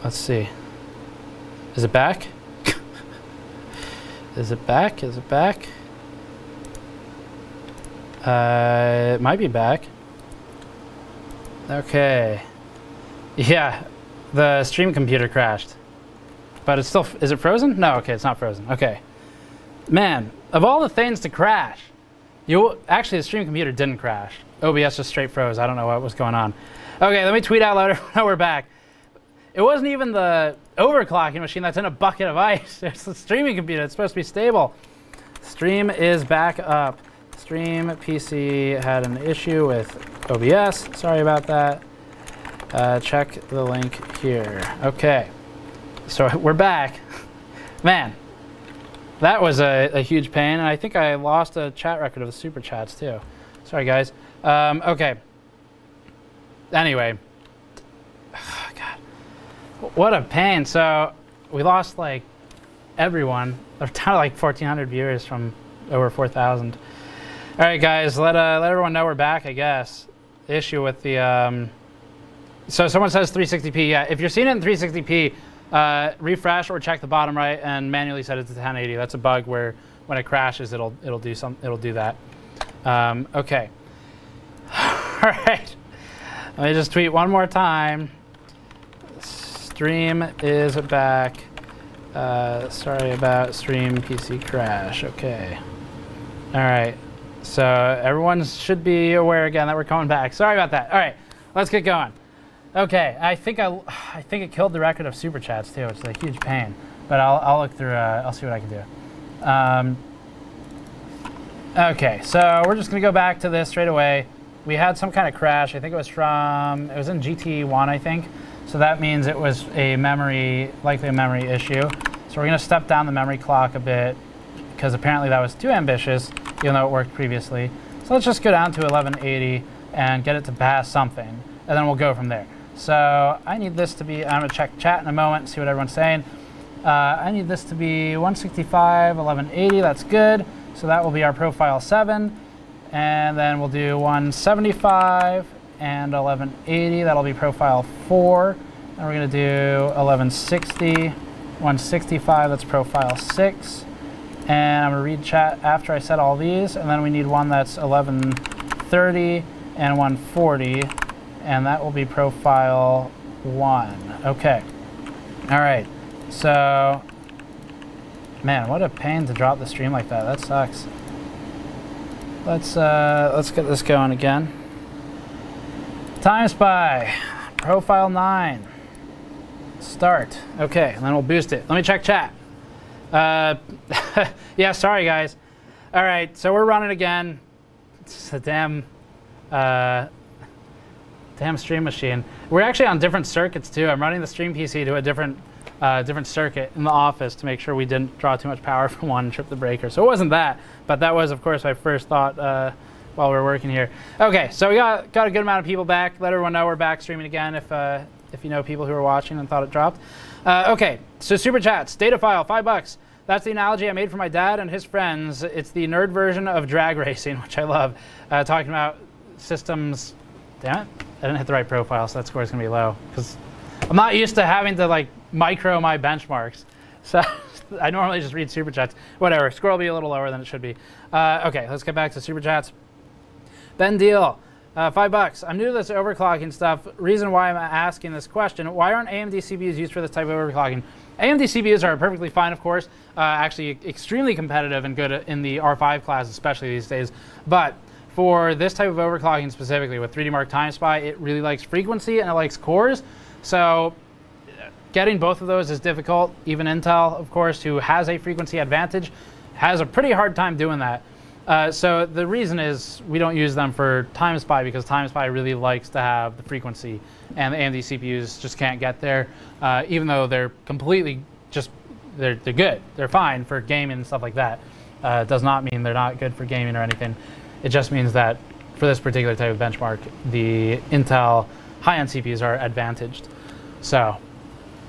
Let's see. Is it back? Is it back? Is it back? It might be back. Okay. Yeah, the stream computer crashed. But it's still, is it frozen? No, okay, it's not frozen. Okay. Man, of all the things to crash, actually the stream computer didn't crash. OBS just straight froze. I don't know what was going on. Okay, let me tweet out loud. Now we're back. It wasn't even the overclocking machine that's in a bucket of ice. It's the streaming computer. It's supposed to be stable. Stream is back up. Stream PC had an issue with OBS. Sorry about that. Check the link here. Okay. So we're back. Man, that was a huge pain. And I think I lost a chat record of the super chats too. Sorry, guys. Okay. Anyway. Oh, God. What a pain. So we lost like everyone. They're down to like 1,400 viewers from over 4,000. All right, guys. Let everyone know we're back, I guess. The issue with the... So someone says 360p. Yeah, if you're seeing it in 360p, refresh or check the bottom right and manually set it to 1080. That's a bug where when it crashes, it'll do that. Okay. All right. Let me just tweet one more time. Stream is back. Sorry about stream PC crash. Okay. All right. So everyone should be aware again that we're coming back. Sorry about that. All right. Let's get going. Okay, I think it killed the record of super chats too, which is a huge pain. But I'll look through. I'll see what I can do. Okay, so we're just gonna go back to this straight away. We had some kind of crash. I think it was in GT1, I think. So that means it was likely a memory issue. So we're gonna step down the memory clock a bit because apparently that was too ambitious, even though it worked previously. So let's just go down to 1180 and get it to pass something, and then we'll go from there. So I need this to be, I'm going to check chat in a moment, see what everyone's saying. I need this to be 165, 1180, that's good. So that will be our profile 7. And then we'll do 175 and 1180, that'll be profile 4. And we're going to do 1160, 165, that's profile 6. And I'm going to read chat after I set all these. And then we need one that's 1130 and 140. And that will be profile 1. Okay. All right. So, man, what a pain to drop the stream like that. That sucks. Let's get this going again. Time Spy, profile 9. Start. Okay, and then we'll boost it. Let me check chat. Yeah, sorry guys. All right, so we're running again. It's a damn stream machine. We're actually on different circuits too. I'm running the stream PC to a different circuit in the office to make sure we didn't draw too much power from one and trip the breaker. So it wasn't that, but that was, of course, my first thought while we were working here. Okay, so we got a good amount of people back. Let everyone know we're back streaming again if you know people who were watching and thought it dropped. Okay, so super chats, data file, $5. That's the analogy I made for my dad and his friends. It's the nerd version of drag racing, which I love. Talking about systems. Damn it. I didn't hit the right profile, so that score is going to be low. Because I'm not used to having to like micro my benchmarks. So I normally just read super chats. Whatever, score will be a little lower than it should be. Okay, let's get back to super chats. Ben Deal, $5. I'm new to this overclocking stuff. Reason why I'm asking this question, why aren't AMD CPUs used for this type of overclocking? AMD CPUs are perfectly fine, of course. Actually extremely competitive and good in the R5 class, especially these days. But for this type of overclocking specifically with 3D Mark Time Spy, it really likes frequency and it likes cores. So getting both of those is difficult. Even Intel, of course, who has a frequency advantage, has a pretty hard time doing that. So the reason is we don't use them for Time Spy because Time Spy really likes to have the frequency, and the AMD CPUs just can't get there, even though they're completely they're good. They're fine for gaming and stuff like that. It does not mean they're not good for gaming or anything. It just means that for this particular type of benchmark, the Intel high-end CPUs are advantaged. So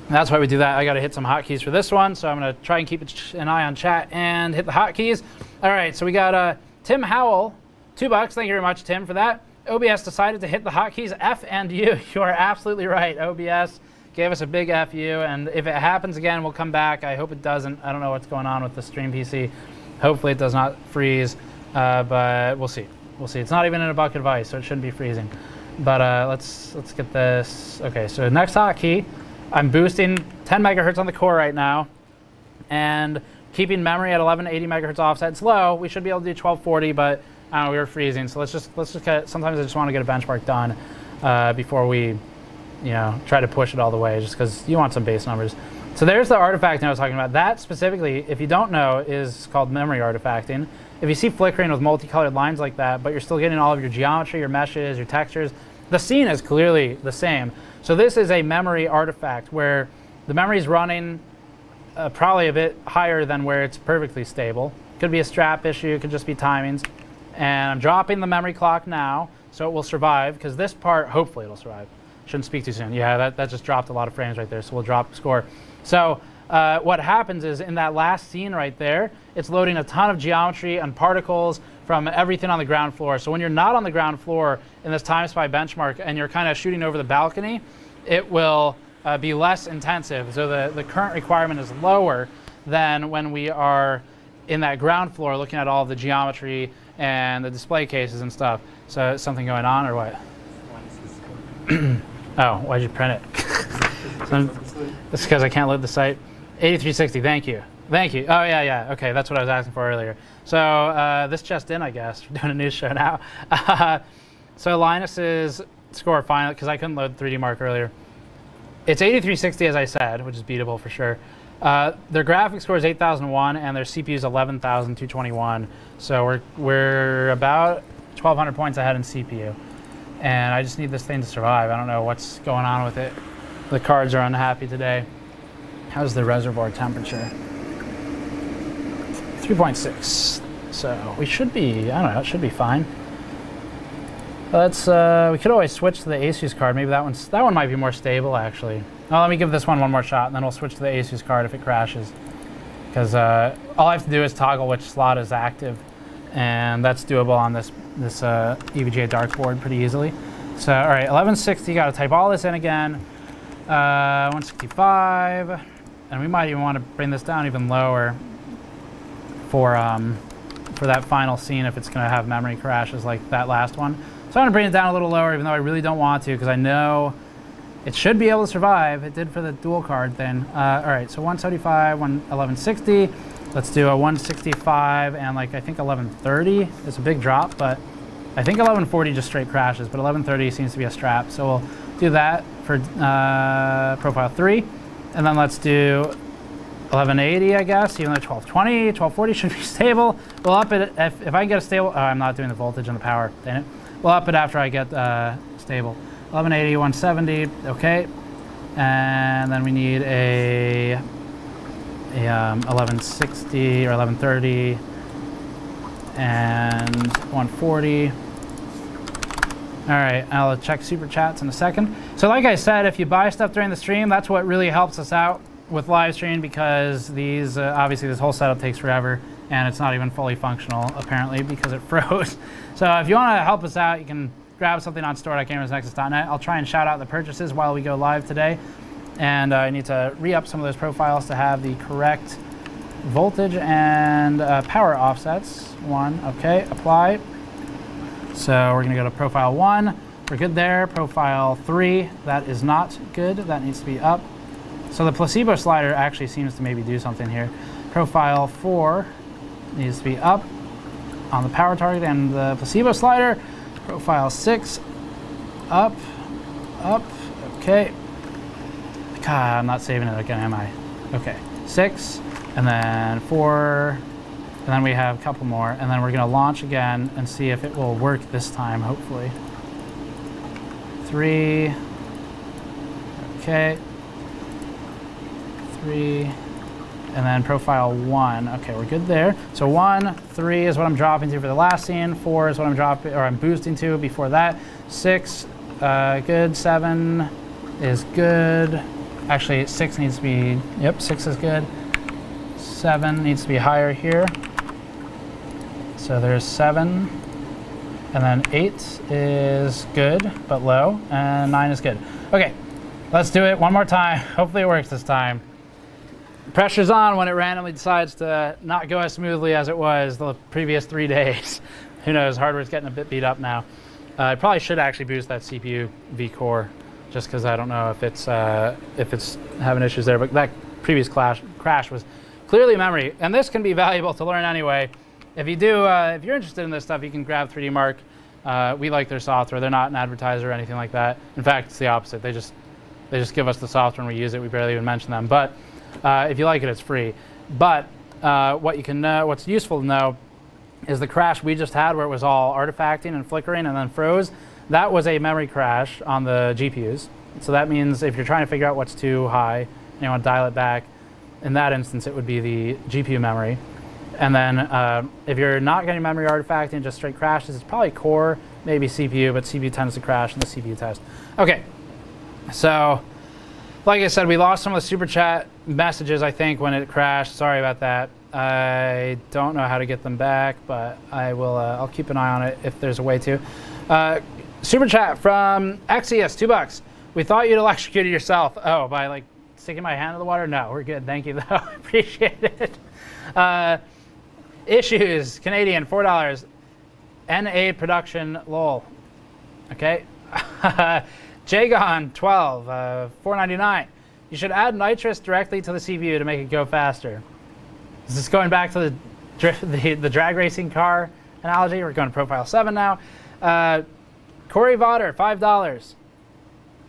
that's why we do that. I got to hit some hotkeys for this one, so I'm going to try and keep an eye on chat and hit the hotkeys. All right, so we got Tim Howell, $2. Thank you very much, Tim, for that. OBS decided to hit the hotkeys F and U. You are absolutely right. OBS gave us a big FU, and if it happens again, we'll come back. I hope it doesn't. I don't know what's going on with the stream PC. Hopefully it does not freeze, but we'll see. We'll see. It's not even in a bucket of ice, so it shouldn't be freezing. But let's get this. Okay, so next hotkey, I'm boosting 10 megahertz on the core right now, and keeping memory at 1180 megahertz offset. It's low. We should be able to do 1240, but I don't know, we were freezing. So let's just get. Sometimes I just want to get a benchmark done before we, try to push it all the way, just because you want some base numbers. So there's the artifacting I was talking about. That specifically, if you don't know, is called memory artifacting. If you see flickering with multicolored lines like that, but you're still getting all of your geometry, your meshes, your textures, the scene is clearly the same. So this is a memory artifact where the memory is running probably a bit higher than where it's perfectly stable. Could be a strap issue, it could just be timings. And I'm dropping the memory clock now, so it will survive, because this part, hopefully it'll survive. Shouldn't speak too soon. Yeah, that just dropped a lot of frames right there, so we'll drop score. So what happens is in that last scene right there, it's loading a ton of geometry and particles from everything on the ground floor. So when you're not on the ground floor in this time spy benchmark and you're kind of shooting over the balcony, it will be less intensive. So the current requirement is lower than when we are in that ground floor looking at all the geometry and the display cases and stuff. So something going on or what? Oh, why'd you print it? It's because I can't load the site. 8360, thank you. Thank you. Oh, yeah. Okay, that's what I was asking for earlier. So this just in, I guess. We're doing a news show now. So Linus's score final, because I couldn't load 3D Mark earlier. It's 8360, as I said, which is beatable for sure. Their graphics score is 8001, and their CPU is 11,221. So we're about 1,200 points ahead in CPU. And I just need this thing to survive. I don't know what's going on with it. The cards are unhappy today. How's the reservoir temperature? 3.6. So we should be, I don't know, it should be fine. Let's, we could always switch to the Asus card. Maybe that one might be more stable, actually. Oh, let me give this one more shot, and then we'll switch to the Asus card if it crashes. Because all I have to do is toggle which slot is active, and that's doable on this EVGA dartboard pretty easily. So, all right, 1160, got to type all this in again. 165, and we might even want to bring this down even lower for that final scene if it's going to have memory crashes like that last one. So I'm going to bring it down a little lower, even though I really don't want to, because I know it should be able to survive. It did for the dual card thing. All right, so 175, 1160. Let's do a 165 and I think 1130 is a big drop, but I think 1140 just straight crashes, but 1130 seems to be a strap. So we'll do that for profile 3. And then let's do 1180, I guess, even though 1220, 1240 should be stable. We'll up it if I get a stable. Oh, I'm not doing the voltage and the power, dang it. We'll up it after I get stable. 1180, 170, okay. And then we need a 1160 or 1130 and 140. All right, I'll check super chats in a second. So like I said, if you buy stuff during the stream, that's what really helps us out with live stream, because these obviously this whole setup takes forever and it's not even fully functional apparently because it froze. So if you want to help us out, you can grab something on store.gamersnexus.net. I'll try and shout out the purchases while we go live today. And I need to re-up some of those profiles to have the correct voltage and power offsets. 1, okay, apply. So we're gonna go to profile 1. We're good there. Profile 3, that is not good. That needs to be up. So the placebo slider actually seems to maybe do something here. Profile 4 needs to be up on the power target and the placebo slider. Profile 6, up, okay. God, I'm not saving it again, am I? Okay, 6, and then 4, and then we have a couple more, and then we're gonna launch again and see if it will work this time, hopefully. 3, okay, 3, and then profile 1. Okay, we're good there. So 1, 3 is what I'm dropping to for the last scene. 4 is what I'm dropping, or I'm boosting to before that. 6, good. 7 is good. Actually, 6 needs to be, yep, 6 is good. 7 needs to be higher here. So there's 7. And then 8 is good, but low. And 9 is good. Okay, Let's do it one more time. Hopefully it works this time. Pressure's on when it randomly decides to not go as smoothly as it was the previous 3 days. Who knows, hardware's getting a bit beat up now. I probably should actually boost that CPU vCore, just because I don't know if it's having issues there, but that previous crash was clearly memory. And this can be valuable to learn anyway. If you're interested in this stuff, you can grab 3D Mark. We like their software. They're not an advertiser or anything like that. In fact, it's the opposite. They just give us the software and we use it. We barely even mention them. But if you like it, it's free. But what's useful to know is the crash we just had where it was all artifacting and flickering and then froze. That was a memory crash on the GPUs. So that means if you're trying to figure out what's too high and you want to dial it back, in that instance, it would be the GPU memory. And then if you're not getting memory artifacting, just straight crashes, it's probably core, maybe CPU, but CPU tends to crash in the CPU test. Okay, so like I said, we lost some of the super chat messages, I think, when it crashed. Sorry about that. I don't know how to get them back, but I will. I'll keep an eye on it if there's a way to. Super chat from Exeus, $2. We thought you'd electrocuted yourself. Oh, by like sticking my hand in the water? No, we're good. Thank you, though. I appreciate it. Issues, Canadian, $4. NA production, lol. Okay. Jagon, 12, $4.99. You should add nitrous directly to the CPU to make it go faster. Is this going back to the drag racing car analogy? We're going to Profile 7 now. Corey Vodder, $5,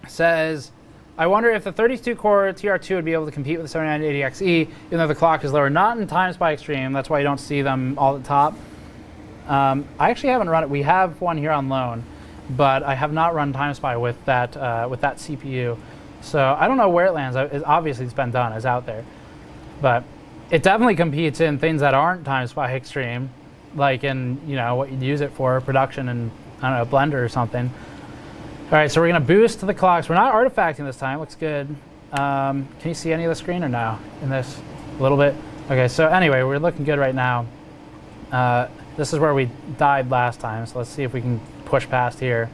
says, I wonder if the 32-core TR2 would be able to compete with the 7980XE, even though the clock is lower. Not in Time Spy Extreme. That's why you don't see them all at the top. I actually haven't run it. We have one here on loan, but I have not run Time Spy with that CPU. So I don't know where it lands. Obviously, it's been done. It's out there. But it definitely competes in things that aren't Time Spy Extreme, like in what you'd use it for, production and, I don't know, Blender or something. All right, so we're going to boost to the clocks. We're not artifacting this time. Looks good. Can you see any of the screen or no in this? A little bit? Okay, so anyway, we're looking good right now. This is where we died last time, so let's see if we can push past here.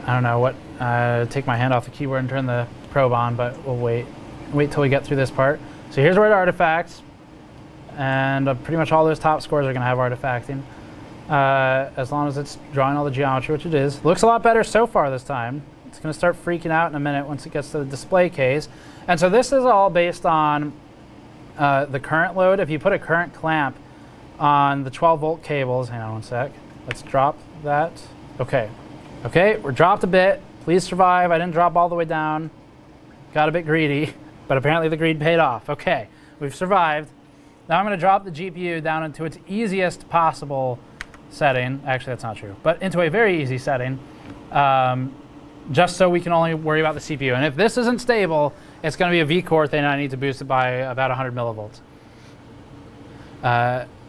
I don't know what. Take my hand off the keyboard and turn the probe on, but we'll wait till we get through this part. So here's where it artifacts, and pretty much all those top scores are going to have artifacting. As long as it's drawing all the geometry, which it is. Looks a lot better so far this time. It's going to start freaking out in a minute once it gets to the display case. And so this is all based on the current load. If you put a current clamp on the 12-volt cables, hang on one sec. Let's drop that. Okay. Okay, we're dropped a bit. Please survive. I didn't drop all the way down. Got a bit greedy, but apparently the greed paid off. Okay, we've survived. Now I'm going to drop the GPU down into its easiest possible setting. Actually, that's not true, but into a very easy setting, just so we can only worry about the CPU. And if this isn't stable, it's going to be a vCore thing, and I need to boost it by about 100 millivolts.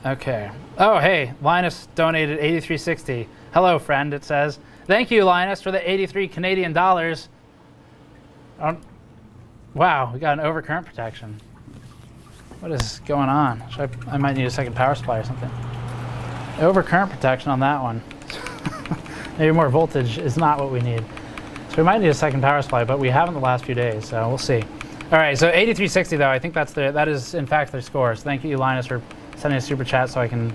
Okay. Oh, hey, Linus donated 8360. Hello, friend, it says. Thank you, Linus, for the 83 Canadian dollars. Wow, we got an overcurrent protection. What is going on? I might need a second power supply or something. Overcurrent protection on that one. Maybe more voltage is not what we need. So we might need a second power supply, but we haven't the last few days, so we'll see. All right, so 8360 though, I think that is in fact their score. So thank you, Linus, for sending a super chat so I can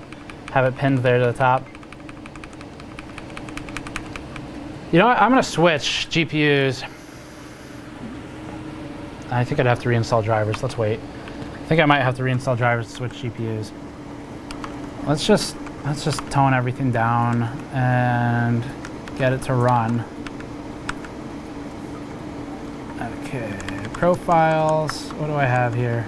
have it pinned there to the top. You know what? I'm going to switch GPUs. I think I'd have to reinstall drivers. Let's wait. I think I might have to reinstall drivers to switch GPUs. Let's just tone everything down and get it to run. Okay, profiles. What do I have here?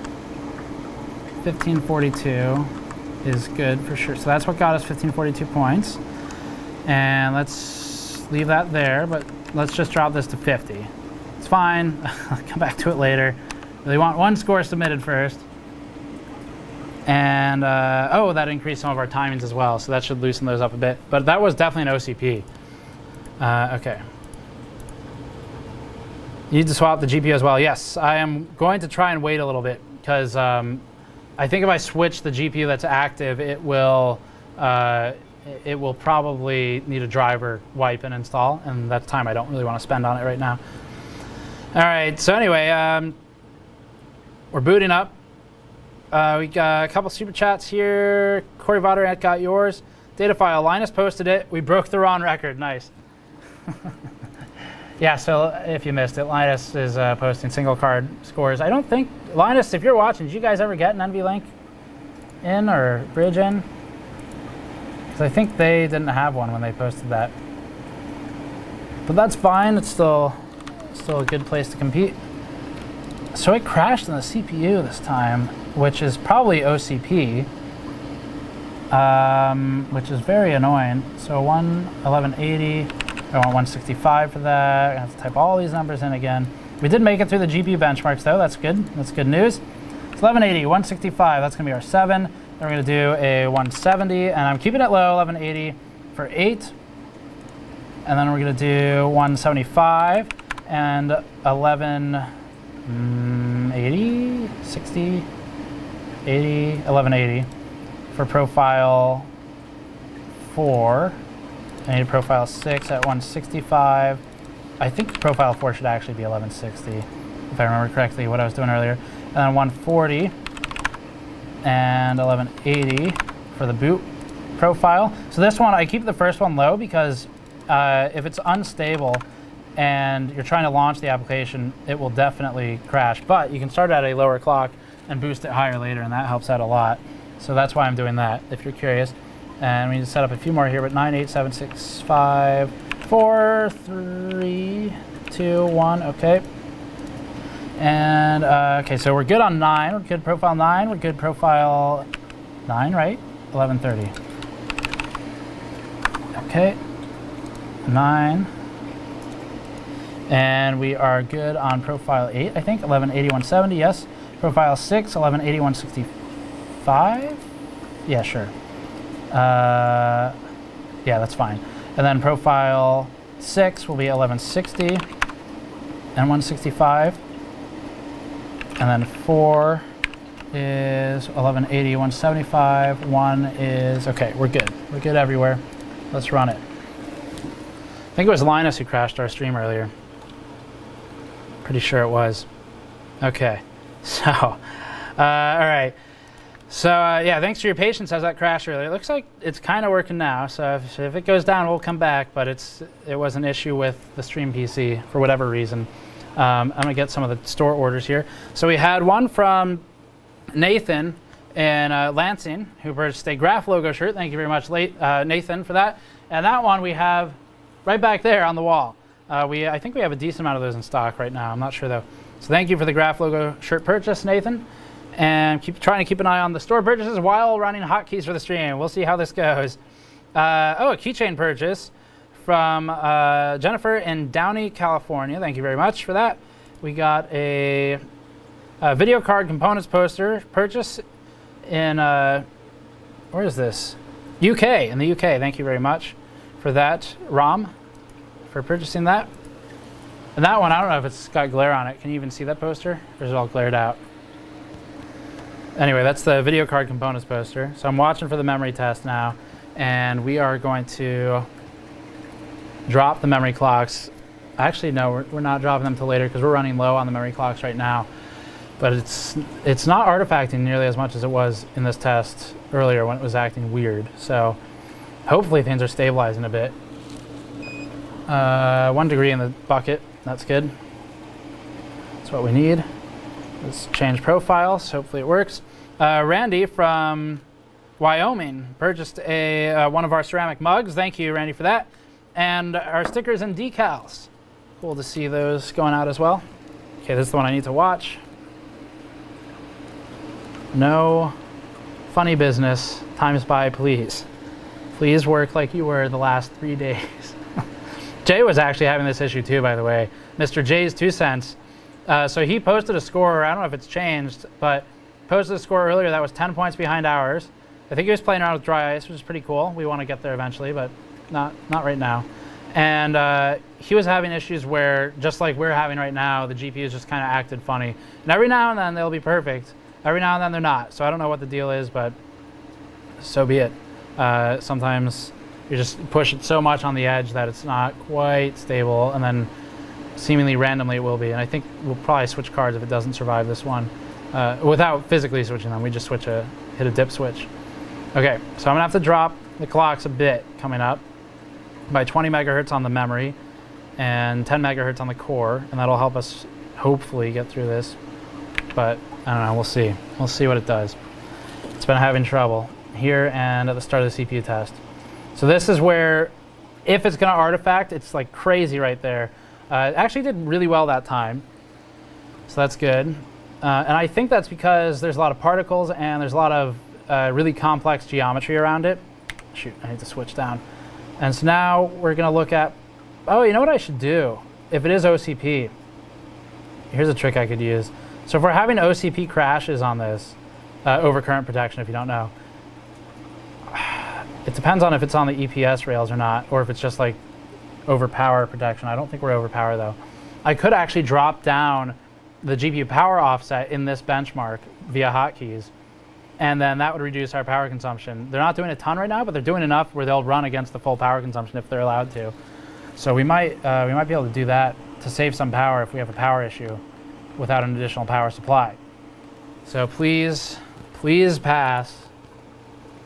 1542 is good for sure. So that's what got us 1542 points. And let's leave that there, but let's just drop this to 50. It's fine. I'll come back to it later. Really want one score submitted first. And, oh, that increased some of our timings as well, so that should loosen those up a bit. But that was definitely an OCP. Okay. You need to swap the GPU as well. Yes, I am going to try and wait a little bit, because I think if I switch the GPU that's active, it will probably need a driver wipe and install, and that's time I don't really want to spend on it right now. All right, so anyway, we're booting up. We got a couple super chats here. Corey Voderant got yours. Data file, Linus posted it. We broke the RON record, nice. Yeah, so if you missed it, Linus is posting single card scores. I don't think, Linus, if you're watching, did you guys ever get an NVLink in or bridge in? Because I think they didn't have one when they posted that. But that's fine, it's still a good place to compete. So it crashed in the CPU this time, which is probably OCP, which is very annoying. So 1180, I want 165 for that. I have to type all these numbers in again. We did make it through the GPU benchmarks though, that's good. That's good news. It's 1180, 165, that's gonna be our 7. Then we're gonna do a 170, and I'm keeping it low, 1180 for 8. And then we're gonna do 175 and 1180, 60, 80, 1180 for profile 4. I need profile 6 at 165. I think profile 4 should actually be 1160, if I remember correctly what I was doing earlier. And then 140 and 1180 for the boot profile. So this one, I keep the first one low because if it's unstable and you're trying to launch the application, it will definitely crash. But you can start at a lower clock and boost it higher later, and that helps out a lot. So that's why I'm doing that, if you're curious. And we need to set up a few more here, but 9, 8, 7, 6, 5, 4, 3, 2, 1, okay. And, okay, so we're good on 9, we're good profile 9, we're good profile 9, right? 1130. Okay, 9. And we are good on profile 8, I think, 1180, 170, yes. Profile 6, 1180, 165? Yeah, sure. Yeah, that's fine. And then profile 6 will be 1160 and 165. And then 4 is 1180, 175. 1 is, okay, we're good. We're good everywhere. Let's run it. I think it was Linus who crashed our stream earlier. Pretty sure it was. Okay, so, all right. So yeah, thanks for your patience as that crashed earlier. It looks like it's kind of working now. So if it goes down, we'll come back. But it was an issue with the stream PC for whatever reason. I'm gonna get some of the store orders here. So we had one from Nathan in Lansing who purchased a Graph logo shirt. Thank you very much, Nathan, for that. And that one we have right back there on the wall. I think we have a decent amount of those in stock right now. I'm not sure though. So thank you for the Graph logo shirt purchase, Nathan. And trying to keep an eye on the store purchases while running hotkeys for the stream. We'll see how this goes. Oh, a keychain purchase from Jennifer in Downey, California. Thank you very much for that. We got a video card components poster purchase in, where is this? UK, in the UK. Thank you very much for that, Rom, for purchasing that. And that one, I don't know if it's got glare on it. Can you even see that poster? Or is it all glared out? Anyway, that's the video card components poster. So I'm watching for the memory test now, and we are going to drop the memory clocks. Actually, no, we're not dropping them till later because we're running low on the memory clocks right now. But it's not artifacting nearly as much as it was in this test earlier when it was acting weird. So hopefully things are stabilizing a bit. 1 degree in the bucket, that's good. That's what we need. Let's change profiles, hopefully it works. Randy from Wyoming purchased one of our ceramic mugs. Thank you, Randy, for that. And our stickers and decals. Cool to see those going out as well. Okay, this is the one I need to watch. No funny business. Times by, please. Please work like you were the last 3 days. Jay was actually having this issue too, by the way. Mr. Jay's 2 cents. So he posted a score, I don't know if it's changed, but posted a score earlier that was 10 points behind ours. I think he was playing around with dry ice, which is pretty cool. We want to get there eventually, but not right now. And he was having issues where, just like we're having right now, the GPUs just kind of acted funny. And every now and then they'll be perfect. Every now and then they're not. So I don't know what the deal is, but so be it. Sometimes you just push it so much on the edge that it's not quite stable, and then seemingly randomly it will be. And I think we'll probably switch cards if it doesn't survive this one. Without physically switching them, we just hit a dip switch. Okay, so I'm gonna have to drop the clocks a bit coming up by 20 megahertz on the memory and 10 megahertz on the core, and that'll help us hopefully get through this. But I don't know, we'll see. We'll see what it does. It's been having trouble here and at the start of the CPU test. So this is where, if it's gonna artifact, it's like crazy right there. It actually did really well that time, so that's good. And I think that's because there's a lot of particles and there's a lot of really complex geometry around it. Shoot, I need to switch down. And so now we're gonna look at, oh, you know what I should do? If it is OCP, here's a trick I could use. So if we're having OCP crashes on this, overcurrent protection, if you don't know, it depends on if it's on the EPS rails or not, or if it's just like overpower protection. I don't think we're overpower though. I could actually drop down the GPU power offset in this benchmark via hotkeys, and then that would reduce our power consumption. They're not doing a ton right now, but they're doing enough where they'll run against the full power consumption if they're allowed to. So we might be able to do that to save some power if we have a power issue without an additional power supply. So please, please pass.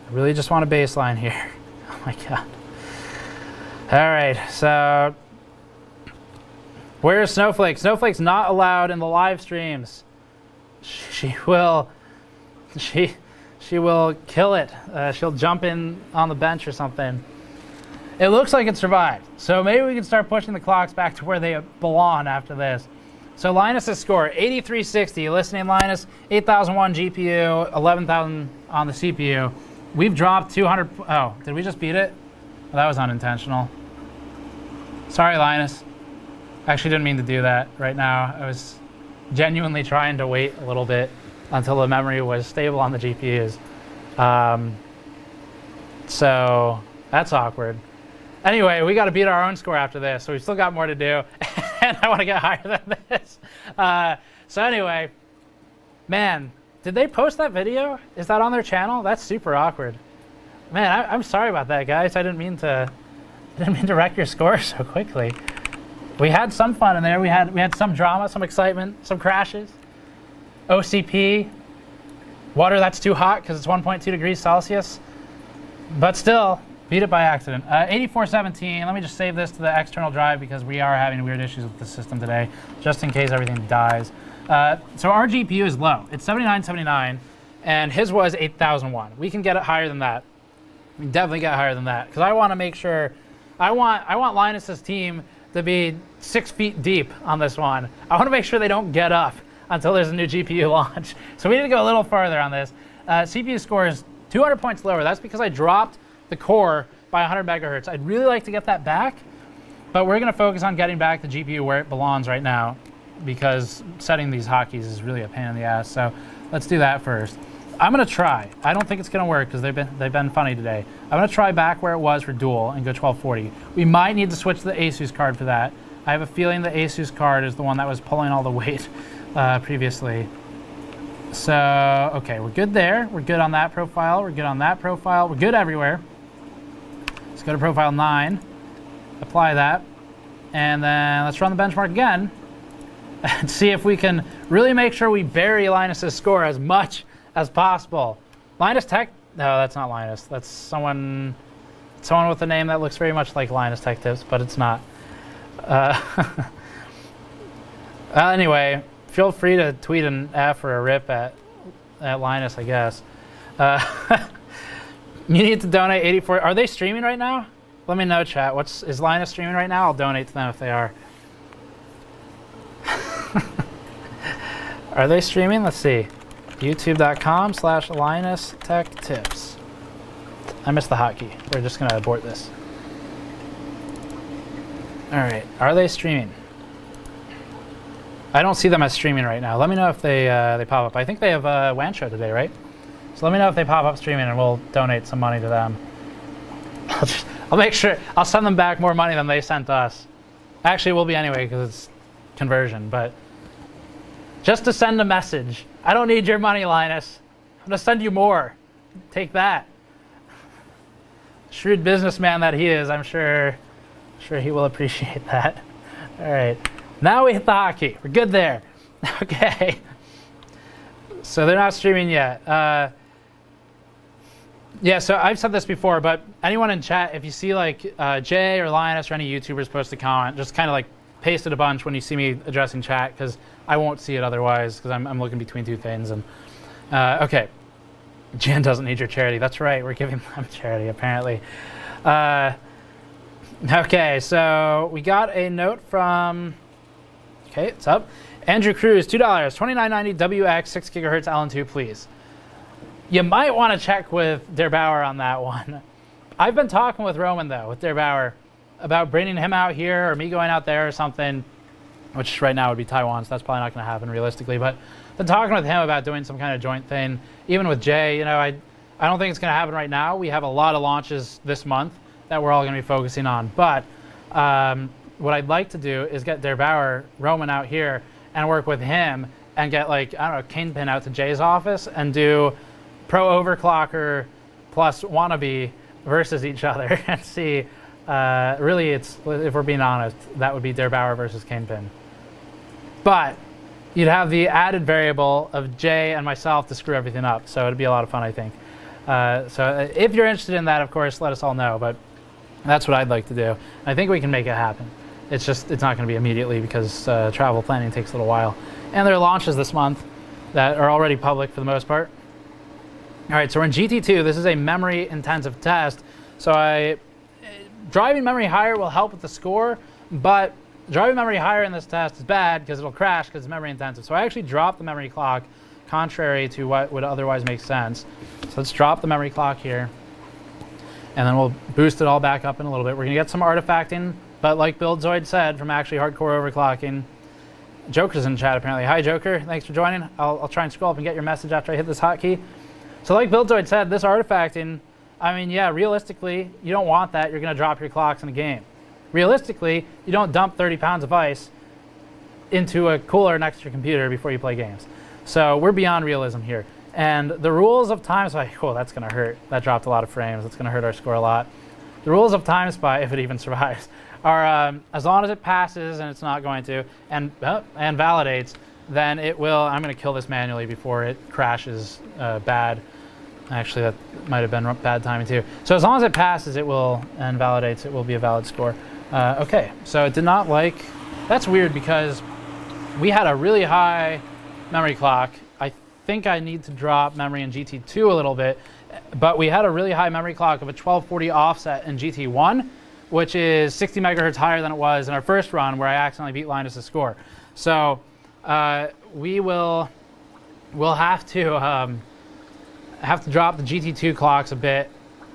I really just want a baseline here. Oh my God. All right, so where's Snowflake? Snowflake's not allowed in the live streams. She will kill it. She'll jump in on the bench or something. It looks like it survived. So maybe we can start pushing the clocks back to where they belong after this. So Linus's score, 8360. Listening, Linus, 8001 GPU, 11,000 on the CPU. We've dropped 200. Oh, did we just beat it? Well, that was unintentional. Sorry, Linus. I actually didn't mean to do that right now. I was genuinely trying to wait a little bit until the memory was stable on the GPUs. So that's awkward. Anyway, we got to beat our own score after this, so we've still got more to do, and I want to get higher than this. So anyway, man, did they post that video? Is that on their channel? That's super awkward. Man, I'm sorry about that, guys. I didn't mean to wreck your score so quickly. We had some fun in there. We had some drama, some excitement, some crashes. OCP, water that's too hot because it's 1.2 degrees Celsius, but still beat it by accident. 8417. Let me just save this to the external drive because we are having weird issues with the system today, just in case everything dies. So our GPU is low. It's 7979, and his was 8001. We can get it higher than that. We can definitely get higher than that because I want to make sure. I want Linus's team to be 6 feet deep on this one. I want to make sure they don't get up until there's a new GPU launch. So we need to go a little farther on this. CPU score is 200 points lower. That's because I dropped the core by 100 megahertz. I'd really like to get that back, but we're going to focus on getting back the GPU where it belongs right now because setting these hotkeys is really a pain in the ass. So let's do that first. I'm going to try. I don't think it's going to work because they've been funny today. I'm going to try back where it was for dual and go 1240. We might need to switch to the Asus card for that. I have a feeling the Asus card is the one that was pulling all the weight previously. So, okay, we're good there. We're good on that profile. We're good on that profile. We're good everywhere. Let's go to profile 9, apply that, and then let's run the benchmark again and see if we can really make sure we bury Linus's score as much as possible. Linus Tech, no, that's not Linus. That's someone with a name that looks very much like Linus Tech Tips, but it's not. Anyway, feel free to tweet an F or a rip at Linus, I guess. You need to donate 84. Are they streaming right now? Let me know, chat. Is Linus streaming right now? I'll donate to them if they are. Are they streaming? Let's see. YouTube.com/Linus Tech Tips. I missed the hotkey. We're just gonna abort this. All right. Are they streaming? I don't see them as streaming right now. Let me know if they pop up. I think they have a WAN show today, right? So let me know if they pop up streaming, and we'll donate some money to them. I'll make sure. I'll send them back more money than they sent us. Actually, it will be anyway because it's conversion. But just to send a message. I don't need your money, Linus. I'm gonna send you more. Take that. Shrewd businessman that he is, I'm sure he will appreciate that. All right. Now we hit the hotkey. We're good there. Okay. So they're not streaming yet. Yeah, so I've said this before, but anyone in chat, if you see like Jay or Linus or any YouTubers post a comment, just kind of like paste it a bunch when you see me addressing chat, because I won't see it otherwise, because I'm looking between two things. And okay, Jan doesn't need your charity. That's right, we're giving them charity apparently. Okay, so we got a note from. Okay, it's up. Andrew Cruz, $2, 2990 WX 6 gigahertz LN2, please. You might want to check with Der Bauer on that one. I've been talking with Roman, though, with Der Bauer, about bringing him out here or me going out there or something, which right now would be Taiwan, so that's probably not going to happen realistically. But been talking with him about doing some kind of joint thing. Even with Jay, you know, I don't think it's going to happen right now. We have a lot of launches this month that we're all going to be focusing on. But what I'd like to do is get Der Bauer, Roman out here, and work with him and get, like, I don't know, Kingpin out to Jay's office and do Pro Overclocker plus Wannabe versus each other and see, really, it's, if we're being honest, that would be Der Bauer versus Kingpin. But you'd have the added variable of Jay and myself to screw everything up, so it'd be a lot of fun, I think. So if you're interested in that, of course, let us all know, but that's what I'd like to do. I think we can make it happen. It's just, it's not going to be immediately because travel planning takes a little while. And there are launches this month that are already public for the most part. All right, so we're in GT2. This is a memory-intensive test. So driving memory higher will help with the score, but driving memory higher in this test is bad because it'll crash because it's memory-intensive. So I actually dropped the memory clock, contrary to what would otherwise make sense. So let's drop the memory clock here, and then we'll boost it all back up in a little bit. We're going to get some artifacting, but like Buildzoid said, from actually hardcore overclocking. Joker's in chat apparently. Hi, Joker. Thanks for joining. I'll try and scroll up and get your message after I hit this hotkey. So like Buildzoid said, this artifacting, I mean, yeah, realistically, you don't want that. You're going to drop your clocks in a game. Realistically, you don't dump 30 pounds of ice into a cooler next to your computer before you play games. So we're beyond realism here. And the rules of time spy, oh, that's going to hurt. That dropped a lot of frames. That's going to hurt our score a lot. The rules of time spy, if it even survives, are as long as it passes, and it's not going to, and validates, then it will. I'm going to kill this manually before it crashes bad. Actually, that might have been bad timing too. So as long as it passes, it will, and validates, it will be a valid score. Okay, so it did not like, that's weird because we had a really high memory clock. I think I need to drop memory in GT2 a little bit, but we had a really high memory clock of a 1240 offset in GT1, which is 60 megahertz higher than it was in our first run where I accidentally beat Linus' score. So we'll have to drop the GT2 clocks a bit,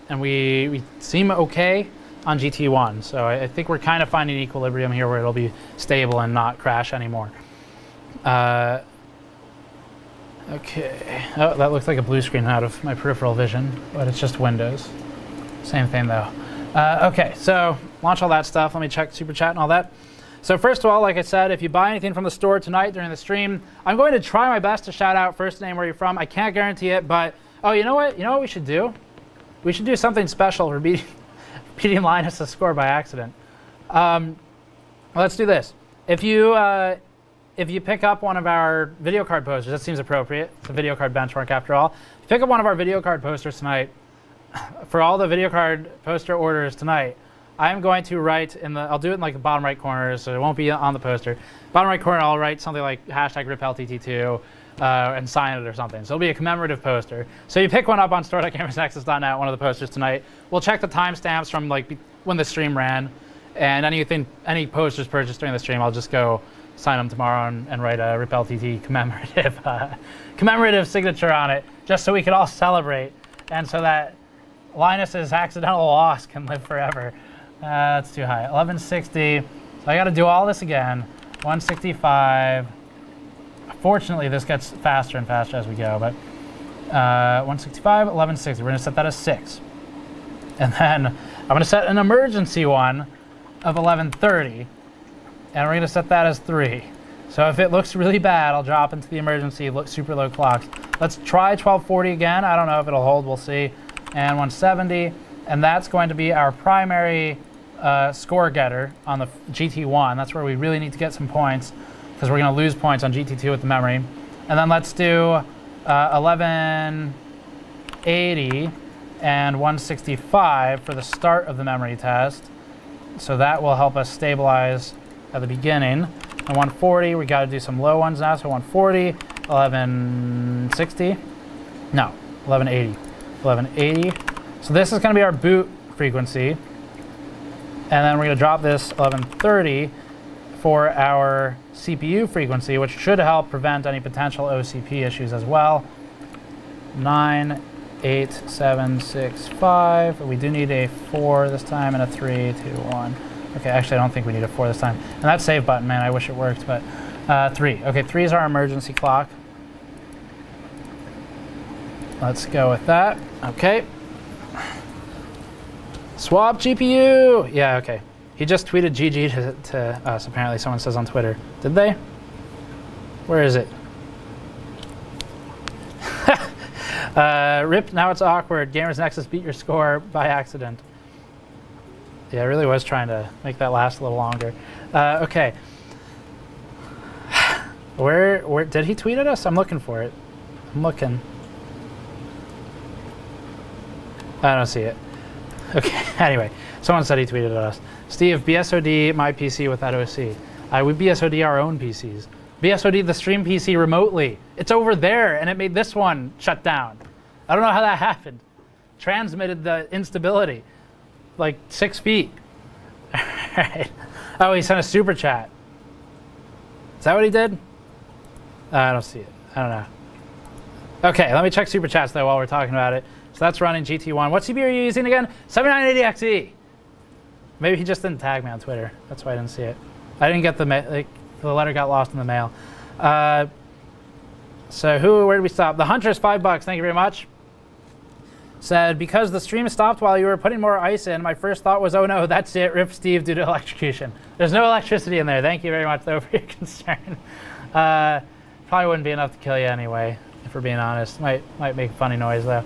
and we seem okay on GT1. So I think we're kind of finding equilibrium here where it'll be stable and not crash anymore. Okay. Oh, that looks like a blue screen out of my peripheral vision, but it's just Windows. Same thing though. Okay, so launch all that stuff. Let me check Super Chat and all that. So first of all, like I said, if you buy anything from the store tonight during the stream, I'm going to try my best to shout out first name where you're from. I can't guarantee it, but oh, you know what? You know what we should do? We should do something special for beating Linus' score by accident. Let's do this. If you pick up one of our video card posters, that seems appropriate. It's a video card benchmark after all. Pick up one of our video card posters tonight. For all the video card poster orders tonight, I'm going to write I'll do it in like the bottom right corner, so it won't be on the poster. Bottom right corner, I'll write something like #RipLTT2 and sign it or something. So it'll be a commemorative poster. So you pick one up on store.gamersnexus.net, one of the posters tonight. We'll check the timestamps from like when the stream ran, and any posters purchased during the stream, I'll just go sign them tomorrow and write a RipLTT commemorative signature on it, just so we can all celebrate, and so that Linus's accidental loss can live forever. That's too high. 1160. So I got to do all this again. 165. Fortunately, this gets faster and faster as we go. But 165, 1160. We're going to set that as 6. And then I'm going to set an emergency one of 1130. And we're going to set that as 3. So if it looks really bad, I'll drop into the emergency super low clocks. Let's try 1240 again. I don't know if it'll hold. We'll see. And 170. And that's going to be our primary score getter on the GT1. That's where we really need to get some points because we're going to lose points on GT2 with the memory. And then let's do 1180 and 165 for the start of the memory test. So that will help us stabilize at the beginning. And 140, we got to do some low ones now. So 140, 1160, no, 1180, 1180. So this is going to be our boot frequency. And then we're going to drop this 1130 for our CPU frequency, which should help prevent any potential OCP issues as well. 98765. We do need a 4 this time and a 3, 2, 1. Okay, actually I don't think we need a 4 this time. And that save button, man, I wish it worked, but 3. Okay, 3 is our emergency clock. Let's go with that. Okay. Swap GPU. Yeah, okay. He just tweeted GG to us, apparently someone says on Twitter. Did they? Where is it? Rip, now it's awkward. Gamers Nexus beat your score by accident. Yeah, I really was trying to make that last a little longer. Okay. Where did he tweet at us? I'm looking for it. I'm looking. I don't see it. Okay, anyway, someone said he tweeted at us. Steve, BSOD my PC with that OC. We BSOD our own PCs. BSOD the stream PC remotely. It's over there, and it made this one shut down. I don't know how that happened. Transmitted the instability. Like 6 feet. All right. Oh, he sent a super chat. Is that what he did? I don't see it. I don't know. Okay, let me check super chats though while we're talking about it. So that's running GT1. What CPU are you using again? 7980XE. Maybe he just didn't tag me on Twitter. That's why I didn't see it. I didn't get the letter got lost in the mail. So where did we stop? The Hunter's $5. Thank you very much. Said, because the stream stopped while you were putting more ice in, my first thought was, oh no, that's it, rip Steve due to electrocution. There's no electricity in there. Thank you very much, though, for your concern. Probably wouldn't be enough to kill you anyway, if we're being honest. Might make a funny noise, though.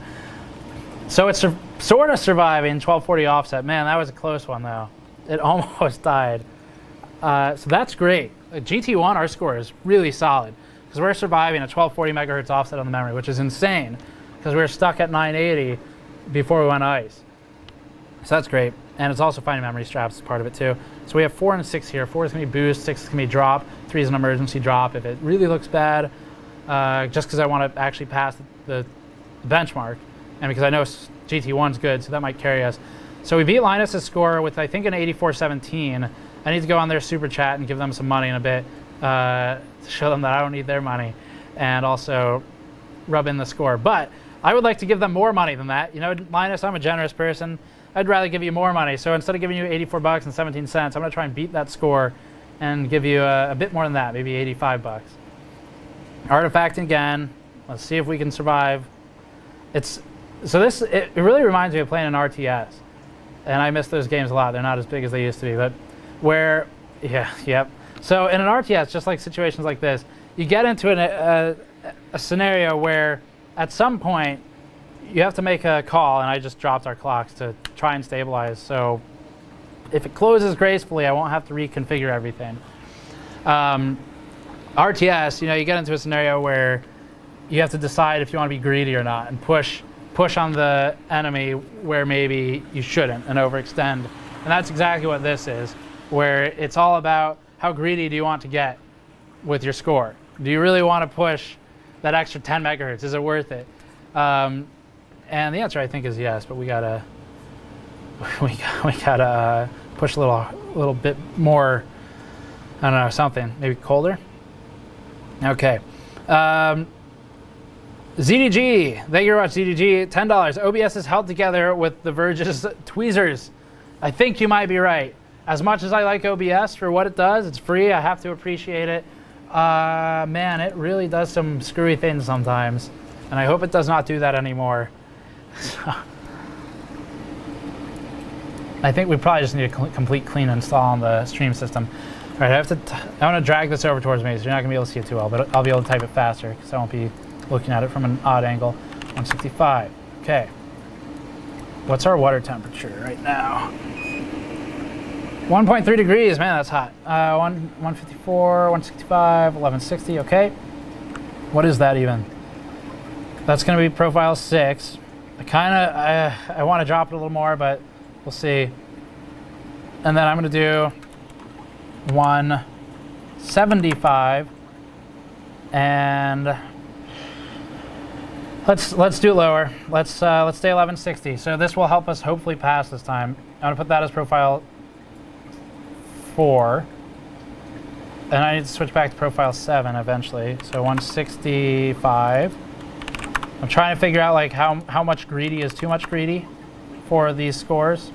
So it's sort of surviving 1240 offset. Man, that was a close one, though. It almost died. So that's great. GT1, our score is really solid, because we're surviving a 1240 megahertz offset on the memory, which is insane, because we were stuck at 980 before we went ice. So that's great. And it's also finding memory straps as part of it too. So we have 4 and 6 here. 4 is going to be boost, 6 is going to be drop, 3 is an emergency drop if it really looks bad, just because I want to actually pass the benchmark, and because I know GT1's good, so that might carry us. So we beat Linus' score with, I think, an 8417. I need to go on their super chat and give them some money in a bit to show them that I don't need their money, and also rub in the score. But I would like to give them more money than that. You know, Linus, I'm a generous person. I'd rather give you more money. So instead of giving you $84 and 17 cents, I'm going to try and beat that score and give you a bit more than that, maybe $85. Artifacting again. Let's see if we can survive. It really reminds me of playing an RTS. And I miss those games a lot. They're not as big as they used to be. But yep. So in an RTS, just like situations like this, you get into a scenario where at some point you have to make a call, and I just dropped our clocks to try and stabilize. So if it closes gracefully, I won't have to reconfigure everything. RTS, you get into a scenario where you have to decide if you want to be greedy or not and push on the enemy where maybe you shouldn't and overextend. And that's exactly what this is, where it's all about how greedy do you want to get with your score. Do you really want to push that extra 10 megahertz? Is it worth it? And the answer, I think, is yes, but we gotta push a little bit more. I don't know, something maybe colder. Okay. ZDG, thank you very much, ZDG. $10. OBS is held together with the Verge's tweezers. I think you might be right. As much as I like OBS for what it does, it's free. I have to appreciate it. Man, it really does some screwy things sometimes, and I hope it does not do that anymore. I think we probably just need a complete clean install on the stream system. All right, I want to drag this over towards me, so you're not going to be able to see it too well, but I'll be able to type it faster because I won't be looking at it from an odd angle. 165. Okay. What's our water temperature right now? 1.3 degrees, man, that's hot. 154, 165, 1160, okay. What is that even? That's gonna be profile 6. I wanna drop it a little more, but we'll see. And then I'm gonna do 175, and let's do it lower. Let's stay 1160. So this will help us hopefully pass this time. I'm gonna put that as profile 4, and I need to switch back to profile 7 eventually. So 165. I'm trying to figure out like how much greedy is too much greedy for these scores.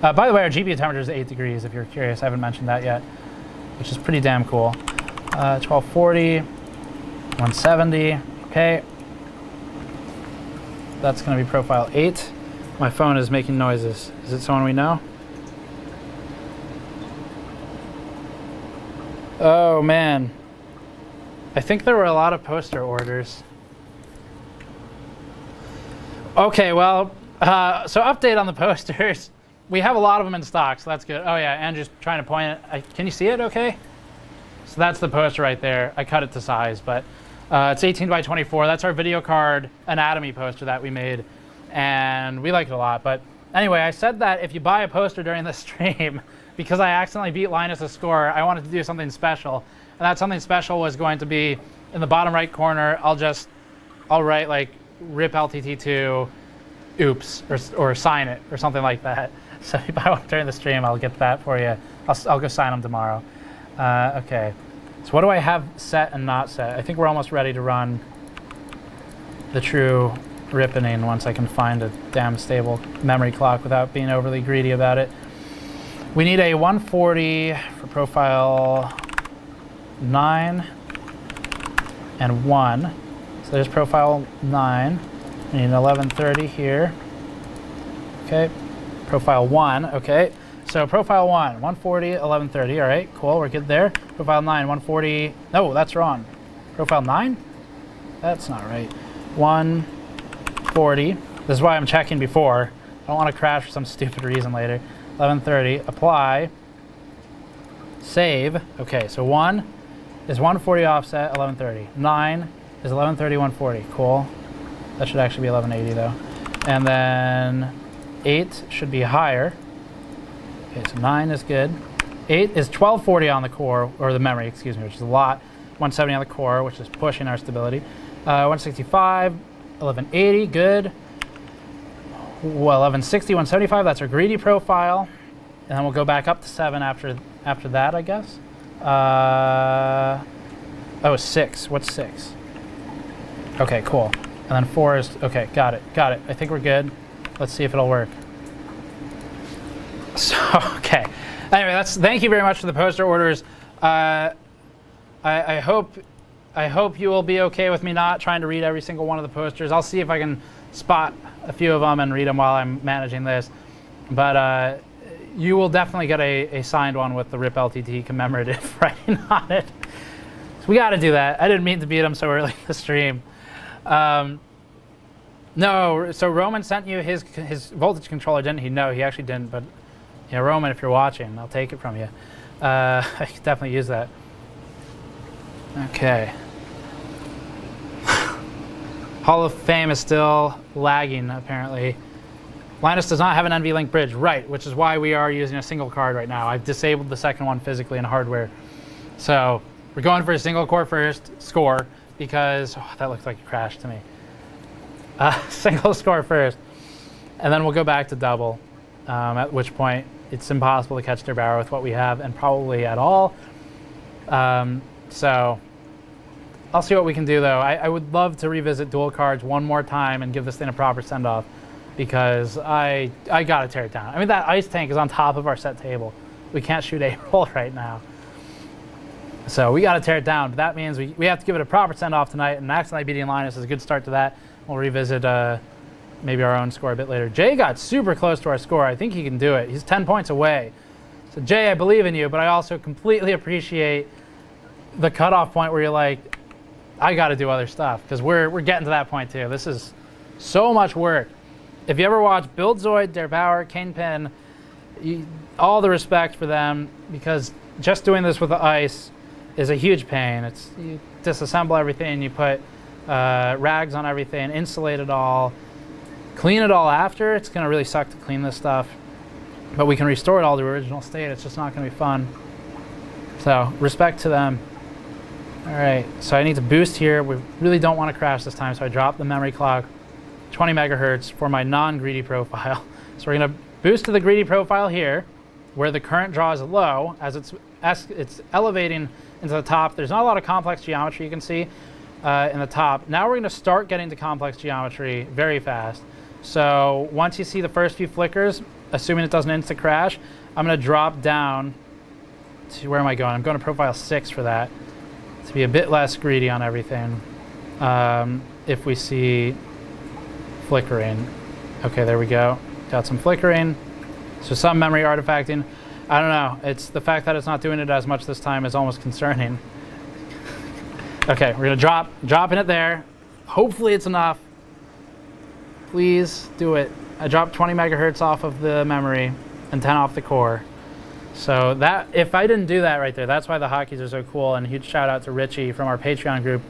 By the way, our GPU temperature is 8 degrees, if you're curious. I haven't mentioned that yet, which is pretty damn cool. 1240, 170, okay. That's gonna be profile 8. My phone is making noises. Is it someone we know? Oh man. I think there were a lot of poster orders. Okay, well, so update on the posters. We have a lot of them in stock, so that's good. Oh yeah, and just trying to point it. Can you see it okay? So that's the poster right there. I cut it to size, but it's 18 by 24. That's our video card anatomy poster that we made, and we like it a lot. But anyway, I said that if you buy a poster during the stream, because I accidentally beat Linus' score, I wanted to do something special. And that something special was going to be in the bottom right corner, I'll write like rip LTT2, oops, or sign it, or something like that. So if I want during the stream, I'll get that for you. I'll go sign them tomorrow. Okay, so what do I have set and not set? I think we're almost ready to run the true ripping once I can find a damn stable memory clock without being overly greedy about it. We need a 140 for profile 9 and 1. So there's profile 9. We need an 1130 here. Okay. Profile 1. Okay. So profile 1, 140, 1130. All right. Cool. We're good there. Profile 9, 140. No, that's wrong. Profile 9? That's not right. 140. This is why I'm checking before. I don't want to crash for some stupid reason later. 1130. Apply. Save. Okay. So 1 is 140 offset, 1130. 9 is 1130, 140. Cool. That should actually be 1180 though. And then 8 should be higher. Okay, so 9 is good. 8 is 1240 on the core, or the memory, excuse me, which is a lot. 170 on the core, which is pushing our stability. 165, 1180, good. Well, 1160, 175, that's our greedy profile. And then we'll go back up to 7 after that, I guess. Oh, 6. What's 6? Okay, cool. And then 4 is, okay, got it. I think we're good. Let's see if it'll work. So, okay. Anyway, thank you very much for the poster orders. I hope you will be okay with me not trying to read every single one of the posters. I'll see if I can spot a few of them and read them while I'm managing this. But you will definitely get a signed one with the RIP LTT commemorative writing on it. So we got to do that. I didn't mean to beat him so early in the stream. No, so Roman sent you his voltage controller, didn't he? No, he actually didn't. But yeah, Roman, if you're watching, I'll take it from you. I could definitely use that. Okay. Hall of Fame is still lagging, apparently. Linus does not have an NVLink bridge, right, which is why we are using a single card right now. I've disabled the second one physically in hardware. So we're going for a single core first score because, oh, that looks like a crash to me. Single score first, and then we'll go back to double, at which point it's impossible to catch their barrel with what we have, and probably at all. So I'll see what we can do, though. I would love to revisit dual cards one more time and give this thing a proper send-off, because I got to tear it down. I mean, that ice tank is on top of our set table. We can't shoot A-roll right now. So we got to tear it down, but that means we have to give it a proper send-off tonight, and accidentally beating Linus is a good start to that. We'll revisit maybe our own score a bit later. Jay got super close to our score. I think he can do it. He's 10 points away. So Jay, I believe in you, but I also completely appreciate the cutoff point where you're like, I got to do other stuff, because we're getting to that point too. This is so much work. If you ever watch Build Zoid, Der Bauer, Kingpin, all the respect for them, because just doing this with the ice is a huge pain. You disassemble everything, you put rags on everything, insulate it all, clean it all after. It's going to really suck to clean this stuff, but we can restore it all to original state. It's just not going to be fun. So respect to them. All right, so I need to boost here. We really don't want to crash this time, so I dropped the memory clock 20 megahertz for my non-greedy profile. So we're going to boost to the greedy profile here, where the current draw is low, as it's elevating into the top. There's not a lot of complex geometry you can see in the top. Now we're going to start getting to complex geometry very fast. So once you see the first few flickers, assuming it doesn't insta crash, I'm going to drop down to, where am I going? I'm going to profile 6 for that, to be a bit less greedy on everything. If we see flickering. Okay, there we go. Got some flickering. So some memory artifacting. I don't know. It's the fact that it's not doing it as much this time is almost concerning. Okay, we're gonna dropping it there. Hopefully it's enough. Please do it. I dropped 20 megahertz off of the memory and 10 off the core. So that, if I didn't do that right there, that's why the hotkeys are so cool. And a huge shout out to Richie from our Patreon group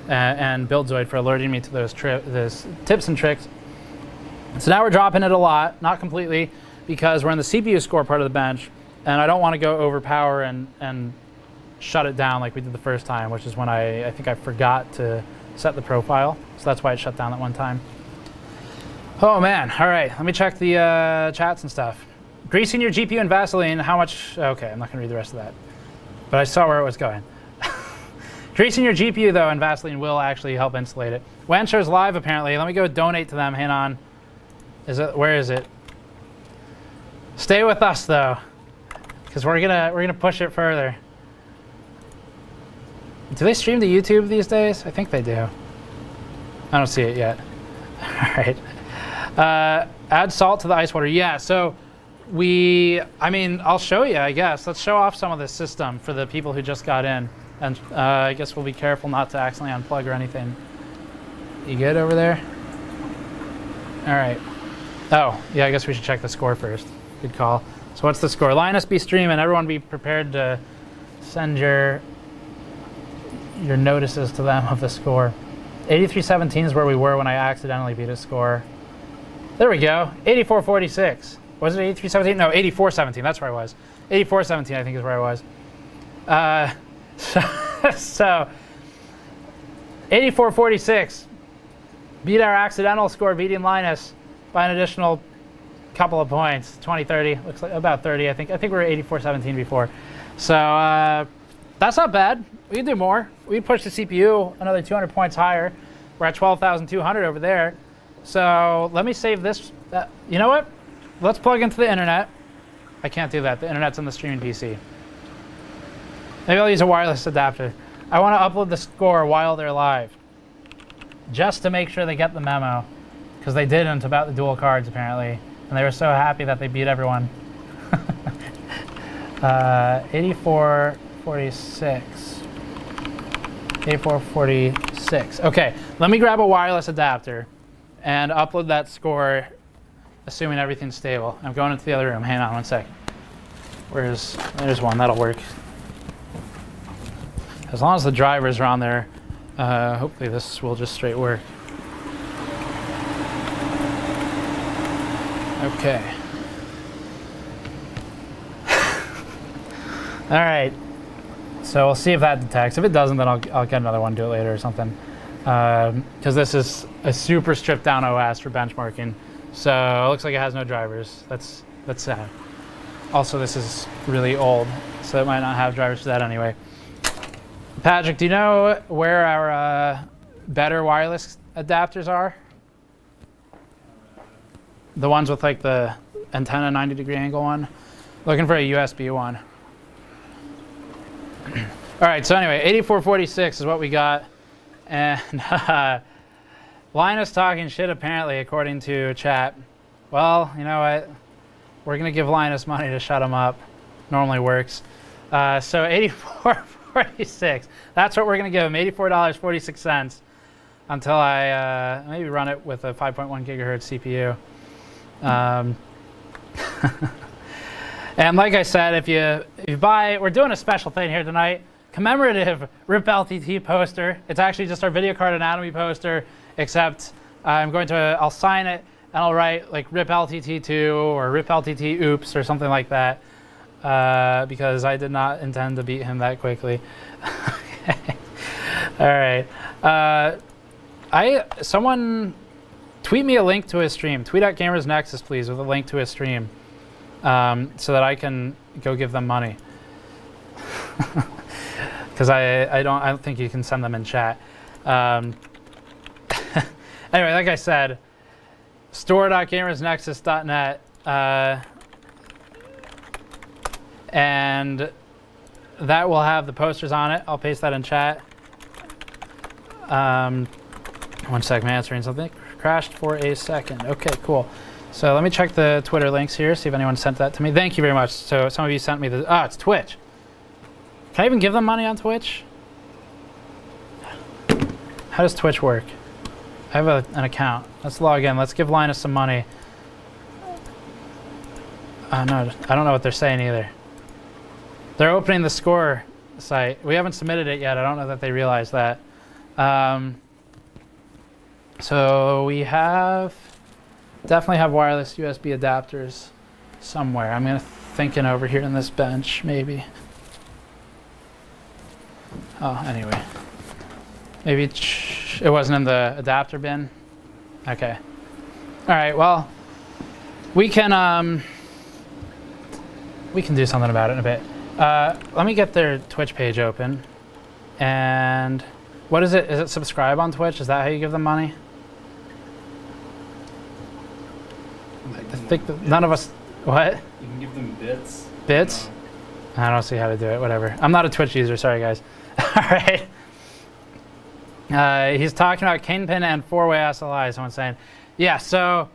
and BuildZoid for alerting me to those tips and tricks. So now we're dropping it a lot, not completely, because we're in the CPU score part of the bench, and I don't want to go overpower and shut it down like we did the first time, which is when I think I forgot to set the profile. So that's why it shut down that one time. Oh man, all right, let me check the chats and stuff. Greasing your GPU in Vaseline, how much? Okay, I'm not gonna read the rest of that, but I saw where it was going. Greasing your GPU though in Vaseline will actually help insulate it. Wanshare's live apparently. Let me go donate to them, hang on. Where is it? Stay with us though, because we're gonna push it further. Do they stream to YouTube these days? I think they do. I don't see it yet. All right. Add salt to the ice water. Yeah. So I mean, I'll show you. I guess let's show off some of the system for the people who just got in, and I guess we'll be careful not to accidentally unplug or anything. You good over there? All right. Oh, yeah, I guess we should check the score first. Good call. So what's the score? Linus be streaming. Everyone be prepared to send your notices to them of the score. 8317 is where we were when I accidentally beat a score. There we go. 8446. Was it 8317? No, 8417. That's where I was. 8417, I think, is where I was. So 8446. Beat our accidental score, beating Linus by an additional couple of points. 20, 30. Looks like about 30, I think. I think we were 8417 before. So that's not bad. We can do more. We can push the CPU another 200 points higher. We're at 12,200 over there. So let me save this. You know what? Let's plug into the internet. I can't do that. The internet's on the streaming PC. Maybe I'll use a wireless adapter. I want to upload the score while they're live, just to make sure they get the memo, because they didn't about the dual cards apparently, and they were so happy that they beat everyone. 8446. 8446. Okay, let me grab a wireless adapter and upload that score, assuming everything's stable. I'm going into the other room. Hang on one sec. There's one. That'll work. As long as the drivers are on there, hopefully this will just straight work. Okay. All right. So we'll see if that detects. If it doesn't, then I'll get another one, do it later or something. Because this is a super stripped down OS for benchmarking. So it looks like it has no drivers. That's sad. Also, this is really old, so it might not have drivers for that anyway. Patrick, do you know where our better wireless adapters are? The ones with like the antenna 90-degree angle one? Looking for a USB one. All right, so anyway, 8446 is what we got. And Linus talking shit apparently, according to chat. Well, you know what? We're going to give Linus money to shut him up. Normally works. So 8446. That's what we're going to give him, $84.46 until I maybe run it with a 5.1 gigahertz CPU. And like I said, if you buy, we're doing a special thing here tonight. Commemorative RIP LTT poster. It's actually just our video card anatomy poster, except I'll sign it and I'll write like RIP LTT2 or RIP LTT oops or something like that, because I did not intend to beat him that quickly. All right. Someone tweet me a link to his stream. Tweet at Gamers Nexus, please, with a link to his stream, so that I can go give them money. Because I don't think you can send them in chat. Anyway, like I said, store.gamersnexus.net, and that will have the posters on it. I'll paste that in chat. 1 second, I'm answering something. Crashed for a second. Okay, cool. So let me check the Twitter links here, see if anyone sent that to me. Thank you very much. So some of you sent me the, it's Twitch. Can I even give them money on Twitch? How does Twitch work? I have an account. Let's log in. Let's give Linus some money. No, I don't know what they're saying either. They're opening the score site. We haven't submitted it yet. I don't know that they realize that. So we definitely have wireless USB adapters somewhere. I'm thinking over here in this bench, maybe. Oh, anyway. Maybe it wasn't in the adapter bin. Okay. All right, well, we can do something about it in a bit. Let me get their Twitch page open. And what is it? Is it subscribe on Twitch? Is that how you give them money? I think that none of us, what? You can give them bits. Bits? I don't see how to do it, whatever. I'm not a Twitch user, sorry guys. All right. He's talking about Kingpin and four-way SLI, someone's saying. Yeah, so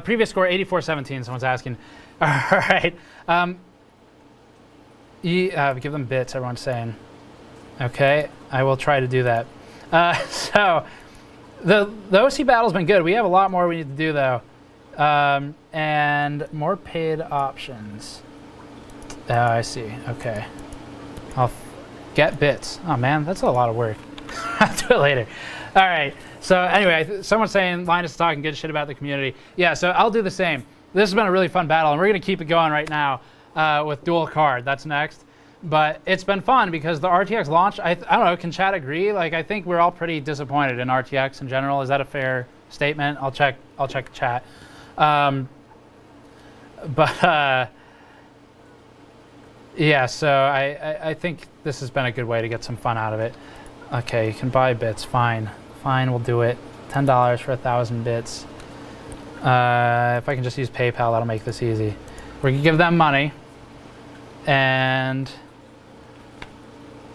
previous score 84-17, someone's asking. All right. Give them bits, everyone's saying. Okay, I will try to do that. So the OC battle's been good. We have a lot more we need to do though. And more paid options. Oh, I see. Okay. I'll get bits. Oh man, that's a lot of work. I'll do it later. All right. So anyway, someone's saying Linus is talking good shit about the community. Yeah, so I'll do the same. This has been a really fun battle, and we're going to keep it going right now with dual card. That's next. But it's been fun because the RTX launch, I don't know, can chat agree? Like, I think we're all pretty disappointed in RTX in general. Is that a fair statement? I'll check chat. Yeah, so I think this has been a good way to get some fun out of it. Okay, you can buy bits, fine. Fine, we'll do it. $10 for 1,000 bits. If I can just use PayPal, that'll make this easy. We can give them money. And,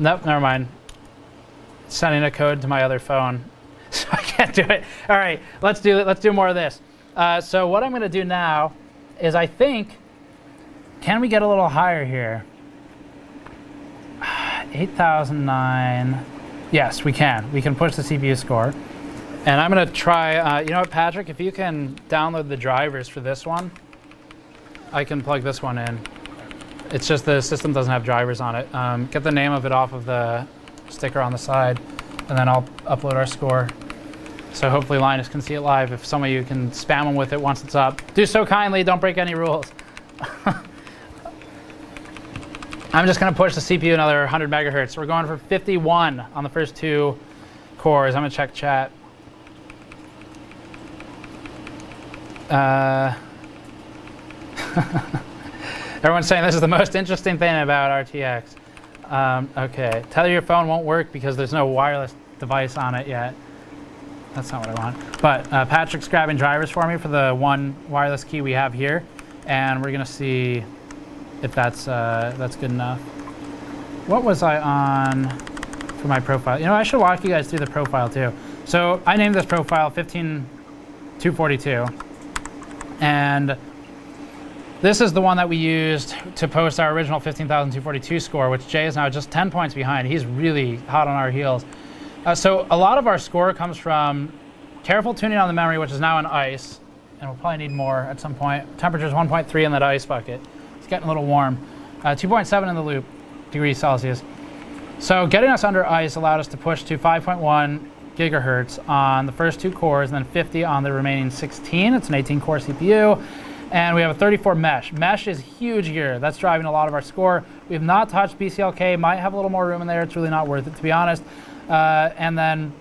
nope, never mind. Sending a code to my other phone, so I can't do it. All right, let's do it. Let's do more of this. So what I'm going to do now is I think, can we get a little higher here? 8,009. Yes, we can. We can push the CPU score. And I'm going to try, you know what, Patrick, if you can download the drivers for this one, I can plug this one in. It's just the system doesn't have drivers on it. Get the name of it off of the sticker on the side, and then I'll upload our score. So hopefully Linus can see it live. If some of you can spam him with it once it's up, do so kindly. Don't break any rules. I'm just going to push the CPU another 100 megahertz. We're going for 51 on the first 2 cores. I'm going to check chat. Everyone's saying this is the most interesting thing about RTX. Okay, tell your phone won't work because there's no wireless device on it yet. That's not what I want. But Patrick's grabbing drivers for me for the one wireless key we have here, and we're gonna see if that's good enough. What was I on for my profile? You know, I should walk you guys through the profile too. So I named this profile 15242, and this is the one that we used to post our original 15,242 score, which Jay is now just 10 points behind. He's really hot on our heels. So a lot of our score comes from careful tuning on the memory, which is now in ice, and we'll probably need more at some point. Temperature's 1.3 in that ice bucket. Let's getting a little warm. 2.7 in the loop degrees Celsius. So getting us under ice allowed us to push to 5.1 gigahertz on the first 2 cores, and then 50 on the remaining 16. It's an 18-core CPU, and we have a 34 mesh. Mesh is huge here. That's driving a lot of our score. We have not touched BCLK. Might have a little more room in there. It's really not worth it, to be honest. And then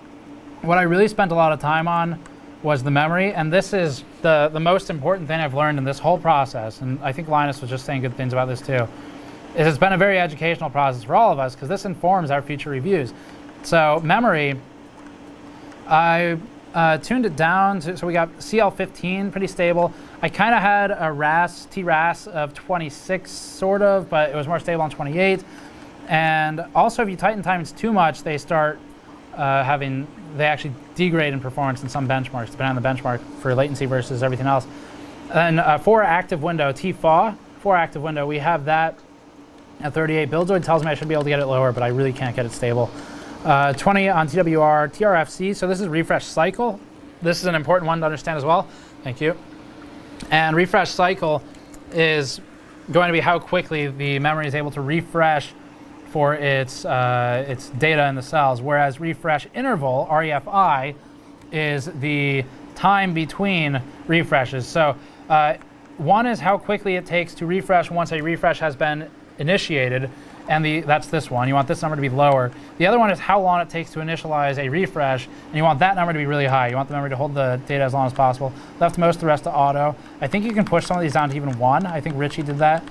what I really spent a lot of time on was the memory, and this is the most important thing I've learned in this whole process, and I think Linus was just saying good things about this too, is it's been a very educational process for all of us, because this informs our future reviews. So memory, I tuned it down, so we got CL15, pretty stable. I kind of had a TRAS of 26, sort of, but it was more stable on 28. And also, if you tighten timings too much, they start they actually degrade in performance in some benchmarks, depending on the benchmark for latency versus everything else. And for active window, TFAW, for active window, we have that at 38. Buildzoid tells me I should be able to get it lower, but I really can't get it stable. 20 on TWR, TRFC, so this is refresh cycle. This is an important one to understand as well. Thank you. And refresh cycle is going to be how quickly the memory is able to refresh for its data in the cells, whereas refresh interval, REFI, is the time between refreshes. So one is how quickly it takes to refresh once a refresh has been initiated, and that's this one. You want this number to be lower. The other one is how long it takes to initialize a refresh, and you want that number to be really high. You want the memory to hold the data as long as possible. Left most, the rest to auto. I think you can push some of these down to even 1. I think Richie did that.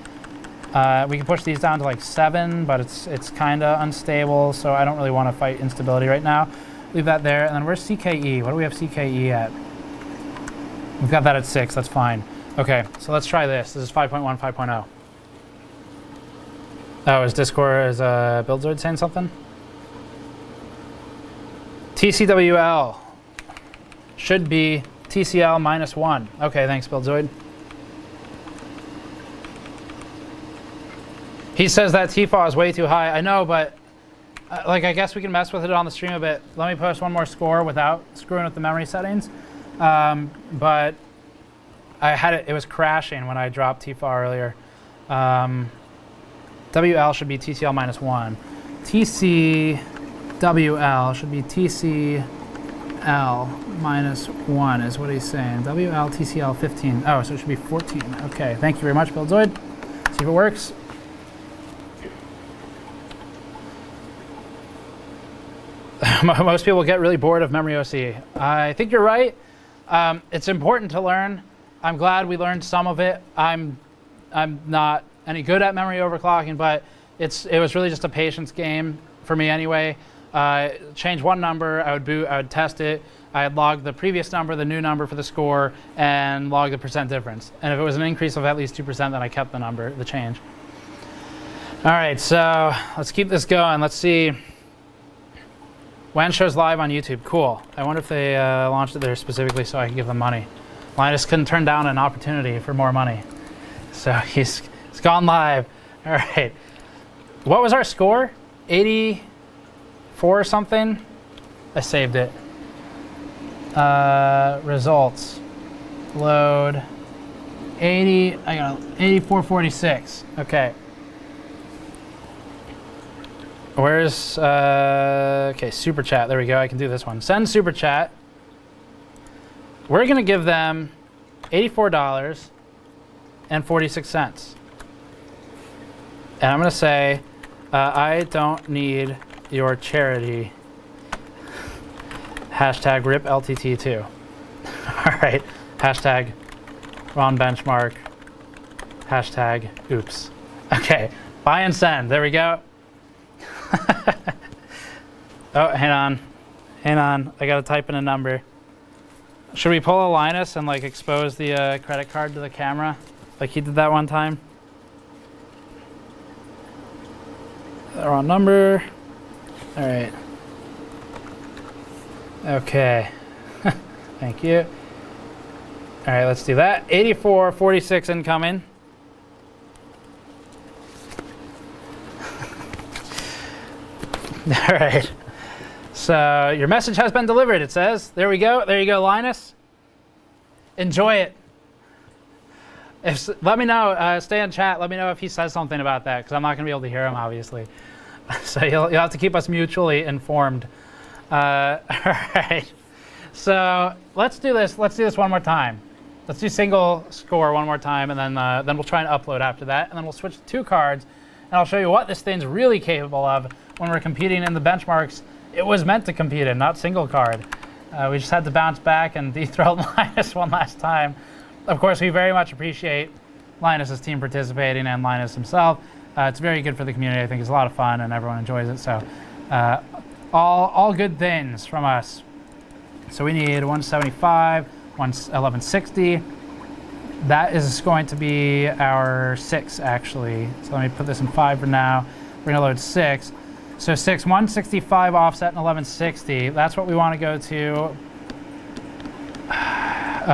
We can push these down to like 7, but it's kind of unstable, so I don't really want to fight instability right now. Leave that there, and then where's CKE? What do we have CKE at? We've got that at 6, that's fine. Okay, so let's try this. This is 5.1, 5.0. Oh, is Discord, is Buildzoid saying something? TCWL should be TCL -1. Okay, thanks, Buildzoid. He says that TFAW is way too high. I know, but like, I guess we can mess with it on the stream a bit. Let me post one more score without screwing with the memory settings. But I had it was crashing when I dropped TFAW earlier. WL should be TCL -1. TCWL should be TCL -1 is what he's saying. WL TCL 15. Oh, so it should be 14. Okay, thank you very much, Buildzoid. See if it works. Most people get really bored of memory OC. I think you're right. It's important to learn. I'm glad we learned some of it. I'm not any good at memory overclocking, but it was really just a patience game for me anyway. Change one number, I would test it. I'd log the previous number, the new number for the score, and log the percent difference. And if it was an increase of at least 2%, then I kept the change. All right, so let's keep this going. Let's see. When shows live on YouTube. Cool. I wonder if they launched it there specifically so I could give them money. Linus couldn't turn down an opportunity for more money. So he's gone live. All right. What was our score? 84 or something? I saved it. Results. Load. 80. I got 8446. Okay. Where's, okay, super chat. There we go. I can do this one. Send super chat. We're going to give them $84.46. And I'm going to say, I don't need your charity. Hashtag RIP LTT2. All right. Hashtag wrong benchmark. Hashtag oops. Okay. Buy and send. There we go. Oh, hang on. I gotta type in a number. Should we pull a Linus and like expose the credit card to the camera, like he did that one time? Wrong number. All right. Okay. Thank you. All right, let's do that. 8446 incoming. All right. So your message has been delivered, it says. There we go. There you go, Linus. Enjoy it. Let me know. Stay in chat. Let me know if he says something about that, because I'm not going to be able to hear him, obviously. So you'll have to keep us mutually informed. All right. So let's do this. Let's do this one more time. Let's do single score one more time, and then we'll try and upload after that, and then we'll switch to 2 cards, and I'll show you what this thing's really capable of when we're competing in the benchmarks it was meant to compete in, not single card. We just had to bounce back and dethrone Linus one last time. Of course, we very much appreciate Linus's team participating and Linus himself. It's very good for the community. I think it's a lot of fun and everyone enjoys it. So all good things from us. So we need 175, 1160. That is going to be our 6, actually. So let me put this in 5 for now. We're going to load 6. So 6, 165 offset and 1160. That's what we want to go to.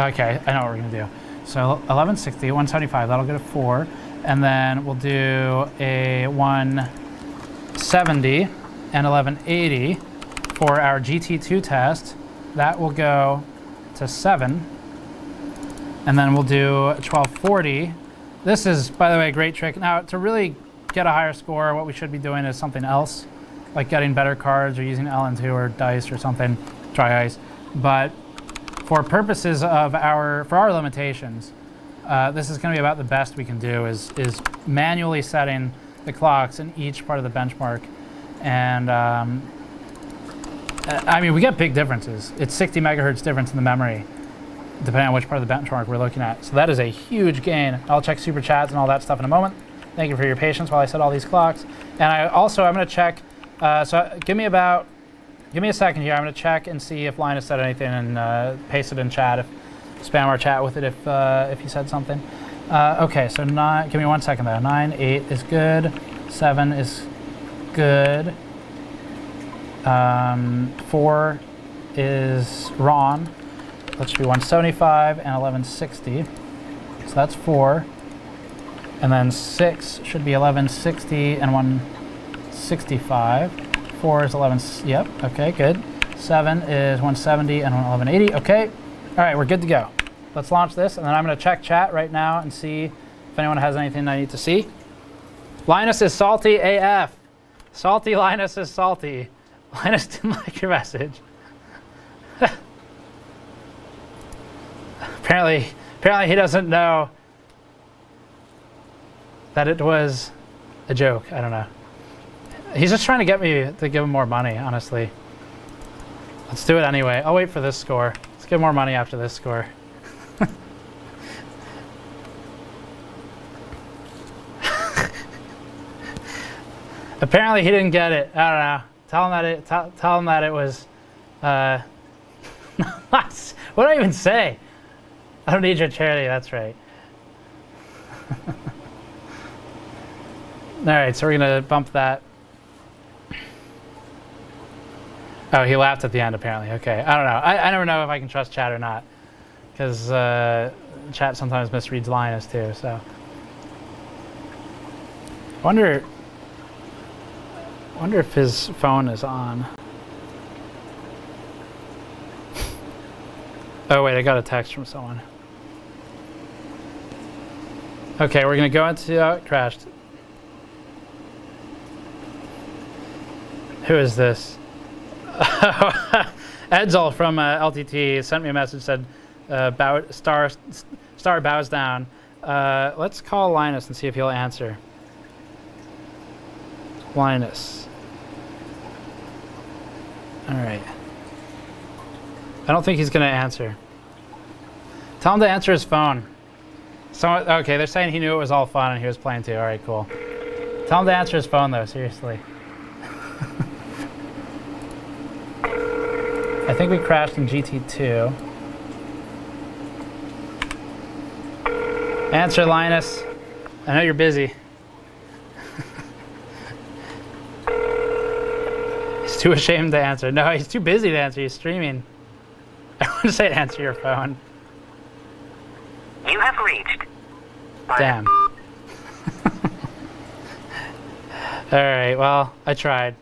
Okay, I know what we're going to do. So 1160, 175, that'll go to 4. And then we'll do a 170 and 1180 for our GT2 test. That will go to 7. And then we'll do 1240. This is, by the way, a great trick. Now, to really get a higher score, what we should be doing is something else, like getting better cards or using LN2 or dice or something, dry ice. But for purposes of our limitations, this is going to be about the best we can do is manually setting the clocks in each part of the benchmark. And I mean, we get big differences. It's 60 megahertz difference in the memory, depending on which part of the benchmark we're looking at. So that is a huge gain. I'll check super chats and all that stuff in a moment. Thank you for your patience while I set all these clocks. And I'm going to check, so give me a second here. I'm going to check and see if Linus said anything and paste it in chat, spam our chat with it if he said something. Okay, so give me 1 second though. 9, 8 is good. 7 is good. 4 is wrong. Let's do 175 and 1160. So that's 4. And then 6 should be 1160 and 165. 4 is 11, yep, okay, good. 7 is 170 and 1180, okay. All right, we're good to go. Let's launch this, and then I'm gonna check chat right now and see if anyone has anything I need to see. Linus is salty AF. Salty Linus is salty. Linus didn't like your message. Apparently he doesn't know that it was a joke. I don't know. He's just trying to get me to give him more money, honestly. Let's do it anyway. I'll wait for this score. Let's get more money after this score. Apparently he didn't get it. I don't know. Tell him that it was. What do I even say? I don't need your charity. That's right. All right, so we're gonna bump that. Oh, he laughed at the end, apparently. Okay, I don't know. I never know if I can trust chat or not, because chat sometimes misreads Linus too. So, wonder if his phone is on. Oh wait, I got a text from someone. Okay, we're gonna go into it crashed. Who is this? Edsel from LTT sent me a message, said star bows down. Let's call Linus and see if he'll answer. Linus. All right. I don't think he's going to answer. Tell him to answer his phone. Okay, they're saying he knew it was all fun and he was playing too. All right, cool. Tell him to answer his phone, though, seriously. I think we crashed in GT2. Answer, Linus. I know you're busy. He's too ashamed to answer. No, he's too busy to answer. He's streaming. I want to say answer your phone. You have reached. Damn. Alright, well, I tried.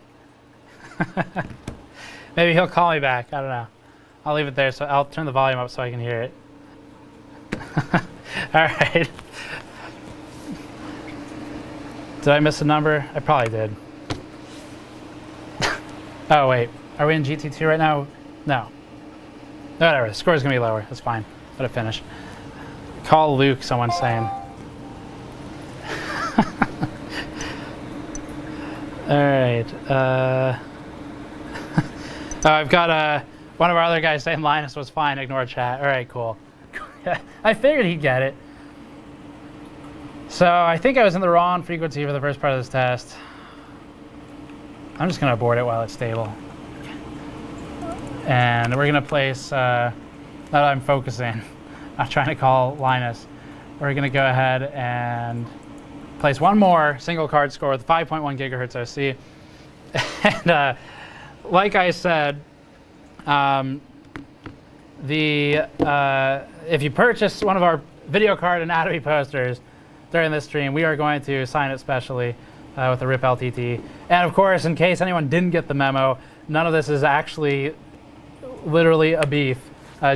Maybe he'll call me back. I don't know. I'll leave it there, so I'll turn the volume up so I can hear it. All right. Did I miss a number? I probably did. Oh, wait. Are we in GT2 right now? No. Whatever. The score's going to be lower. That's fine. Let it finish. Call Luke, someone's saying. All right. Oh, I've got one of our other guys saying Linus was fine. Ignore chat. All right, cool. I figured he'd get it. So I think I was in the wrong frequency for the first part of this test. I'm just going to abort it while it's stable. And we're going to place, now that I'm focusing, I'm trying to call Linus. We're going to go ahead and place one more single card score with 5.1 gigahertz OC. And like I said, if you purchase one of our video card anatomy posters during this stream, we are going to sign it specially with a RIP LTT. And of course, in case anyone didn't get the memo, none of this is actually literally a beef.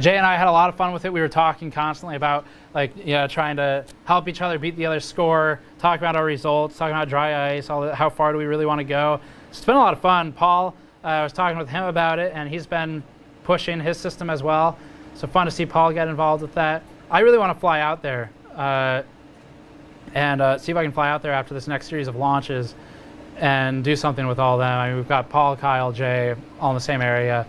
Jay and I had a lot of fun with it. We were talking constantly about trying to help each other beat the other's score, talk about our results, talking about dry ice, how far do we really want to go. It's been a lot of fun. Paul, I was talking with him about it, and he's been pushing his system as well. So fun to see Paul get involved with that. I really want to fly out there and see if I can fly out there after this next series of launches and do something with all of them. I mean, we've got Paul, Kyle, Jay, all in the same area,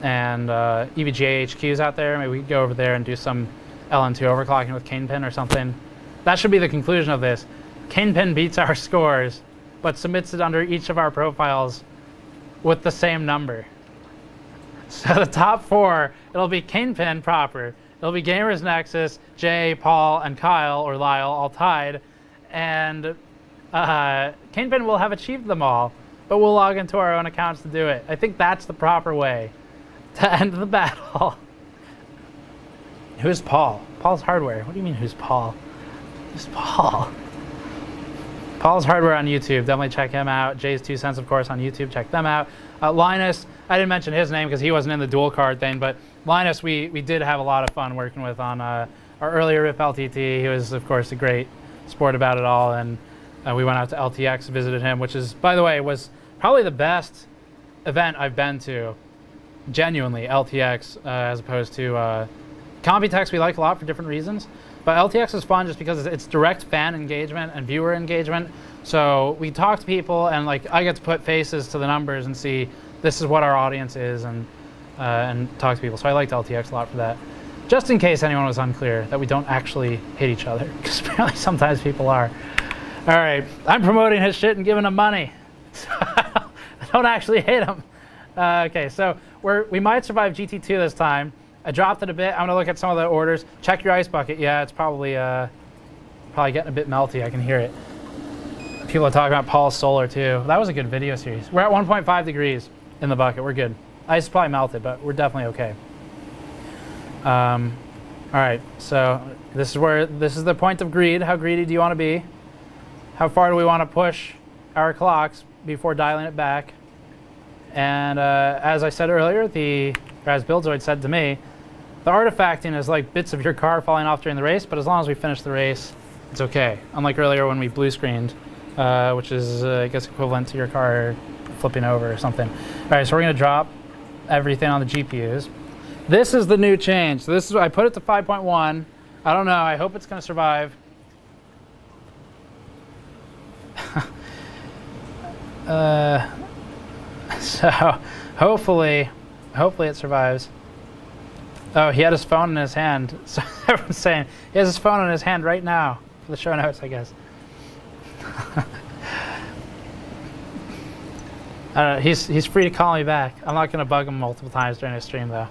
and EVGA HQ's out there. Maybe we could go over there and do some LN2 overclocking with Kingpin or something. That should be the conclusion of this. Kingpin beats our scores, but submits it under each of our profiles with the same number. So the top four, it'll be Kingpin proper. It'll be Gamers Nexus, Jay, Paul, and Kyle, or Lyle, all tied. And Kingpin will have achieved them all, but we'll log into our own accounts to do it. I think that's the proper way to end the battle. Who's Paul? Paul's Hardware. What do you mean, who's Paul? Who's Paul? Paul's Hardware on YouTube. Definitely check him out. Jay's 2 cents, of course, on YouTube. Check them out. Linus, I didn't mention his name because he wasn't in the dual card thing, but Linus, we did have a lot of fun working with on our earlier RIP LTT. He was, of course, a great sport about it all, and we went out to LTX, visited him, which is, by the way, was probably the best event I've been to. Genuinely, LTX, as opposed to Computex we like a lot for different reasons. But LTX is fun just because it's direct fan engagement and viewer engagement. So we talk to people, and I get to put faces to the numbers and see this is what our audience is, and talk to people. So I liked LTX a lot for that. Just in case anyone was unclear that we don't actually hate each other, because apparently sometimes people are. All right, I'm promoting his shit and giving him money. So I don't actually hate him. Okay, so we might survive GT2 this time. I dropped it a bit. I'm gonna look at some of the orders. Check your ice bucket. Yeah, it's probably getting a bit melty. I can hear it. People are talking about Paul's Solar too. That was a good video series. We're at 1.5 degrees in the bucket. We're good. Ice is probably melted, but we're definitely okay. All right, so this is the point of greed. How greedy do you want to be? How far do we want to push our clocks before dialing it back? And as I said earlier, as Billzoid said to me, the artifacting is like bits of your car falling off during the race, but as long as we finish the race, it's okay. Unlike earlier when we blue screened, which is, I guess, equivalent to your car flipping over or something. All right, so we're going to drop everything on the GPUs. This is the new change. So this is, I put it to 5.1. I don't know. I hope it's going to survive. So hopefully it survives. Oh, he had his phone in his hand. So everyone's saying he has his phone in his hand right now for the show notes, I guess. He's free to call me back. I'm not going to bug him multiple times during his stream, though.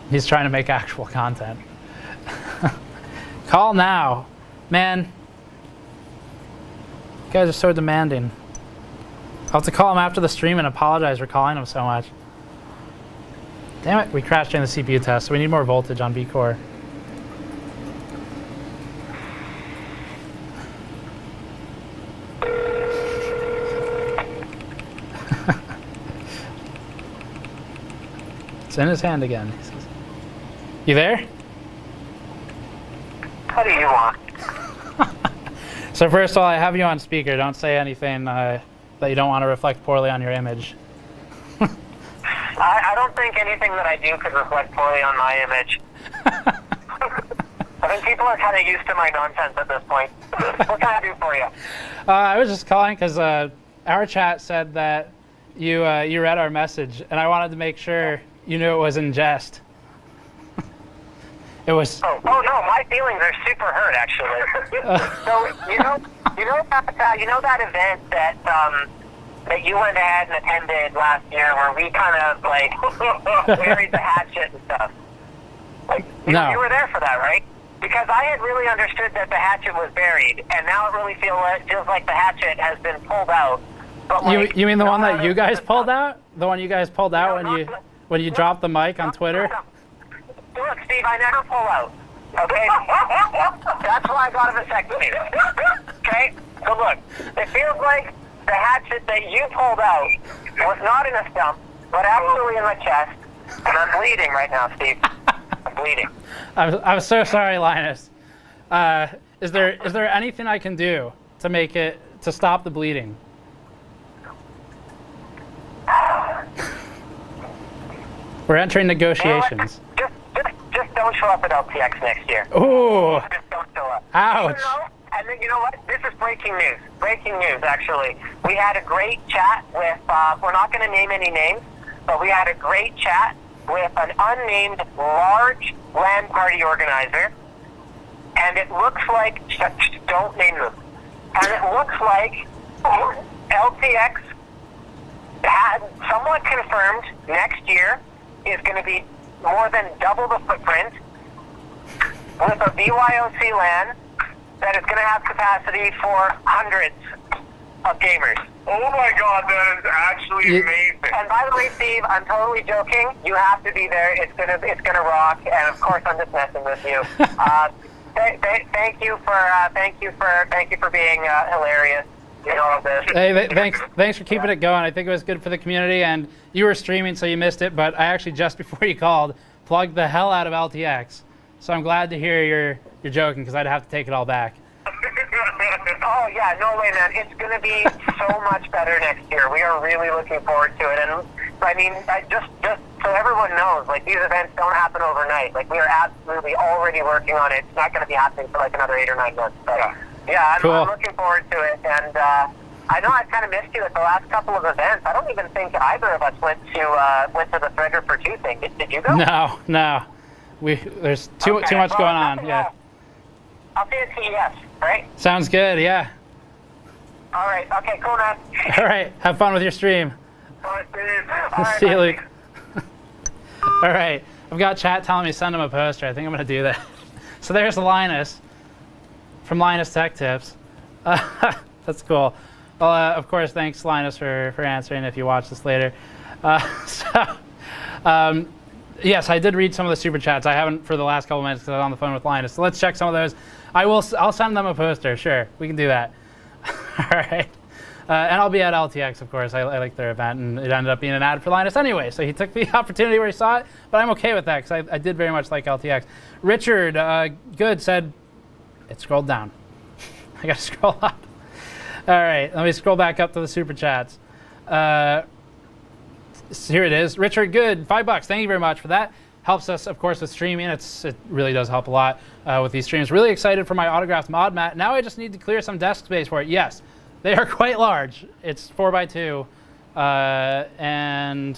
He's trying to make actual content. Call now. Man, you guys are so demanding. I'll have to call him after the stream and apologize for calling him so much. Damn it, we crashed during the CPU test, so we need more voltage on V-Core. It's in his hand again. He says, "You there?" What do you want? So first of all, I have you on speaker. Don't say anything that you don't want to reflect poorly on your image. I don't think anything that I do could reflect poorly on my image. I think people are kind of used to my nonsense at this point. What can I do for you? I was just calling because our chat said that you read our message, and I wanted to make sure you knew it was in jest. It was. Oh no, my feelings are super hurt actually. So you know that event that that you went ahead and attended last year, where we kind of like buried the hatchet and stuff. Like No. You were there for that, right? Because I had really understood that the hatchet was buried, and now it really feels like the hatchet has been pulled out. But like, You mean the one that you guys pulled out? The one you guys pulled out when you dropped the mic on Twitter? Look, Steve, I never pull out. Okay? That's why I got a vasectomy. Okay? So look, it feels like the hatchet that you pulled out was not in a stump, but actually in my chest. And I'm bleeding right now, Steve. I'm bleeding. I'm so sorry, Linus. Is there anything I can do to stop the bleeding? We're entering negotiations. Just don't show up at LTX next year. Ooh. Just don't show up. Ouch. And then you know what? This is breaking news. Breaking news, actually. We had a great chat with, we're not going to name any names, but we had a great chat with an unnamed large LAN party organizer. And it looks like, don't name them. And it looks like LTX had somewhat confirmed next year is going to be more than double the footprint with a BYOC LAN that is going to have capacity for hundreds of gamers. Oh my God, that is actually amazing. And by the way, Steve, I'm totally joking. You have to be there. It's gonna rock. And of course, I'm just messing with you. Thank you for being hilarious in all of this. Hey, thanks for keeping it going. I think it was good for the community, and you were streaming, so you missed it. But I actually, just before you called, plugged the hell out of LTX. So I'm glad to hear you're joking, because I'd have to take it all back. Oh yeah, no way, man. It's going to be so much better next year. We are really looking forward to it. And I mean, just so everyone knows, like, these events don't happen overnight. Like, we are absolutely already working on it. It's not going to be happening for like another 8 or 9 months. But yeah, I'm looking forward to it. And I know I've kind of missed you at the last couple of events. I don't even think either of us went to the Threader for 2 thing. Did you go? No. There's too much going on. Yeah. I'll see you at CES, right? Sounds good. Yeah. All right. Okay. Cool, man. All right. Have fun with your stream. All right, See you, Luke. All right. I've got chat telling me send him a poster. I think I'm going to do that. So there's Linus from Linus Tech Tips. That's cool. Well, of course, thanks, Linus, for answering if you watch this later. Yes, I did read some of the super chats. I haven't for the last couple minutes because I was on the phone with Linus. So let's check some of those. I'll send them a poster. Sure, we can do that. All right. And I'll be at LTX, of course. I like their event, and it ended up being an ad for Linus anyway. So he took the opportunity where he saw it, but I'm okay with that because I did very much like LTX. Richard, good, said it scrolled down. I got to scroll up. All right, let me scroll back up to the super chats. Here it is. Richard, good, $5. Thank you very much for that. Helps us, of course, with streaming. It really does help a lot with these streams. Really excited for my autographed mod mat. Now I just need to clear some desk space for it. Yes, they are quite large. It's 4x2, and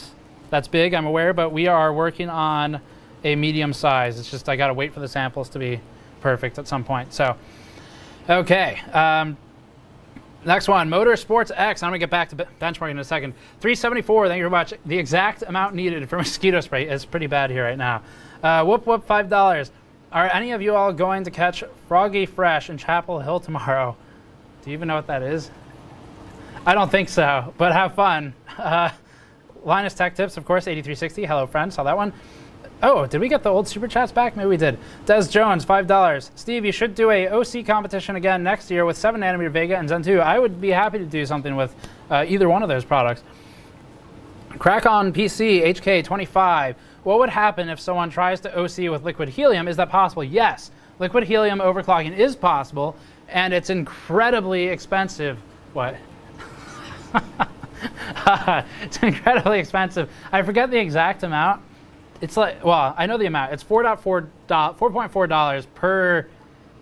that's big, I'm aware, but we are working on a medium size. It's just I got to wait for the samples to be perfect at some point. So, okay. Next one, Motorsports X. I'm going to get back to benchmarking in a second. 374, thank you very much. The exact amount needed for mosquito spray is pretty bad here right now. Whoop, whoop, $5. Are any of you all going to catch Froggy Fresh in Chapel Hill tomorrow? Do you even know what that is? I don't think so, but have fun. Linus Tech Tips, of course, 8360. Hello, friend. Saw that one. Oh, did we get the old super chats back? Maybe we did. Des Jones, $5. Steve, you should do a OC competition again next year with 7nm Vega and Zen 2. I would be happy to do something with either one of those products. Crack on PC, HK25. What would happen if someone tries to OC with liquid helium? Is that possible? Yes. liquid helium overclocking is possible, and it's incredibly expensive. What? It's incredibly expensive. I forget the exact amount. It's like, well, I know the amount. It's $4.4 per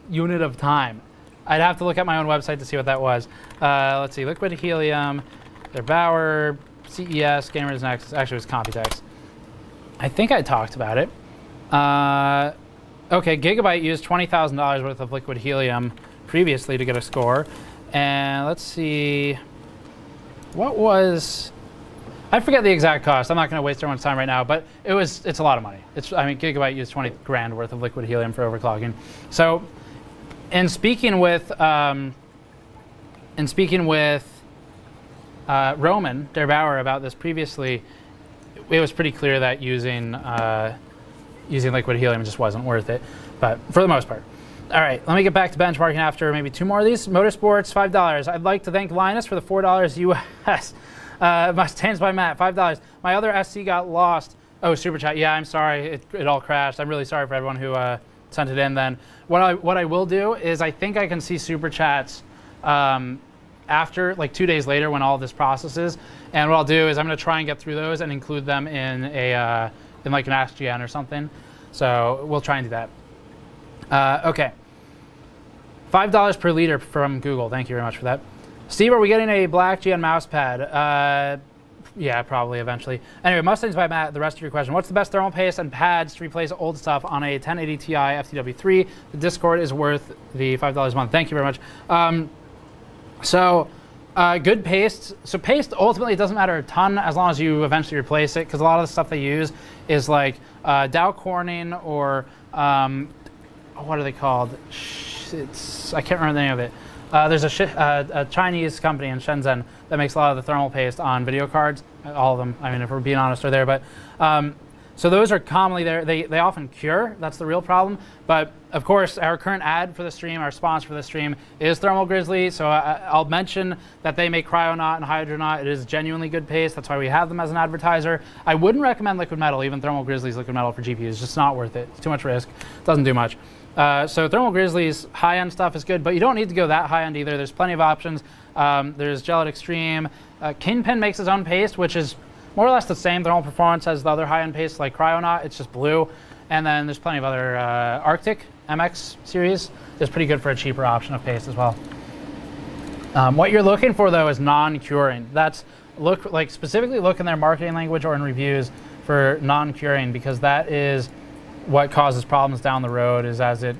unit of time. I'd have to look at my own website to see what that was. Let's see, liquid helium, their Bauer, CES, Gamers Nexus. Actually, it was Computex. I think I talked about it. Okay, Gigabyte used $20,000 worth of liquid helium previously to get a score. And let's see, what was, I forget the exact cost. I'm not going to waste everyone's time right now, but it's a lot of money. I mean, Gigabyte used 20 grand worth of liquid helium for overclocking. So, in speaking with Roman Der Bauer about this previously, it was pretty clear that using liquid helium just wasn't worth it, but for the most part. All right, let me get back to benchmarking after maybe 2 more of these. Motorsports, $5. I'd like to thank Linus for the $4 US. Mustangs by Matt, $5. My other SC got lost. Oh, super chat. Yeah, I'm sorry. It all crashed. I'm really sorry for everyone who sent it in then. What I will do is I think I can see super chats after, like 2 days later when all this processes. And what I'll do is I'm going to try and get through those and include them in like an AskGN or something. So we'll try and do that. Okay. $5 per liter from Google. Thank you very much for that. Steve, are we getting a black GN mouse pad? Yeah, probably eventually. Anyway, Mustangs by Matt, the rest of your question. What's the best thermal paste and pads to replace old stuff on a 1080 Ti FTW3? The Discord is worth the $5 a month. Thank you very much. Good paste. So paste ultimately doesn't matter a ton as long as you eventually replace it, because a lot of the stuff they use is like Dow Corning or what are they called? I can't remember the name of it. There's a Chinese company in Shenzhen that makes a lot of the thermal paste on video cards. All of them, I mean, if we're being honest, are there. But so those are commonly there. They often cure. That's the real problem. But of course, our current ad for the stream, our sponsor for the stream, is Thermal Grizzly. So I'll mention that they make Cryonaut and Hydronaut. It is genuinely good paste. That's why we have them as an advertiser. I wouldn't recommend liquid metal, even Thermal Grizzly's liquid metal for GPUs. It's just not worth it. It's too much risk. It doesn't do much. So Thermal Grizzly's high-end stuff is good, but you don't need to go that high-end either. There's plenty of options. There's Gelid Extreme. Kingpin makes his own paste, which is more or less the same thermal performance as the other high-end pastes like Cryonaut. It's just blue. And then there's plenty of other Arctic MX series is pretty good for a cheaper option of paste as well. What you're looking for, though, is non-curing. That's specifically look in their marketing language or in reviews for non-curing, because that is what causes problems down the road. Is as it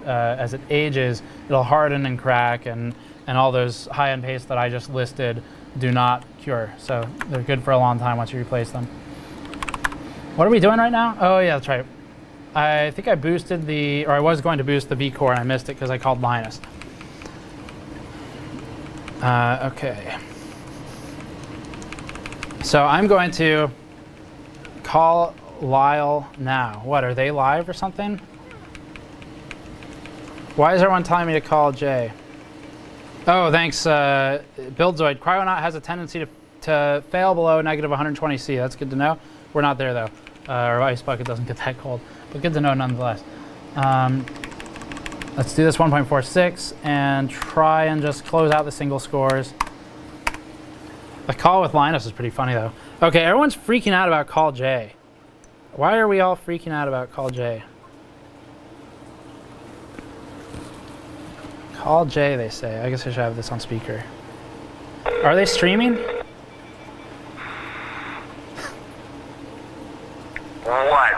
ages, it'll harden and crack, and all those high-end pastes that I just listed do not cure. So they're good for a long time once you replace them. What are we doing right now? Oh yeah, that's right. I think I boosted I was going to boost the V core and I missed it because I called Linus. Okay. So I'm going to call Lyle now. What, are they live or something? Why is everyone telling me to call Jay? Oh, thanks, Buildzoid. Cryonaut has a tendency to fail below negative 120C. That's good to know. We're not there, though. Our ice bucket doesn't get that cold. But good to know nonetheless. Let's do this 1.46 and try and just close out the single scores. The call with Linus is pretty funny, though. Okay, everyone's freaking out about Call J. Why are we all freaking out about Call J? Call J, they say. I guess I should have this on speaker. Are they streaming? What?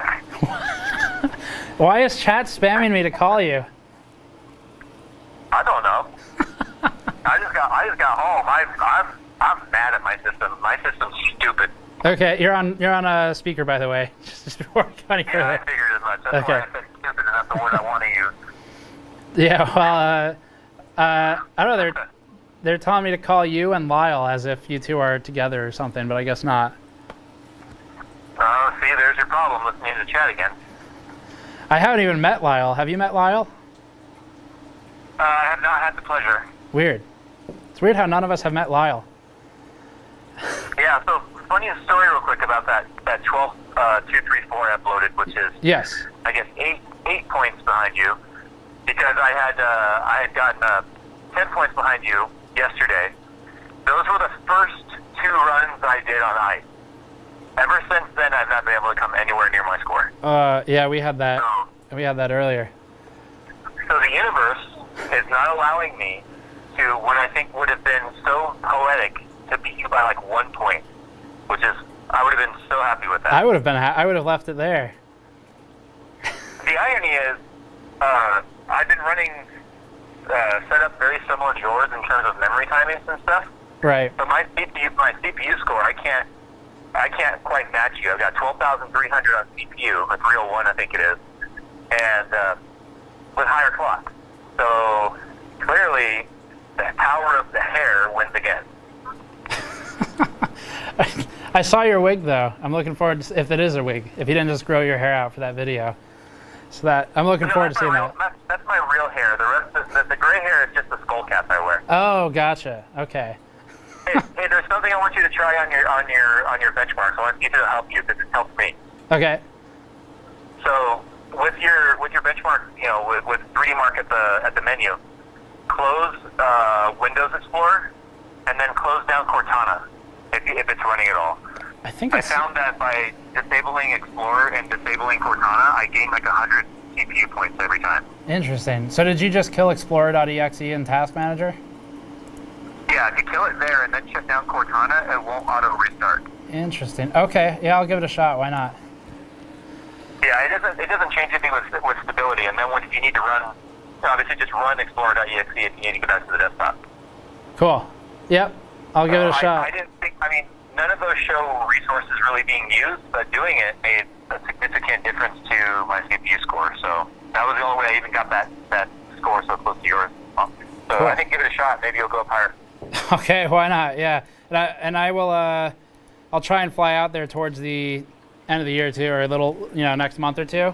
Why is chat spamming me to call you? I don't know. I just got home. I'm mad at my system. My system's stupid. Okay, you're on a speaker, by the way. Just before we go any further. Yeah, I figured as much. That's why I said stupid, and that's the word I want to use. Yeah, well, I don't know. They're telling me to call you and Lyle as if you two are together or something, but I guess not. Oh, see, there's your problem listening to the chat again. I haven't even met Lyle. Have you met Lyle? I have not had the pleasure. Weird. It's weird how none of us have met Lyle. Yeah, so funny story real quick about that 12234 uploaded, which is, yes, I guess, eight points behind you, because because I had gotten 10 points behind you yesterday. Those were the first 2 runs I did on ice. Ever since then, I've not been able to come anywhere near my score. Yeah, we had that. We had that earlier. So the universe is not allowing me to what I think would have been so poetic to beat you by like 1 point, which is, I would have been so happy with that. I would have been. I would have left it there. The irony is, I've been running set up very similar to yours in terms of memory timings and stuff. Right. But my CPU score, I can't quite match you. I've got 12,300 on CPU, or 301 I think it is, and with higher clock. So clearly, the power of the hair wins again. I saw your wig though. I'm looking forward to if it is a wig. If you didn't just grow your hair out for that video, so that I'm looking forward to seeing that. That's my real hair. The rest, the gray hair is just the skull cap I wear. Oh, gotcha. Okay. Hey, there's something I want you to try on your benchmarks. I want to see if it'll help you because it helps me. Okay. So with your benchmark, with 3D Mark at the menu, close Windows Explorer and then close down Cortana if it's running at all. I think I found that by disabling Explorer and disabling Cortana, I gain like 100 CPU points every time. Interesting. So did you just kill Explorer.exe in Task Manager? Yeah, if you kill it there and then shut down Cortana, it won't auto restart. Interesting. Okay. Yeah, I'll give it a shot. Why not? Yeah, it doesn't change anything with stability. And then when you need to run, obviously just run Explorer.exe if you need to go back to the desktop. Cool. Yep. I'll give it a shot. I didn't think. I mean, none of those show resources really being used, but doing it made a significant difference to my CPU score. So that was the only way I even got that score so close to yours. So Cool. I think give it a shot. Maybe you'll go up higher. Okay, why not? Yeah, and I will. I'll try and fly out there towards the end of the year too, or a little, next month or two.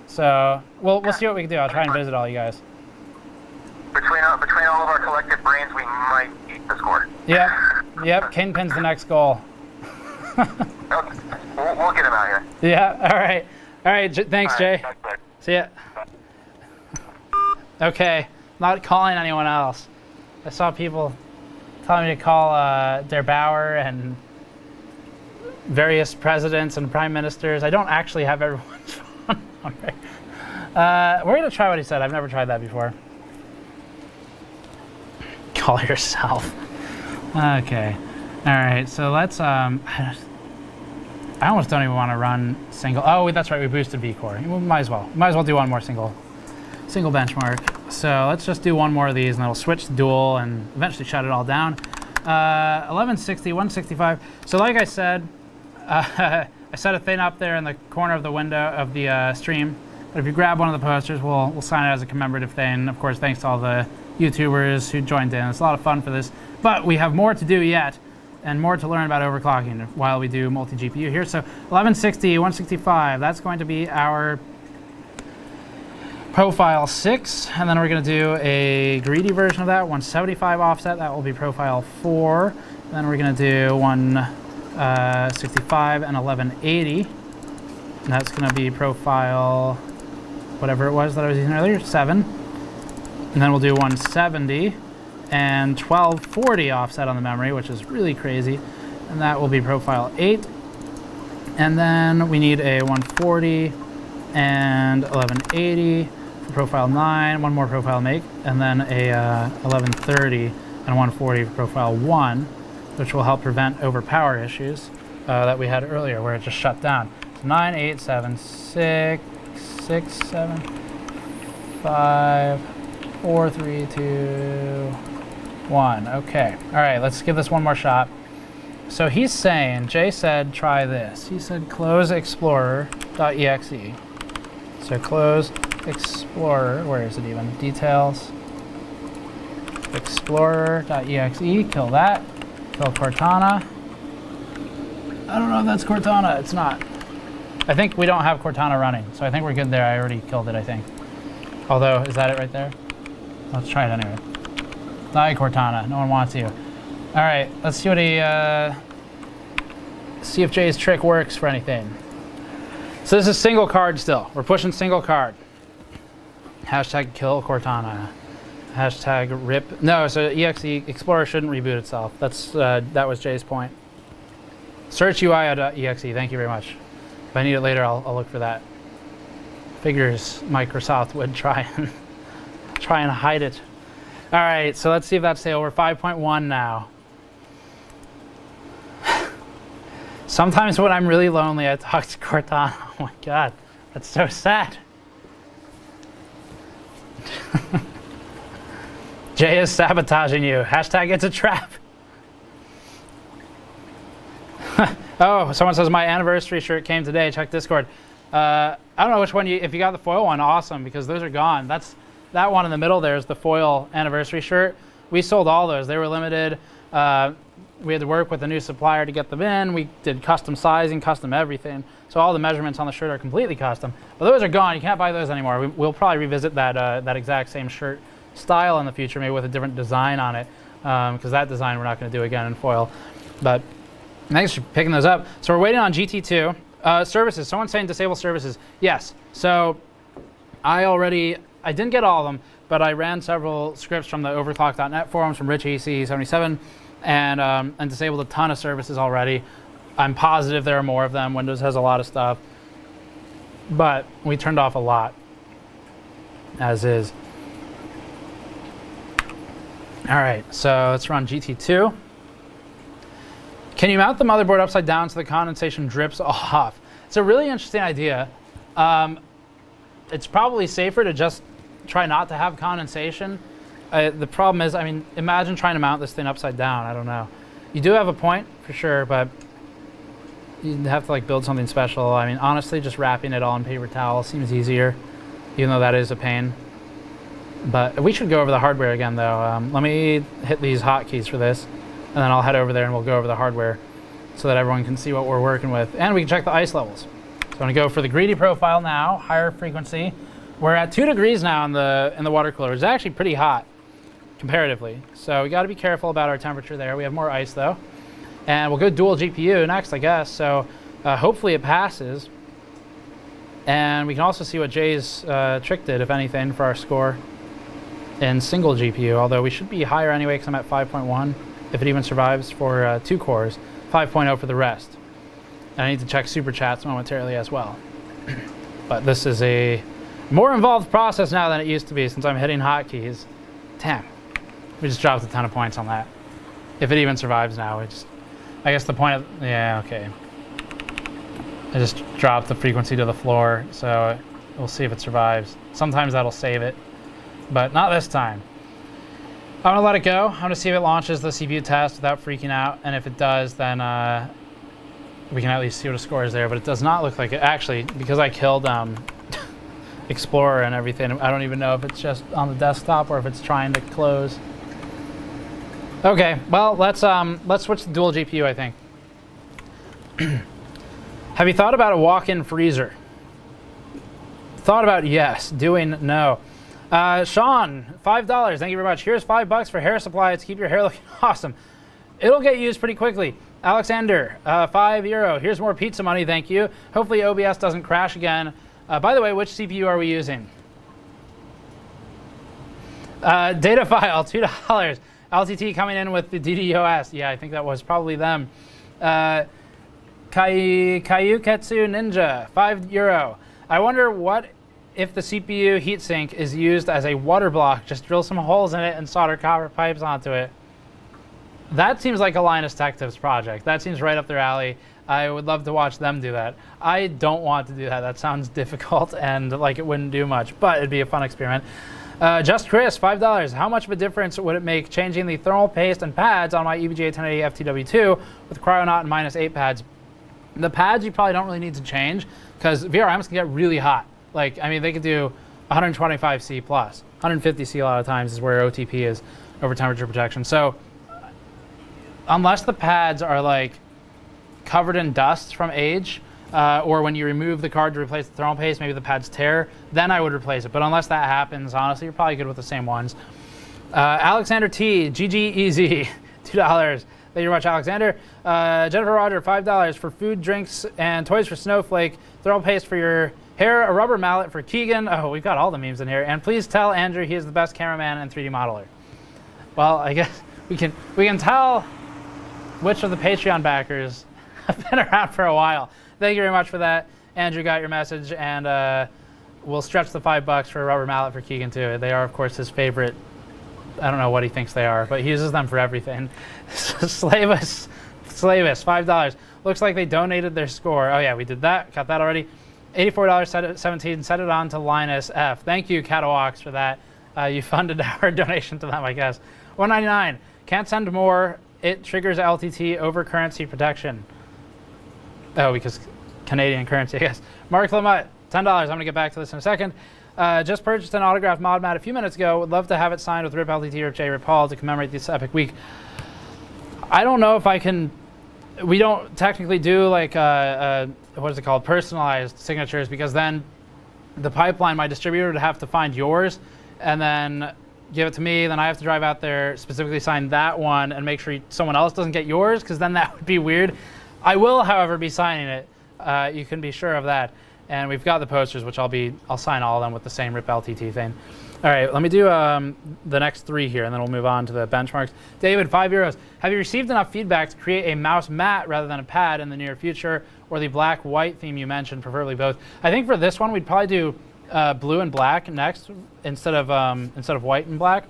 So we'll see what we can do. I'll try and visit all you guys. Between all of our collective brains, we might beat the score. Yep. Kingpin's the next goal. Okay. We'll get him out here. Yeah. All right. Thanks, Jay. Right, See ya. Okay. Not calling anyone else. I saw people telling me to call Der Bauer and various presidents and prime ministers. I don't actually have everyone's phone number. We're going to try what he said. I've never tried that before. Call yourself. Okay. All right. So let's... I almost don't even want to run single... Oh, that's right. We boosted V-Core. We might as well. Might as well do one more single benchmark. So let's just do one more of these, and then we'll switch to dual and eventually shut it all down. 1160, 165. So like I said, I set a thing up there in the corner of the window of the stream. But if you grab one of the posters, we'll sign it as a commemorative thing. Of course, thanks to all the YouTubers who joined in. It's a lot of fun for this. But we have more to do yet, and more to learn about overclocking while we do multi-GPU here. So 1160, 165, that's going to be our profile 6, and then we're going to do a greedy version of that, 175 offset. That will be profile 4. Then we're going to do 165 and 1180, and that's going to be profile whatever it was that I was using earlier, 7. And then we'll do 170 and 1240 offset on the memory, which is really crazy, and that will be profile 8. And then we need a 140 and 1180 for profile 9, one more profile make, and then a 1130 and 140 for profile 1, which will help prevent overpower issues that we had earlier where it just shut down. So 9, 8, 7, 6, 6, 7, 5, 4, 3, 2, 1. Okay. All right, let's give this one more shot. So he's saying, Jay said, try this. He said, close explorer.exe. So close Explorer, where is it even? Details. Explorer.exe, kill that. Kill Cortana. I don't know if that's Cortana. It's not. I think we don't have Cortana running, so I think we're good there. I already killed it, I think. Although, is that it right there? Let's try it anyway. Die, Cortana. No one wants you. All right, let's see what he... see if Jay's trick works for anything. So this is single card still. We're pushing single card. Hashtag kill Cortana. Hashtag rip. No, so EXE Explorer shouldn't reboot itself. That was Jay's point. Search UI.exe. Thank you very much. If I need it later, I'll look for that. Figures Microsoft would try and hide it. All right, so let's see if that's stable. We're 5.1 now. Sometimes when I'm really lonely, I talk to Cortana. Oh my God, that's so sad. Jay is sabotaging you. Hashtag it's a trap. Oh, someone says my anniversary shirt came today. Check Discord. I don't know which one if you got the foil one, awesome, because those are gone. That one in the middle there is the foil anniversary shirt. We sold all those. They were limited. We had to work with a new supplier to get them in. We did custom sizing, custom everything. So all the measurements on the shirt are completely custom. But those are gone. You can't buy those anymore. We'll probably revisit that exact same shirt style in the future, maybe with a different design on it, because that design we're not going to do again in foil. But thanks for picking those up. So we're waiting on GT2. Services. Someone's saying disable services. Yes. So I didn't get all of them, but I ran several scripts from the overclock.net forums from Rich AC77 and disabled a ton of services already. I'm positive there are more of them. Windows has a lot of stuff, but we turned off a lot as is. All right, so let's run GT2. Can you mount the motherboard upside down so the condensation drips off? It's a really interesting idea. It's probably safer to just try not to have condensation. The problem is, I mean, imagine trying to mount this thing upside down. I don't know. You do have a point for sure, but you'd have to like build something special. I mean, honestly, just wrapping it all in paper towel seems easier, even though that is a pain. But we should go over the hardware again, though. Let me hit these hotkeys for this, and then I'll head over there and we'll go over the hardware so that everyone can see what we're working with. And we can check the ice levels. So I'm going to go for the greedy profile now, higher frequency. We're at 2 degrees now in the water cooler. It's actually pretty hot comparatively. So we got to be careful about our temperature there. We have more ice, though. And we'll go dual GPU next, I guess. So hopefully it passes. And we can also see what Jay's trick did, if anything, for our score in single GPU, although we should be higher anyway because I'm at 5.1 if it even survives for 2 cores, 5.0 for the rest. And I need to check super chats momentarily as well. But this is a more involved process now than it used to be since I'm hitting hotkeys. Damn, we just dropped a ton of points on that. If it even survives now, I guess the point of, yeah, okay. I just dropped the frequency to the floor, so we'll see if it survives. Sometimes that'll save it, but not this time. I'm gonna let it go. I'm gonna see if it launches the CPU test without freaking out, and if it does, then we can at least see what a score is there, but it does not look like it. Actually, because I killed Explorer and everything, I don't even know if it's just on the desktop or if it's trying to close. Okay, well, let's switch to dual GPU, I think. Have you thought about a walk-in freezer? Thought about yes, doing no. Sean, $5. Thank you very much. Here's $5 for hair supply to keep your hair looking awesome. It'll get used pretty quickly. Alexander, €5. Here's more pizza money, thank you. Hopefully OBS doesn't crash again. By the way, which CPU are we using? Data file, $2. LTT coming in with the DDoS. Yeah, I think that was probably them. Kayuketsu Ninja, €5. I wonder what if the CPU heatsink is used as a water block. Just drill some holes in it and solder copper pipes onto it. That seems like a Linus Tech Tips project. That seems right up their alley. I would love to watch them do that. I don't want to do that. That sounds difficult and like it wouldn't do much, but it'd be a fun experiment. Just Chris, $5. How much of a difference would it make changing the thermal paste and pads on my EVGA 1080 FTW2 with Cryonaut and -8 pads? The pads you probably don't really need to change because VRMs can get really hot. Like, I mean, they could do 125 C plus. 150 C a lot of times is where OTP is, over temperature protection. So unless the pads are like covered in dust from age, or when you remove the card to replace the thermal paste, maybe the pads tear, then I would replace it. But unless that happens, honestly, you're probably good with the same ones. Alexander T, GGEZ, $2. Thank you very much, Alexander. Jennifer Roger, $5 for food, drinks, and toys for Snowflake. Thermal paste for your Here, a rubber mallet for Keegan. Oh, we've got all the memes in here. And please tell Andrew he is the best cameraman and 3D modeler. Well, I guess we can tell which of the Patreon backers have been around for a while. Thank you very much for that. Andrew got your message, and we'll stretch the $5 for a rubber mallet for Keegan too. They are, of course, his favorite. I don't know what he thinks they are, but he uses them for everything. Slavis, $5. Looks like they donated their score. Oh yeah, we did that. Got that already. $84.17. Set it on to Linus F. Thank you, Catawalks, for that. You funded our donation to them, I guess. $1.99. Can't send more. It triggers LTT over currency protection. Oh, because Canadian currency, I guess. Mark Lamott, $10. I'm going to get back to this in a second. Just purchased an autographed mod mat a few minutes ago. Would love to have it signed with Rip LTT, Rip J, Rip Paul to commemorate this epic week. I don't know if I can. We don't technically do like what is it called, personalized signatures, because then the pipeline, my distributor would have to find yours and then give it to me. Then I have to drive out there, specifically sign that one, and make sure someone else doesn't get yours, because then that would be weird. I will, however, be signing it. You can be sure of that. And we've got the posters, which I'll sign all of them with the same Rip LTT thing. All right, let me do the next 3 here, and then we'll move on to the benchmarks. David, €5. Have you received enough feedback to create a mouse mat rather than a pad in the near future, or the black-white theme you mentioned, preferably both? I think for this one, we'd probably do blue and black next instead of white and black.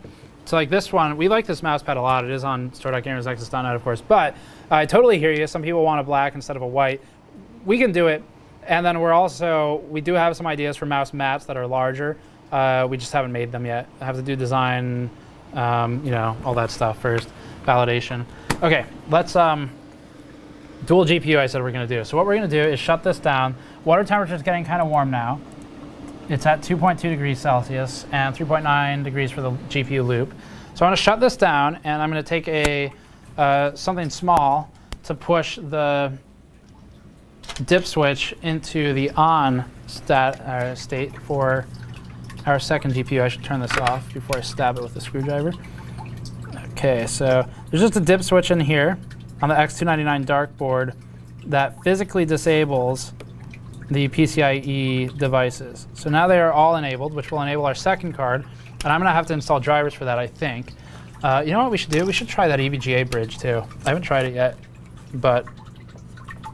So like this one, we like this mouse pad a lot. It is on store.gamersnexus.net, of course. But I totally hear you. Some people want a black instead of a white. We can do it. And then we do have some ideas for mouse mats that are larger. We just haven't made them yet. I have to do design, all that stuff first, validation. Okay, let's dual GPU I said we're gonna do. So what we're gonna do is shut this down. Water temperature is getting kind of warm now. It's at 2.2 degrees Celsius and 3.9 degrees for the GPU loop. So I'm gonna shut this down, and I'm gonna take something small to push the dip switch into the on state for our second GPU. I should turn this off before I stab it with the screwdriver. Okay, so there's just a dip switch in here on the X299 dark board that physically disables the PCIe devices. So now they are all enabled, which will enable our second card. And I'm going to have to install drivers for that, I think. You know what we should do? We should try that EVGA bridge, too. I haven't tried it yet, but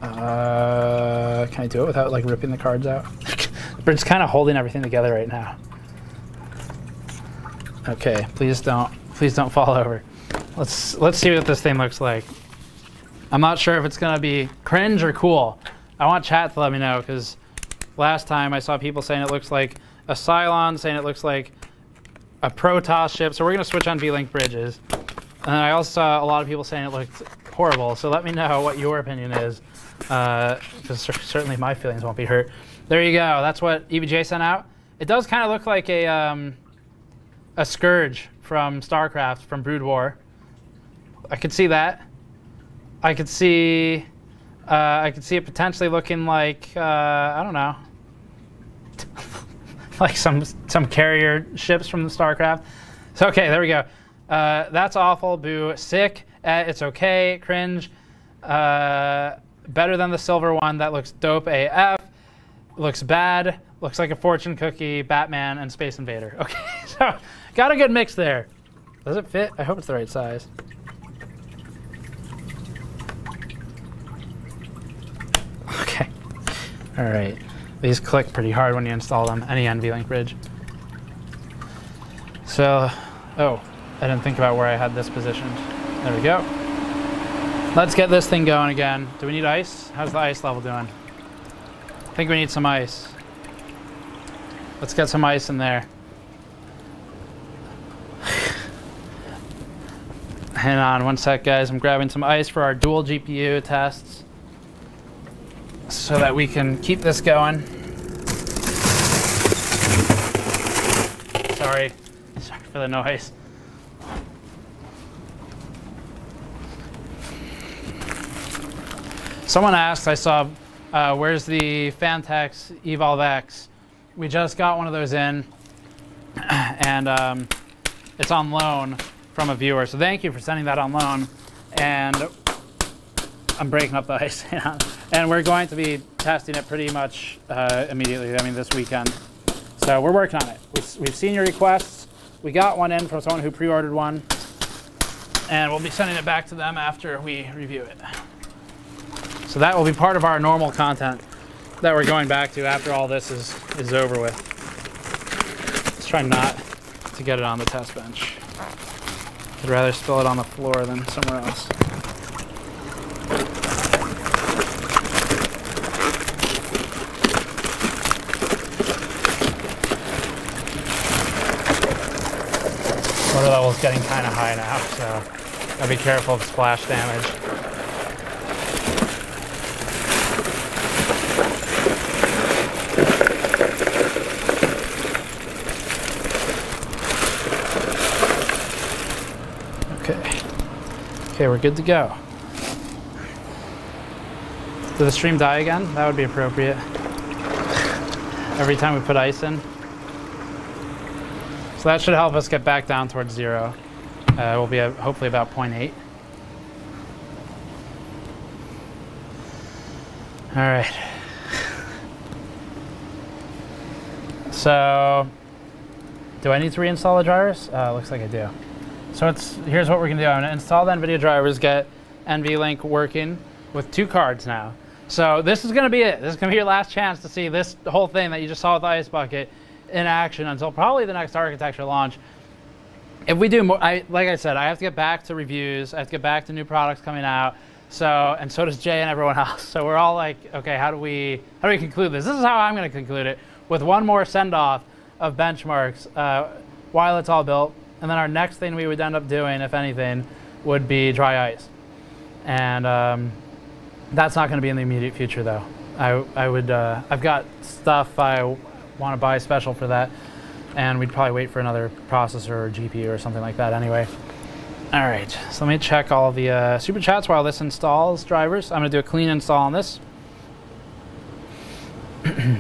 can I do it without like ripping the cards out? The bridge's kind of holding everything together right now. Okay, please don't fall over. Let's see what this thing looks like. I'm not sure if it's gonna be cringe or cool. I want chat to let me know, because last time I saw people saying it looks like a Cylon, saying it looks like a Protoss ship. So we're gonna switch on V-Link bridges. And I also saw a lot of people saying it looked horrible. So let me know what your opinion is, because certainly my feelings won't be hurt. There you go. That's what EVJ sent out. It does kind of look like a Scourge from StarCraft, from Brood War. I could see that. I could see it potentially looking like I don't know, like some carrier ships from the StarCraft. So okay, there we go. That's awful. Boo. Sick. It's okay. Cringe. Better than the silver one that looks dope AF. Looks bad. Looks like a fortune cookie, Batman, and Space Invader. Okay, so got a good mix there. Does it fit? I hope it's the right size. Okay. All right. These click pretty hard when you install them. Any NVLink bridge. So, oh, I didn't think about where I had this positioned. There we go. Let's get this thing going again. Do we need ice? How's the ice level doing? I think we need some ice. Let's get some ice in there. Hang on one sec, guys. I'm grabbing some ice for our dual GPU tests so that we can keep this going. Sorry for the noise. Someone asked, I saw, where's the Fantex Evolve X? We just got one of those in, and it's on loan from a viewer. So thank you for sending that on loan. And I'm breaking up the ice. And And we're going to be testing it pretty much immediately, I mean this weekend. So we're working on it. We've seen your requests. We got one in from someone who pre-ordered one. And we'll be sending it back to them after we review it. So that will be part of our normal content that we're going back to after all this is over with. Let's try not to get it on the test bench. I'd rather spill it on the floor than somewhere else. Water level's getting kind of high now, so gotta be careful of splash damage. Okay, we're good to go. Did the stream die again? That would be appropriate. Every time we put ice in. So that should help us get back down towards 0. We'll be at hopefully about 0.8. All right. So, do I need to reinstall the drivers? Looks like I do. So here's what we're gonna do. I'm gonna install the NVIDIA drivers, get NVLink working with 2 cards now. So this is gonna be it. This is gonna be your last chance to see this whole thing that you just saw with the Ice Bucket in action until probably the next architecture launch. If we do more, like I said, I have to get back to reviews. I have to get back to new products coming out. So, and so does Jay and everyone else. So we're all like, okay, how do we conclude this? This is how I'm gonna conclude it, with one more send-off of benchmarks while it's all built. And then our next thing we would end up doing, if anything, would be dry ice. And that's not going to be in the immediate future, though. I've got stuff I want to buy special for that, and we'd probably wait for another processor or GPU or something like that anyway. All right, so let me check all the super chats while this installs drivers. I'm going to do a clean install on this.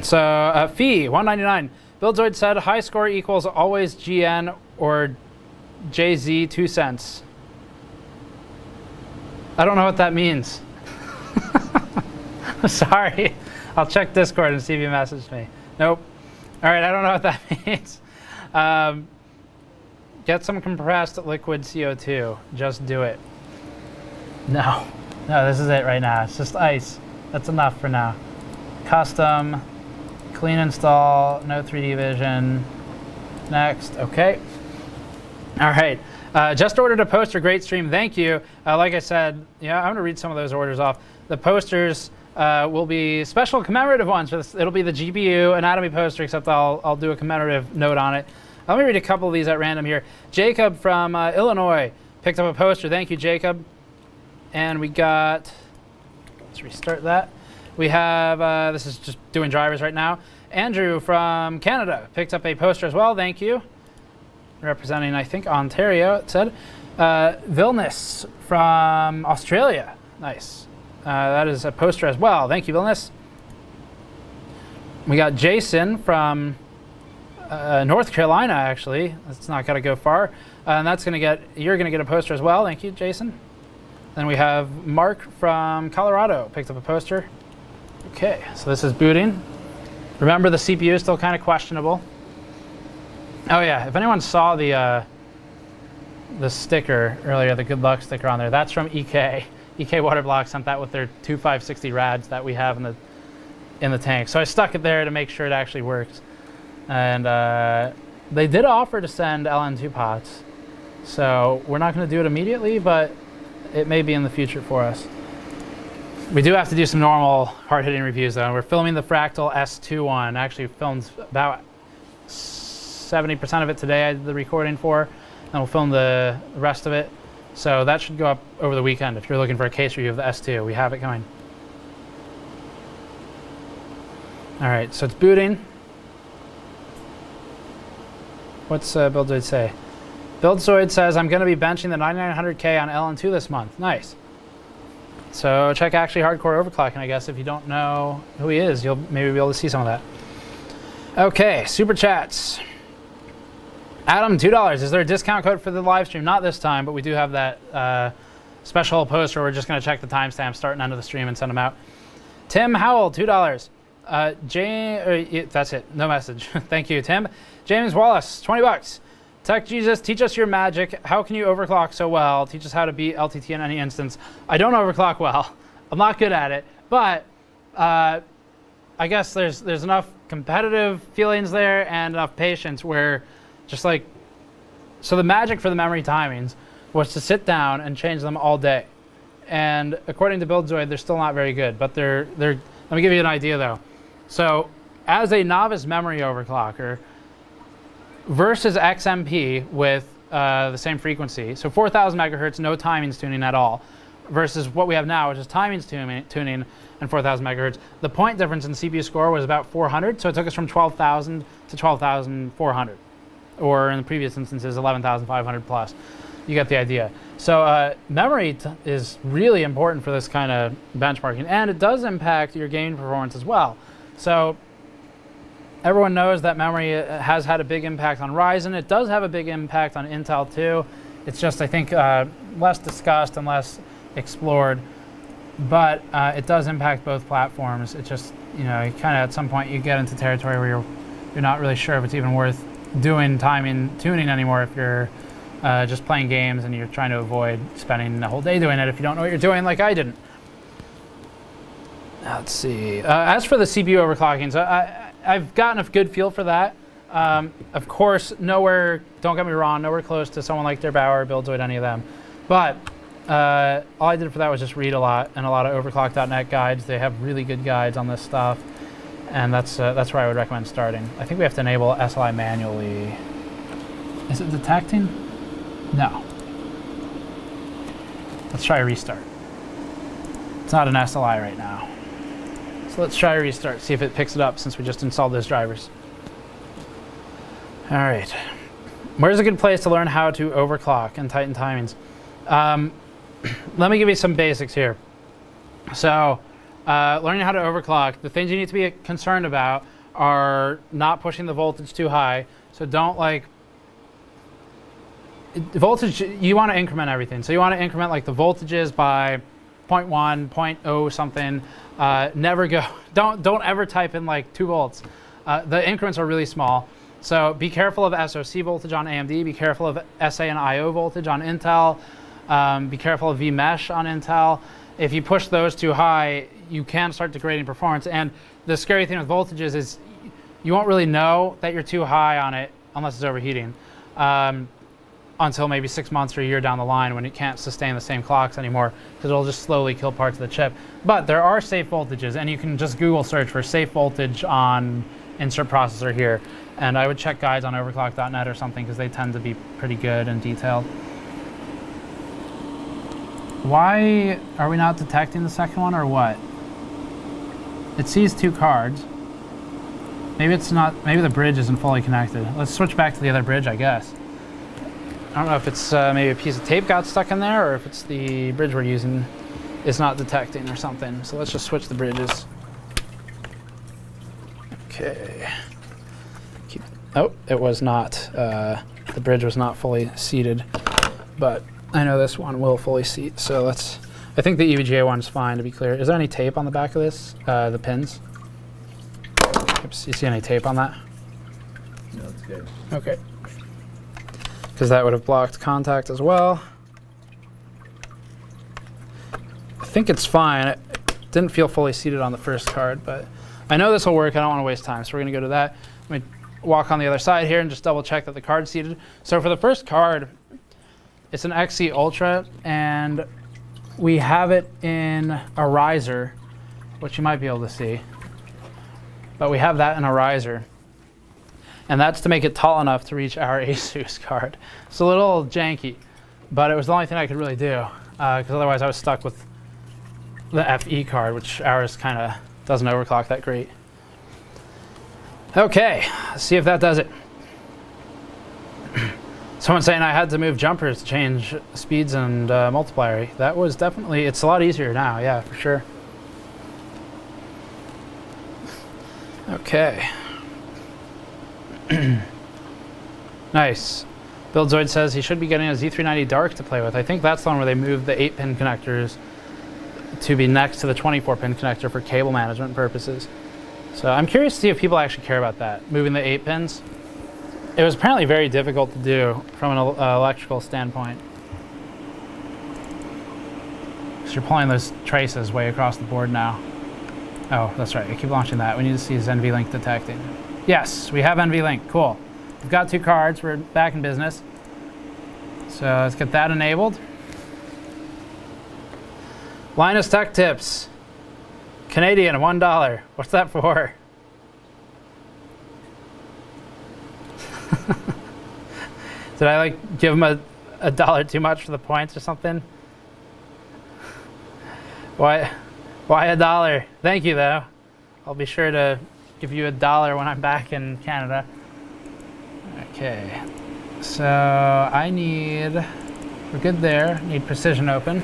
So, Fee, 199. Buildzoid said high score equals always GN or JZ 2 cents. I don't know what that means. Sorry. I'll check Discord and see if you messaged me. Nope. All right, I don't know what that means. Get some compressed liquid CO2. Just do it. No, this is it right now. It's just ice. That's enough for now. Custom, clean install, no 3D vision. Next, okay. All right, just ordered a poster, great stream, thank you. Like I said, yeah, I'm gonna read some of those orders off. The posters will be special commemorative ones. For this. It'll be the GPU anatomy poster, except I'll do a commemorative note on it. Let me read a couple of these at random here. Jacob from Illinois picked up a poster, thank you, Jacob. And we got, let's restart that. We have, this is just doing drivers right now. Andrew from Canada picked up a poster as well, thank you. Representing, I think, Ontario, it said. Vilnius from Australia, nice. That is a poster as well, thank you, Vilnius. We got Jason from North Carolina, actually. That's not gonna go far. And that's gonna get, you're gonna get a poster as well, thank you, Jason. Then we have Mark from Colorado, picked up a poster. Okay, so this is booting. Remember, the CPU is still kind of questionable. Oh yeah, if anyone saw the sticker earlier, the good luck sticker on there, that's from EK. EK Waterblock sent that with their 2560 rads that we have in the tank. So I stuck it there to make sure it actually works. And they did offer to send LN2 pots. So we're not going to do it immediately, but it may be in the future for us. We do have to do some normal hard-hitting reviews, though. We're filming the Fractal S2 one. Actually filmed about 70% of it today I did the recording for, and we'll film the rest of it. So that should go up over the weekend if you're looking for a case review of the S2. We have it coming. All right, so it's booting. What's Buildzoid say? Buildzoid says, I'm going to be benching the 9900K on LN2 this month. Nice. So check actually hardcore overclocking, I guess. If you don't know who he is, you'll maybe be able to see some of that. Okay, super chats. Adam, $2. Is there a discount code for the live stream? Not this time, but we do have that special post where we're just going to check the timestamp, start and end of the stream, and send them out. Tim Howell, $2. That's it. No message. Thank you, Tim. James Wallace, 20 bucks. Tech Jesus, teach us your magic. How can you overclock so well? Teach us how to beat LTT in any instance. I don't overclock well. I'm not good at it, but I guess there's enough competitive feelings there and enough patience where just like, so the magic for the memory timings was to sit down and change them all day. And according to BuildZoid, they're still not very good, but they're, let me give you an idea though. So as a novice memory overclocker versus XMP with the same frequency, so 4,000 megahertz, no timings tuning at all, versus what we have now, which is timings tuning and 4,000 megahertz. The point difference in CPU score was about 400, so it took us from 12,000 to 12,400, or in the previous instances, 11,500 plus. You get the idea. So memory is really important for this kind of benchmarking, and it does impact your game performance as well. So everyone knows that memory has had a big impact on Ryzen. It does have a big impact on Intel too. It's just, I think, less discussed and less explored, but it does impact both platforms. It just, you know, kind of at some point you get into territory where you're not really sure if it's even worth doing tuning anymore if you're just playing games and you're trying to avoid spending the whole day doing it if you don't know what you're doing, like I didn't. Let's see. As for the CPU overclocking, so I've gotten a good feel for that. Of course, nowhere, don't get me wrong, nowhere close to someone like DeBauer, BuildZoid, any of them. But all I did for that was just read a lot and a lot of overclock.net guides. They have really good guides on this stuff, and that's where I would recommend starting. I think we have to enable SLI manually. Is it detecting? No. Let's try a restart. It's not an SLI right now. So let's try a restart, see if it picks it up since we just installed those drivers. All right. Where's a good place to learn how to overclock and tighten timings? Let me give you some basics here. So learning how to overclock, the things you need to be concerned about are not pushing the voltage too high. So don't like, voltage, you want to increment everything. So you want to increment like the voltages by 0.1, 0.0 something. Never go, don't ever type in like 2 volts. The increments are really small. So be careful of SoC voltage on AMD, be careful of SA and IO voltage on Intel, be careful of vMesh on Intel. If you push those too high, you can start degrading performance. And the scary thing with voltages is you won't really know that you're too high on it unless it's overheating. Until maybe 6 months or a year down the line when it can't sustain the same clocks anymore, because it'll just slowly kill parts of the chip. But there are safe voltages, and you can just Google search for safe voltage on insert processor here. And I would check guides on overclock.net or something, because they tend to be pretty good and detailed. Why are we not detecting the second one, or what? It sees 2 cards. Maybe it's not, maybe the bridge isn't fully connected. Let's switch back to the other bridge, I guess. I don't know if it's maybe a piece of tape got stuck in there, or if it's the bridge we're using is not detecting or something. So let's just switch the bridges. Okay. Oh, it was not. The bridge was not fully seated, but I know this one will fully seat. So let's. I think the EVGA one's fine, to be clear. Is there any tape on the back of this? The pins? Oops, you see any tape on that? No, it's good. Okay. Because that would have blocked contact as well. I think it's fine. It didn't feel fully seated on the first card, but I know this will work. I don't want to waste time, so we're going to go to that. Let me walk on the other side here and just double check that the card's seated. So for the first card, it's an XC Ultra, and we have it in a riser, which you might be able to see. But we have that in a riser. And that's to make it tall enough to reach our Asus card. It's a little janky, but it was the only thing I could really do, because otherwise I was stuck with the FE card, which ours kind of doesn't overclock that great. Okay, let's see if that does it. Someone's saying I had to move jumpers to change speeds and multiplier. That was definitely, it's a lot easier now, yeah, for sure. Okay. Nice. BuildZoid says he should be getting a Z390 Dark to play with. I think that's the one where they moved the 8-pin connectors to be next to the 24-pin connector for cable management purposes. So I'm curious to see if people actually care about that, moving the 8 pins. It was apparently very difficult to do from an electrical standpoint. So you're pulling those traces way across the board now. Oh, that's right, I keep launching that. We need to see is NVLink detecting. Yes, we have NVLink, cool. We've got 2 cards, we're back in business. So let's get that enabled. Linus Tech Tips. Canadian, $1. What's that for? Did I like give him a dollar too much for the points or something? Why $1? Thank you though. I'll be sure to give you $1 when I'm back in Canada. Okay, so we're good there. Need precision open.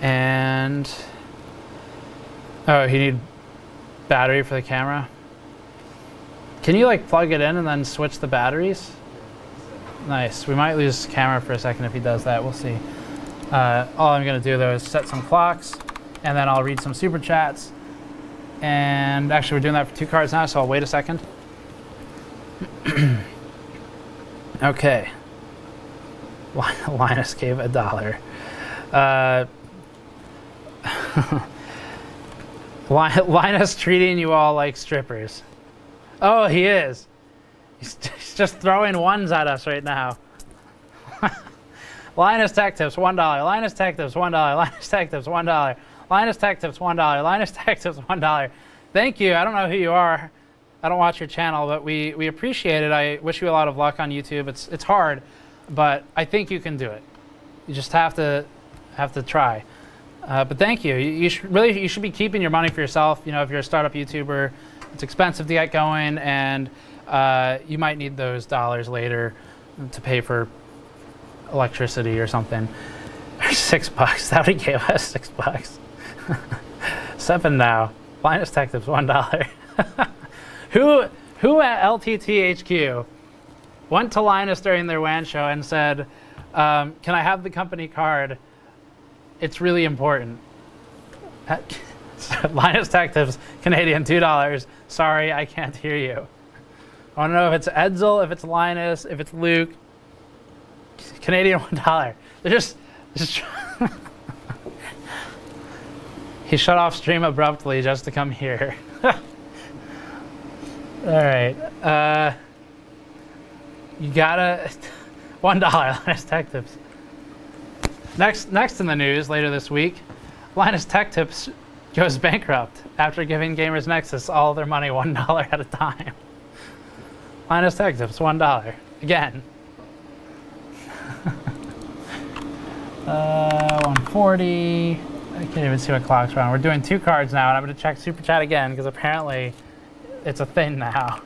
And, oh, you need battery for the camera. Can you like plug it in and then switch the batteries? Nice. We might lose camera for a second if he does that. We'll see. All I'm going to do though is set some clocks, and then I'll read some super chats. And actually, we're doing that for 2 cards now, so I'll wait a second. Okay. Linus gave $1. Linus treating you all like strippers. Oh, he is. He's just throwing ones at us right now. Linus Tech Tips, $1. Linus Tech Tips, $1. Linus Tech Tips, $1. Linus Tech Tips, $1. Linus Tech Tips, $1. Thank you. I don't know who you are. I don't watch your channel, but we appreciate it. I wish you a lot of luck on YouTube. It's hard, but I think you can do it. You just have to try. But thank you. You should be keeping your money for yourself. You know, if you're a startup YouTuber, it's expensive to get going, and you might need those dollars later to pay for electricity or something. $6. That would gave us $6. 7 now. Linus Tech Tips, $1. Who at LTTHQ went to Linus during their WAN show and said, "Can I have the company card? It's really important." Linus Tech Tips, Canadian, $2. Sorry, I can't hear you. I want to know if it's Edsel, if it's Linus, if it's Luke. Canadian, $1. They're just He shut off stream abruptly just to come here. All right. You gotta $1 Linus Tech Tips. Next in the news later this week, Linus Tech Tips goes bankrupt after giving gamers Nexus all their money $1 at a time. Linus Tech Tips, $1 again. 140. I can't even see what clock's on. We're doing 2 cards now, and I'm going to check Super Chat again because apparently it's a thing now.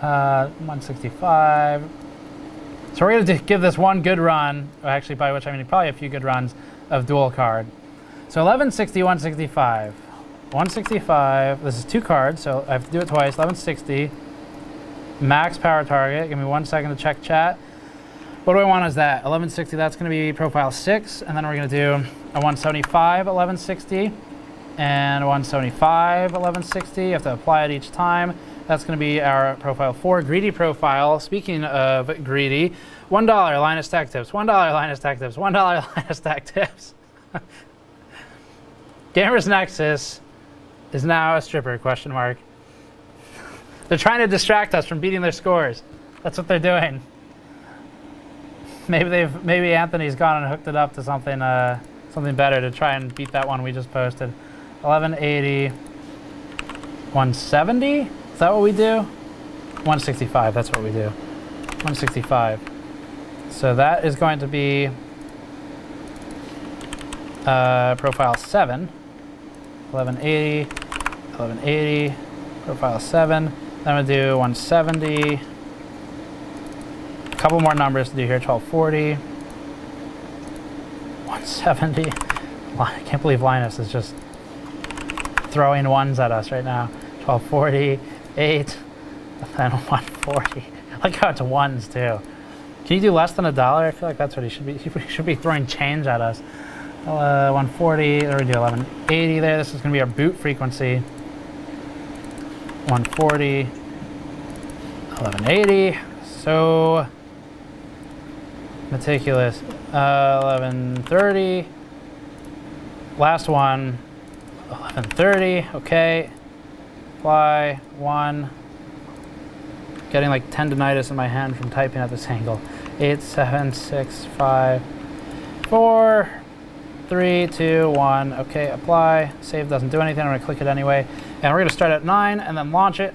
165. So we're going to give this one good run, actually by which I mean probably a few good runs, of dual card. So 1160, 165. 165, this is 2 cards, so I have to do it twice. 1160, max power target. Give me 1 second to check chat. What do I want as that? 1160, that's going to be profile 6, and then we're going to do a 175, 1160, and a 175, 1160. You have to apply it each time. That's going to be our profile 4, greedy profile. Speaking of greedy, $1 Linus Tech Tips, $1 Linus Tech Tips, $1 Linus Tech Tips. Gamers Nexus is now a stripper, question mark. They're trying to distract us from beating their scores. That's what they're doing. Maybe Anthony's gone and hooked it up to something something better to try and beat that one we just posted. 1180, 170. Is that what we do? 165. That's what we do. 165. So that is going to be profile 7. 1180, 1180, profile 7. Then I'm going to do 170. A couple more numbers to do here. 1240. 170. I can't believe Linus is just throwing ones at us right now. 1240, 8, and 140. I like how it's ones too. Can you do less than $1? I feel like that's what he should be. He should be throwing change at us. 140, or we do 1180 there. This is going to be our boot frequency. 140, 1180. So meticulous. 1130. Last one, 1130. Okay. Apply. 1. Getting like tendonitis in my hand from typing at this angle. 8, 7, 6, 5, 4, 3, 2, 1. Okay, apply. Save doesn't do anything. I'm going to click it anyway. And we're going to start at 9 and then launch it.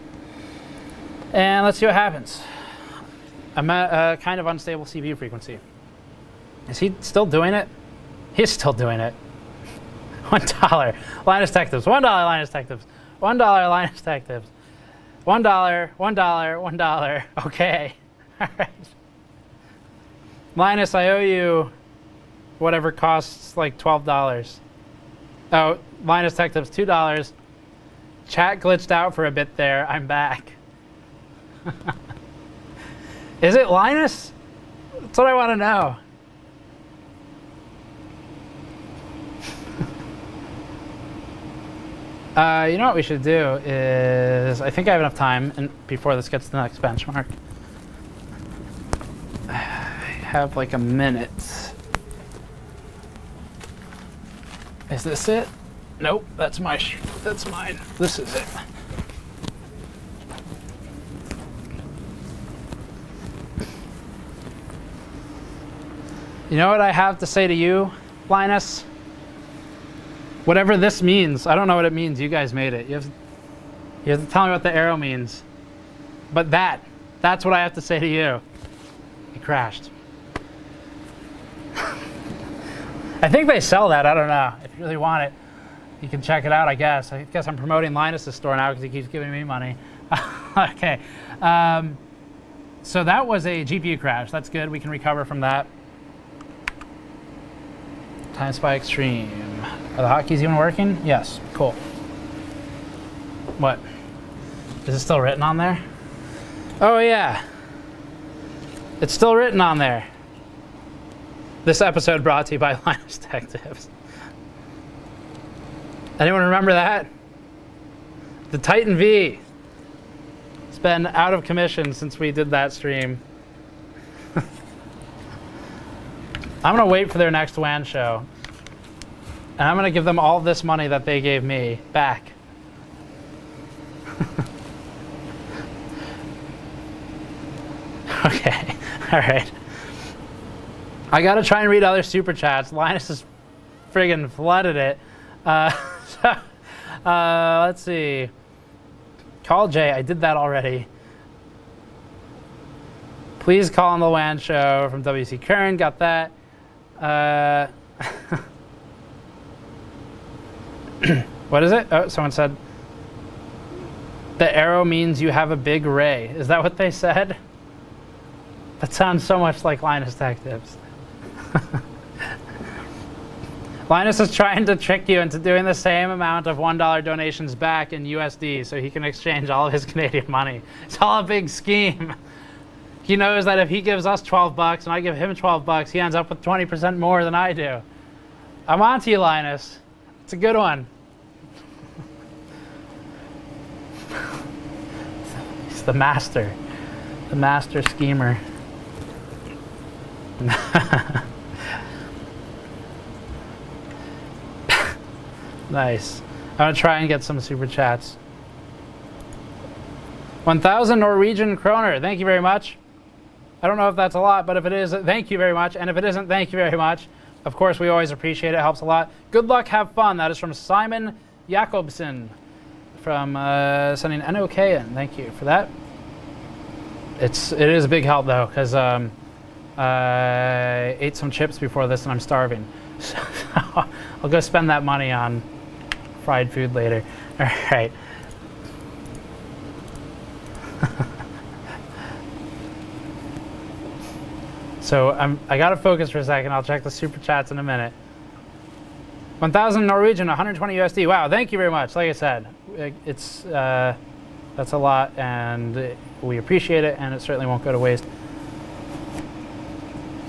And let's see what happens. I'm at a kind of unstable CPU frequency. Is he still doing it? He's still doing it. $1. Linus Tech Tips. $1 Linus Tech Tips. $1 Linus Tech Tips. $1, $1, $1. Okay. All right. Linus, I owe you whatever costs like $12. Oh, Linus Tech Tips, $2. Chat glitched out for a bit there. I'm back. Is it Linus? That's what I want to know. You know what we should do is, I think I have enough time before this gets to the next benchmark. I have like a minute. Is this it? Nope, that's mine. This is it. You know what I have to say to you, Linus? Whatever this means, I don't know what it means. You guys made it. You have to tell me what the arrow means. But that's what I have to say to you. It crashed. I think they sell that. I don't know. If you really want it, you can check it out, I guess. I guess I'm promoting Linus' store now because he keeps giving me money. Okay. So that was a GPU crash. That's good. We can recover from that. Time Spy Extreme. Are the hotkeys even working? Yes. Cool. What? Is it still written on there? Oh, yeah. It's still written on there. This episode brought to you by Linus Tech Tips. Anyone remember that? The Titan V. It's been out of commission since we did that stream. I'm going to wait for their next WAN show. And I'm going to give them all this money that they gave me back. Okay. All right. I got to try and read other super chats. Linus has friggin' flooded it. Let's see. Call Jay. I did that already. Please call on the WAN show from WC Current. Got that. What is it? Oh, someone said the arrow means you have a big ray. Is that what they said? That sounds so much like Linus Tech Tips. Linus is trying to trick you into doing the same amount of $1 donations back in USD so he can exchange all of his Canadian money. It's all a big scheme. He knows that if he gives us 12 bucks and I give him 12 bucks, he ends up with 20% more than I do. I'm on to you, Linus. It's a good one. He's the master schemer. Nice. I'm going to try and get some super chats. 1,000 Norwegian kroner. Thank you very much. I don't know if that's a lot, but if it is, thank you very much. And if it isn't, thank you very much. Of course, we always appreciate it. It helps a lot. Good luck, have fun. That is from Simon Jakobsen from sending NOK in. Thank you for that. It is a big help, though, because I ate some chips before this and I'm starving. So I'll go spend that money on fried food later. All right. So I got to focus for a second. I'll check the super chats in a minute. 1,000 Norwegian, 120 USD. Wow, thank you very much. Like I said, that's a lot, and we appreciate it, and it certainly won't go to waste.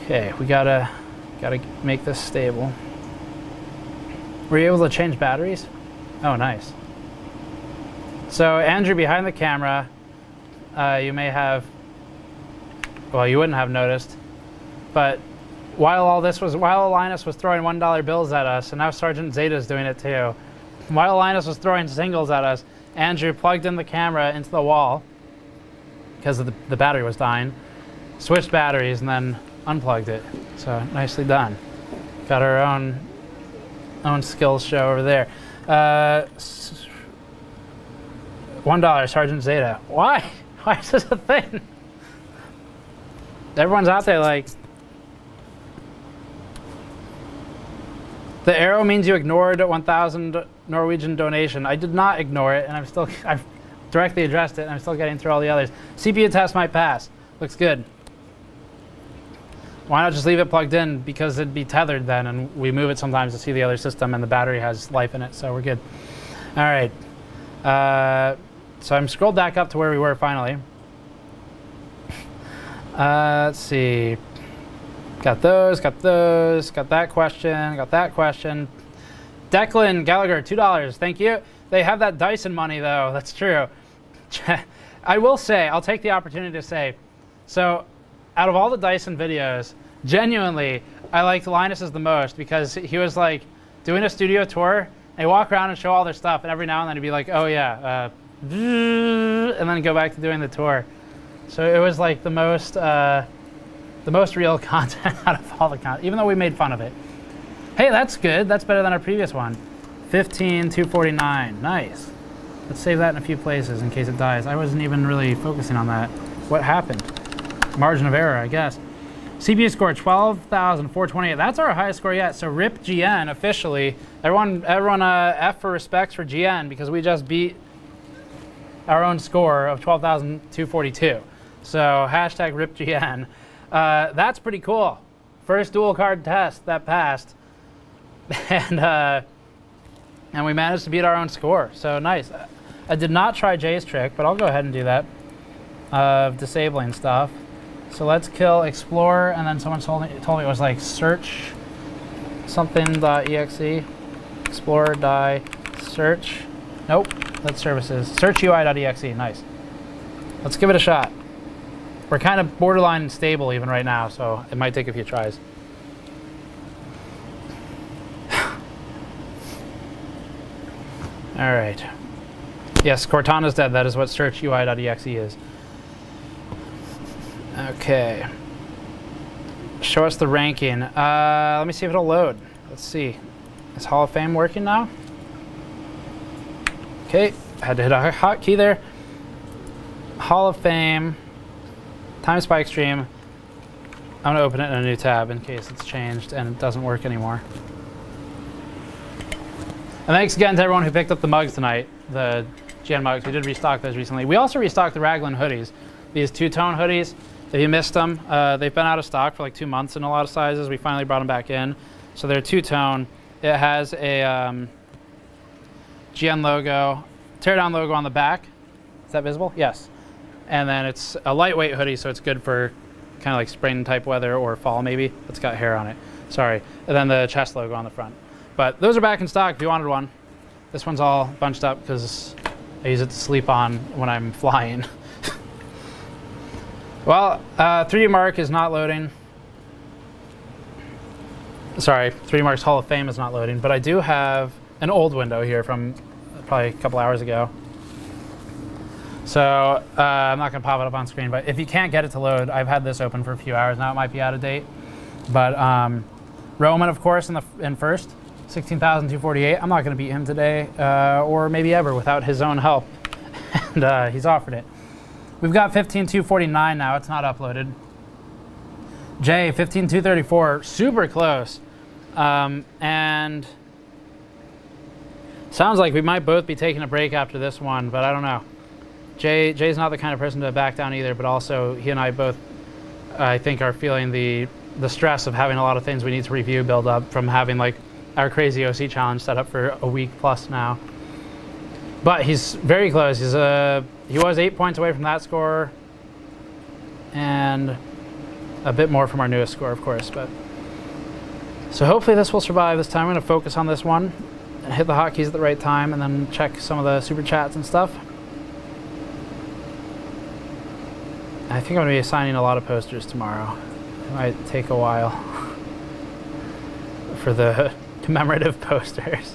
Okay, we gotta make this stable. Were you able to change batteries? Oh, nice. So Andrew, behind the camera, you may have, well, you wouldn't have noticed, but while Linus was throwing $1 bills at us, and now Sergeant Zeta's doing it too, while Linus was throwing singles at us, Andrew plugged in the camera into the wall because the battery was dying, switched batteries, and then unplugged it. So nicely done. Got our own skills show over there. $1, Sergeant Zeta. Why? Why is this a thing? Everyone's out there like, the arrow means you ignored 1,000 Norwegian donation. I did not ignore it, and I've directly addressed it, and I'm still getting through all the others. CPU test might pass. Looks good. Why not just leave it plugged in? Because it'd be tethered then, and we move it sometimes to see the other system, and the battery has life in it, so we're good. All right. So I'm scrolled back up to where we were finally. Let's see. Got those, got that question. Declan Gallagher, $2, thank you. They have that Dyson money though, that's true. I will say, I'll take the opportunity to say, so out of all the Dyson videos, genuinely, I liked Linus's the most because he was like doing a studio tour, and they walk around and show all their stuff, and every now and then he'd be like, oh yeah, and then go back to doing the tour. So it was like the most real content out of all the content, even though we made fun of it. Hey, that's good. That's better than our previous one. 15,249. Nice. Let's save that in a few places in case it dies. I wasn't even really focusing on that. What happened? Margin of error, I guess. CPU score 12,428. That's our highest score yet. So RIP GN officially. Everyone, F for respects for GN because we just beat our own score of 12,242. So hashtag RIP GN. That's pretty cool. First dual card test that passed, and we managed to beat our own score. So nice. I did not try Jay's trick, but I'll go ahead and do that of disabling stuff. So let's kill Explorer, and then someone told me it was like search something.exe. Explorer die search. Nope, that's services. Search UI.exe. Nice. Let's give it a shot. We're kind of borderline stable even right now, so it might take a few tries. All right. Yes, Cortana's dead. That is what search UI.exe is. Okay. Show us the ranking. Let me see if it'll load. Let's see. Is Hall of Fame working now? Okay. Had to hit a hotkey there. Hall of Fame. Time spike stream. I'm gonna open it in a new tab in case it's changed and it doesn't work anymore. And thanks again to everyone who picked up the mugs tonight, the GN mugs. We did restock those recently. We also restocked the Raglan hoodies, these two-tone hoodies. If you missed them, they've been out of stock for like 2 months in a lot of sizes. We finally brought them back in. So they're two-tone. It has a GN logo, teardown logo on the back. Is that visible? Yes. And then it's a lightweight hoodie, so it's good for kind of like spring type weather or fall maybe. It's got hair on it. Sorry. And then the chest logo on the front. But those are back in stock if you wanted one. This one's all bunched up because I use it to sleep on when I'm flying. Well, 3D Mark is not loading. Sorry, 3D Mark's Hall of Fame is not loading, but I do have an old window here from probably a couple hours ago. So I'm not going to pop it up on screen, but if you can't get it to load, I've had this open for a few hours now. It might be out of date. But Roman, of course, in first, 16,248. I'm not going to beat him today, or maybe ever, without his own help. And he's offered it. We've got 15,249 now. It's not uploaded. Jay, 15,234. Super close. And sounds like we might both be taking a break after this one, but I don't know. Jay's not the kind of person to back down either, but also he and I both, I think, are feeling the stress of having a lot of things we need to review build up from having like our crazy OC challenge set up for a week plus now. But he's very close. He was 8 points away from that score, and a bit more from our newest score, of course. But so hopefully this will survive this time. I'm going to focus on this one. hit the hotkeys at the right time, and then check some of the super chats and stuff. I think I'm going to be assigning a lot of posters tomorrow. It might take a while for the commemorative posters.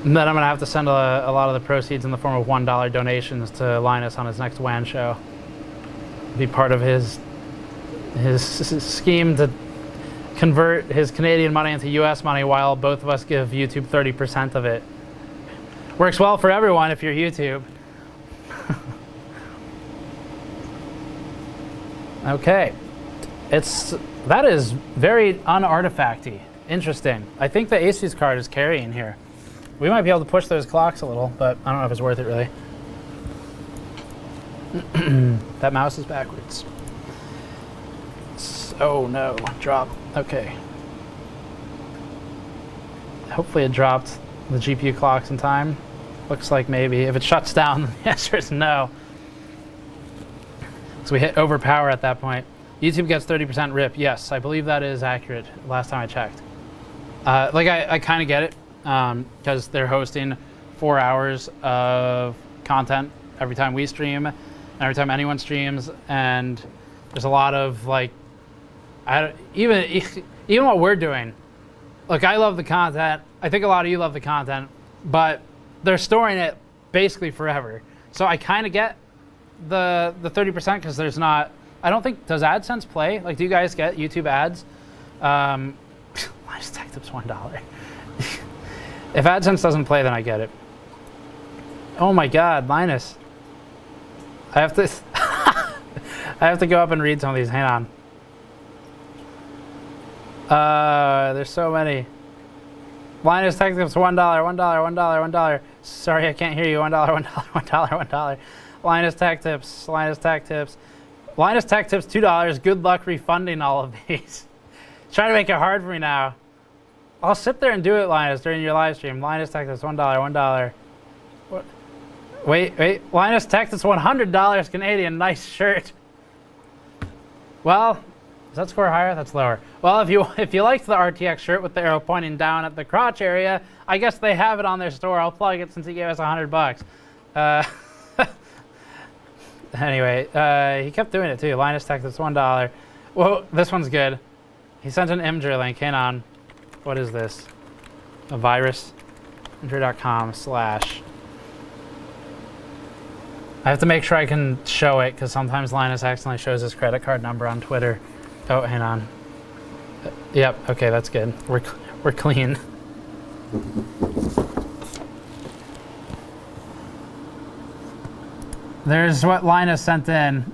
And then I'm going to have to send a lot of the proceeds in the form of $1 donations to Linus on his next WAN show. Be part of his scheme to convert his Canadian money into US money while both of us give YouTube 30% of it. Works well for everyone if you're YouTube. Okay. That is very un-artifacty. Interesting. I think the Asus card is carrying here. We might be able to push those clocks a little, but I don't know if it's worth it really. That mouse is backwards. Oh no, drop. Okay. Hopefully it dropped the GPU clocks in time. Looks like maybe. If it shuts down, the answer is no. So we hit overpower at that point. YouTube gets 30% rip. Yes, I believe that is accurate last time I checked. I kind of get it because they're hosting 4 hours of content every time we stream and every time anyone streams, and there's a lot of even what we're doing. Look, I love the content. I think a lot of you love the content, but they're storing it basically forever. So I kind of get the 30% because there's not. I don't think, does AdSense play? Like, do you guys get YouTube ads? Linus Tech Tips $1. If AdSense doesn't play, then I get it. Oh my God, Linus. I have to I have to go up and read some of these. Hang on. There's so many. Linus Tech Tips $1, $1, $1, $1. Sorry, I can't hear you. $1, $1, $1, $1. Linus Tech Tips, Linus Tech Tips. Linus Tech Tips $2. Good luck refunding all of these. Trying to make it hard for me now. I'll sit there and do it, Linus, during your live stream. Linus Tech Tips $1, $1. What? Wait. Linus Tech Tips $100 Canadian. Nice shirt. Well, does that score higher? That's lower. Well, if you liked the RTX shirt with the arrow pointing down at the crotch area, I guess they have it on their store. I'll plug it since he gave us $100. Anyway, he kept doing it too. Linus Tech Tips $1. Whoa, this one's good. He sent an Imgur link. Hang on. What is this? A virus? Imgur.com/. I have to make sure I can show it because sometimes Linus accidentally shows his credit card number on Twitter. Oh, hang on. Yep. Okay, that's good. We're clean. There's what Linus sent in.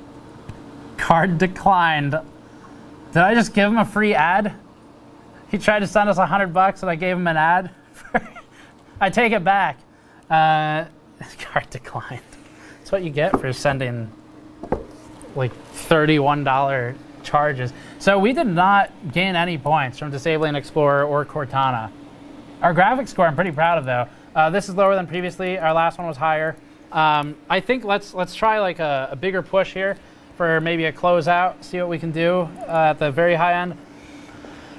Card declined. Did I just give him a free ad? He tried to send us $100 and I gave him an ad. I take it back. Card declined. That's what you get for sending like $31 charges. So we did not gain any points from disabling Explorer or Cortana. Our graphics score I'm pretty proud of though. This is lower than previously. Our last one was higher. I think let's try like a bigger push here for maybe a closeout. See what we can do at the very high end.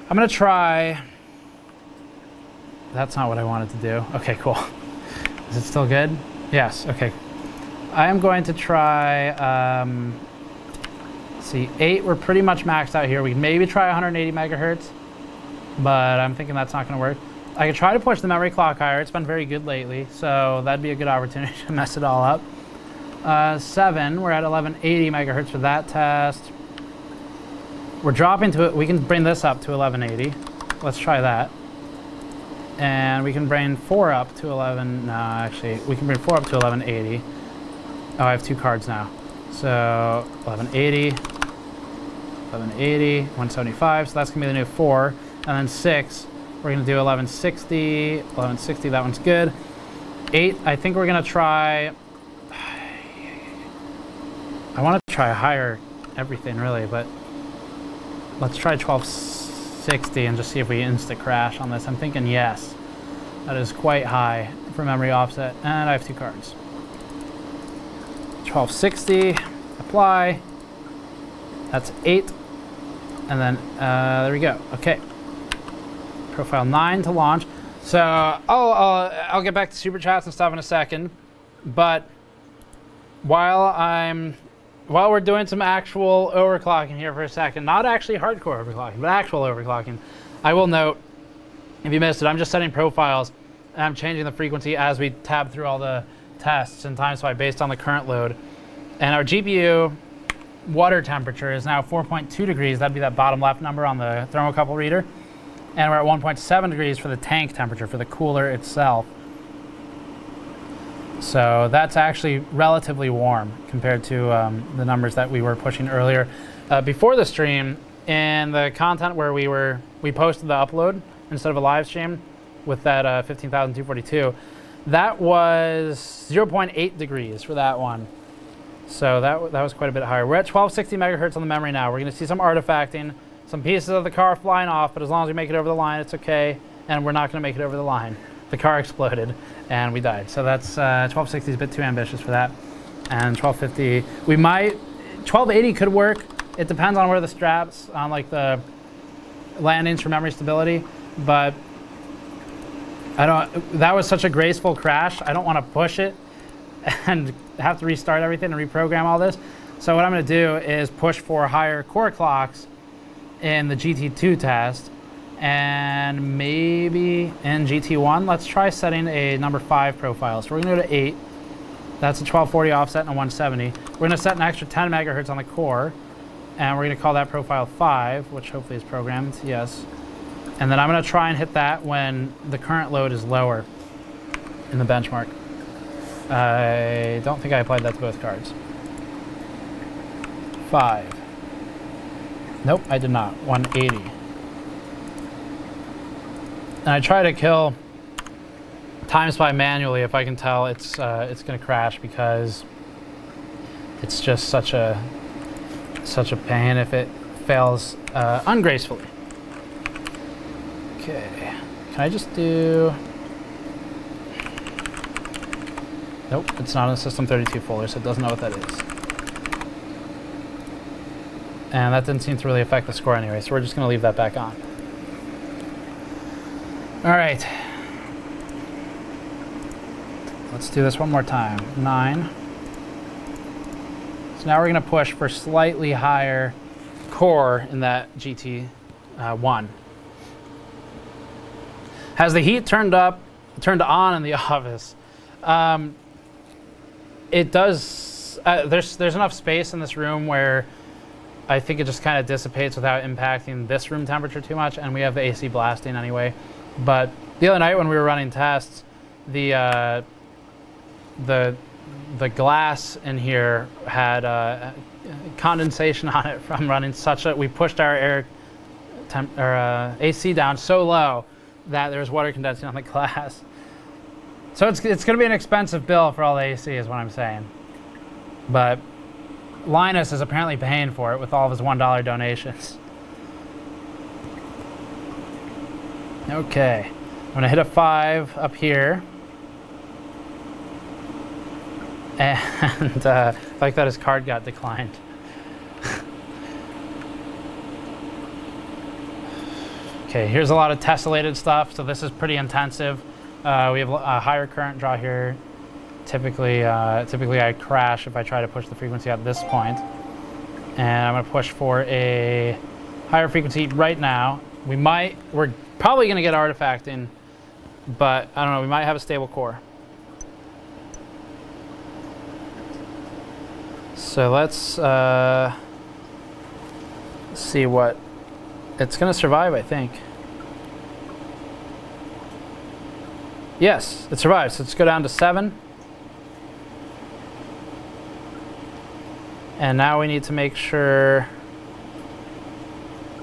I'm gonna try. That's not what I wanted to do. Okay, cool. Is it still good? Yes. Okay. I am going to try. Let's see, 8. We're pretty much maxed out here. We can maybe try 180 megahertz, but I'm thinking that's not gonna work. I could try to push the memory clock higher. It's been very good lately, so that'd be a good opportunity to mess it all up. 7, we're at 1180 megahertz for that test. We're dropping to it. We can bring this up to 1180. Let's try that. And we can bring 4 up to 11. No, actually, we can bring 4 up to 1180. Oh, I have 2 cards now. So 1180, 1180, 175. So that's gonna be the new 4, and then 6. We're gonna do 1160, 1160, that one's good. 8, I think we're gonna try, I wanna try higher everything really, but let's try 1260 and just see if we insta crash on this. I'm thinking yes, that is quite high for memory offset, and I have 2 cards. 1260, apply, that's 8, and then there we go, okay. Profile 9 to launch. So I'll get back to super chats and stuff in a second, but while we're doing some actual overclocking here for a second, not actually hardcore overclocking, but actual overclocking, I will note, if you missed it, I'm just setting profiles and I'm changing the frequency as we tab through all the tests and time swipe based on the current load. And our GPU water temperature is now 4.2 degrees. That'd be that bottom left number on the thermocouple reader. And we're at 1.7 degrees for the tank temperature, for the cooler itself. So that's actually relatively warm compared to the numbers that we were pushing earlier. Before the stream, in the content where we posted the upload instead of a live stream with that 15,242, that was 0.8 degrees for that one. So that was quite a bit higher. We're at 1260 megahertz on the memory now. We're going to see some artifacting, some pieces of the car flying off, but as long as we make it over the line, it's okay. And we're not going to make it over the line. The car exploded and we died. So that's 1260 is a bit too ambitious for that. And 1250, 1280 could work. It depends on where the straps, on like the landings for memory stability. But that was such a graceful crash. I don't want to push it and have to restart everything and reprogram all this. So what I'm going to do is push for higher core clocks in the GT2 test, and maybe in GT1. Let's try setting a number 5 profile. So we're going to go to 8. That's a 1240 offset and a 170. We're going to set an extra 10 megahertz on the core, and we're going to call that profile 5, which hopefully is programmed, yes. And then I'm going to try and hit that when the current load is lower in the benchmark. I don't think I applied that to both cards. 5. Nope, I did not. 180. And I try to kill time spy manually if I can tell it's going to crash, because it's just such a pain if it fails ungracefully. Okay, can I just do? Nope, it's not in the System 32 folder, so it doesn't know what that is. And that didn't seem to really affect the score anyway, so we're just going to leave that back on. All right. Let's do this one more time. 9. So now we're going to push for slightly higher core in that GT1. Has the heat turned on in the office? It does. There's enough space in this room where I think it just kind of dissipates without impacting this room temperature too much, and we have the AC blasting anyway. But the other night when we were running tests, the glass in here had condensation on it from running such that we pushed our AC down so low that there was water condensing on the glass. So it's going to be an expensive bill for all the AC is what I'm saying. But Linus is apparently paying for it with all of his $1 donations. Okay, I'm going to hit a 5 up here. And I like that his card got declined. Okay, here's a lot of tessellated stuff, so this is pretty intensive. We have a higher current draw here. Typically I crash if I try to push the frequency at this point. And I'm going to push for a higher frequency right now. We're probably going to get artifacting, but I don't know, we might have a stable core. So let's see what it's going to survive, I think. Yes, it survives. So let's go down to 7. And now we need to make sure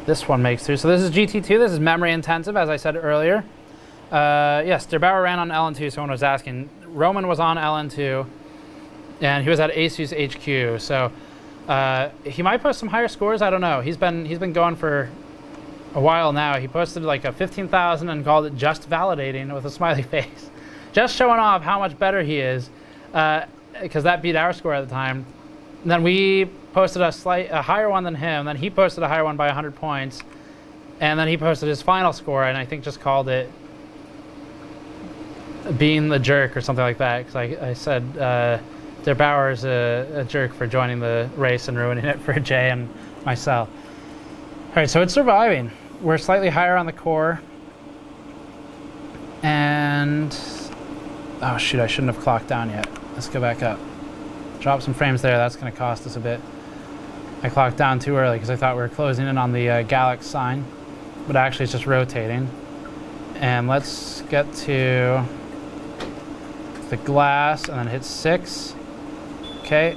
this one makes through. So this is GT2. This is memory intensive, as I said earlier. Yes, Der Bauer ran on LN2. Someone was asking. Roman was on LN2, and he was at ASUS HQ. So he might post some higher scores. I don't know. He's been going for a while now. He posted like a 15,000 and called it just validating with a smiley face, just showing off how much better he is, because that beat our score at the time. And then we posted a higher one than him. Then he posted a higher one by 100 points. And then he posted his final score, and I think just called it being the jerk or something like that, because I said Der Bauer's a jerk for joining the race and ruining it for Jay and myself. All right, so it's surviving. We're slightly higher on the core. And, oh shoot, I shouldn't have clocked down yet. Let's go back up. Drop some frames there, that's gonna cost us a bit. I clocked down too early because I thought we were closing in on the Galaxy sign, but actually it's just rotating. And let's get to the glass and then hit 6. Okay.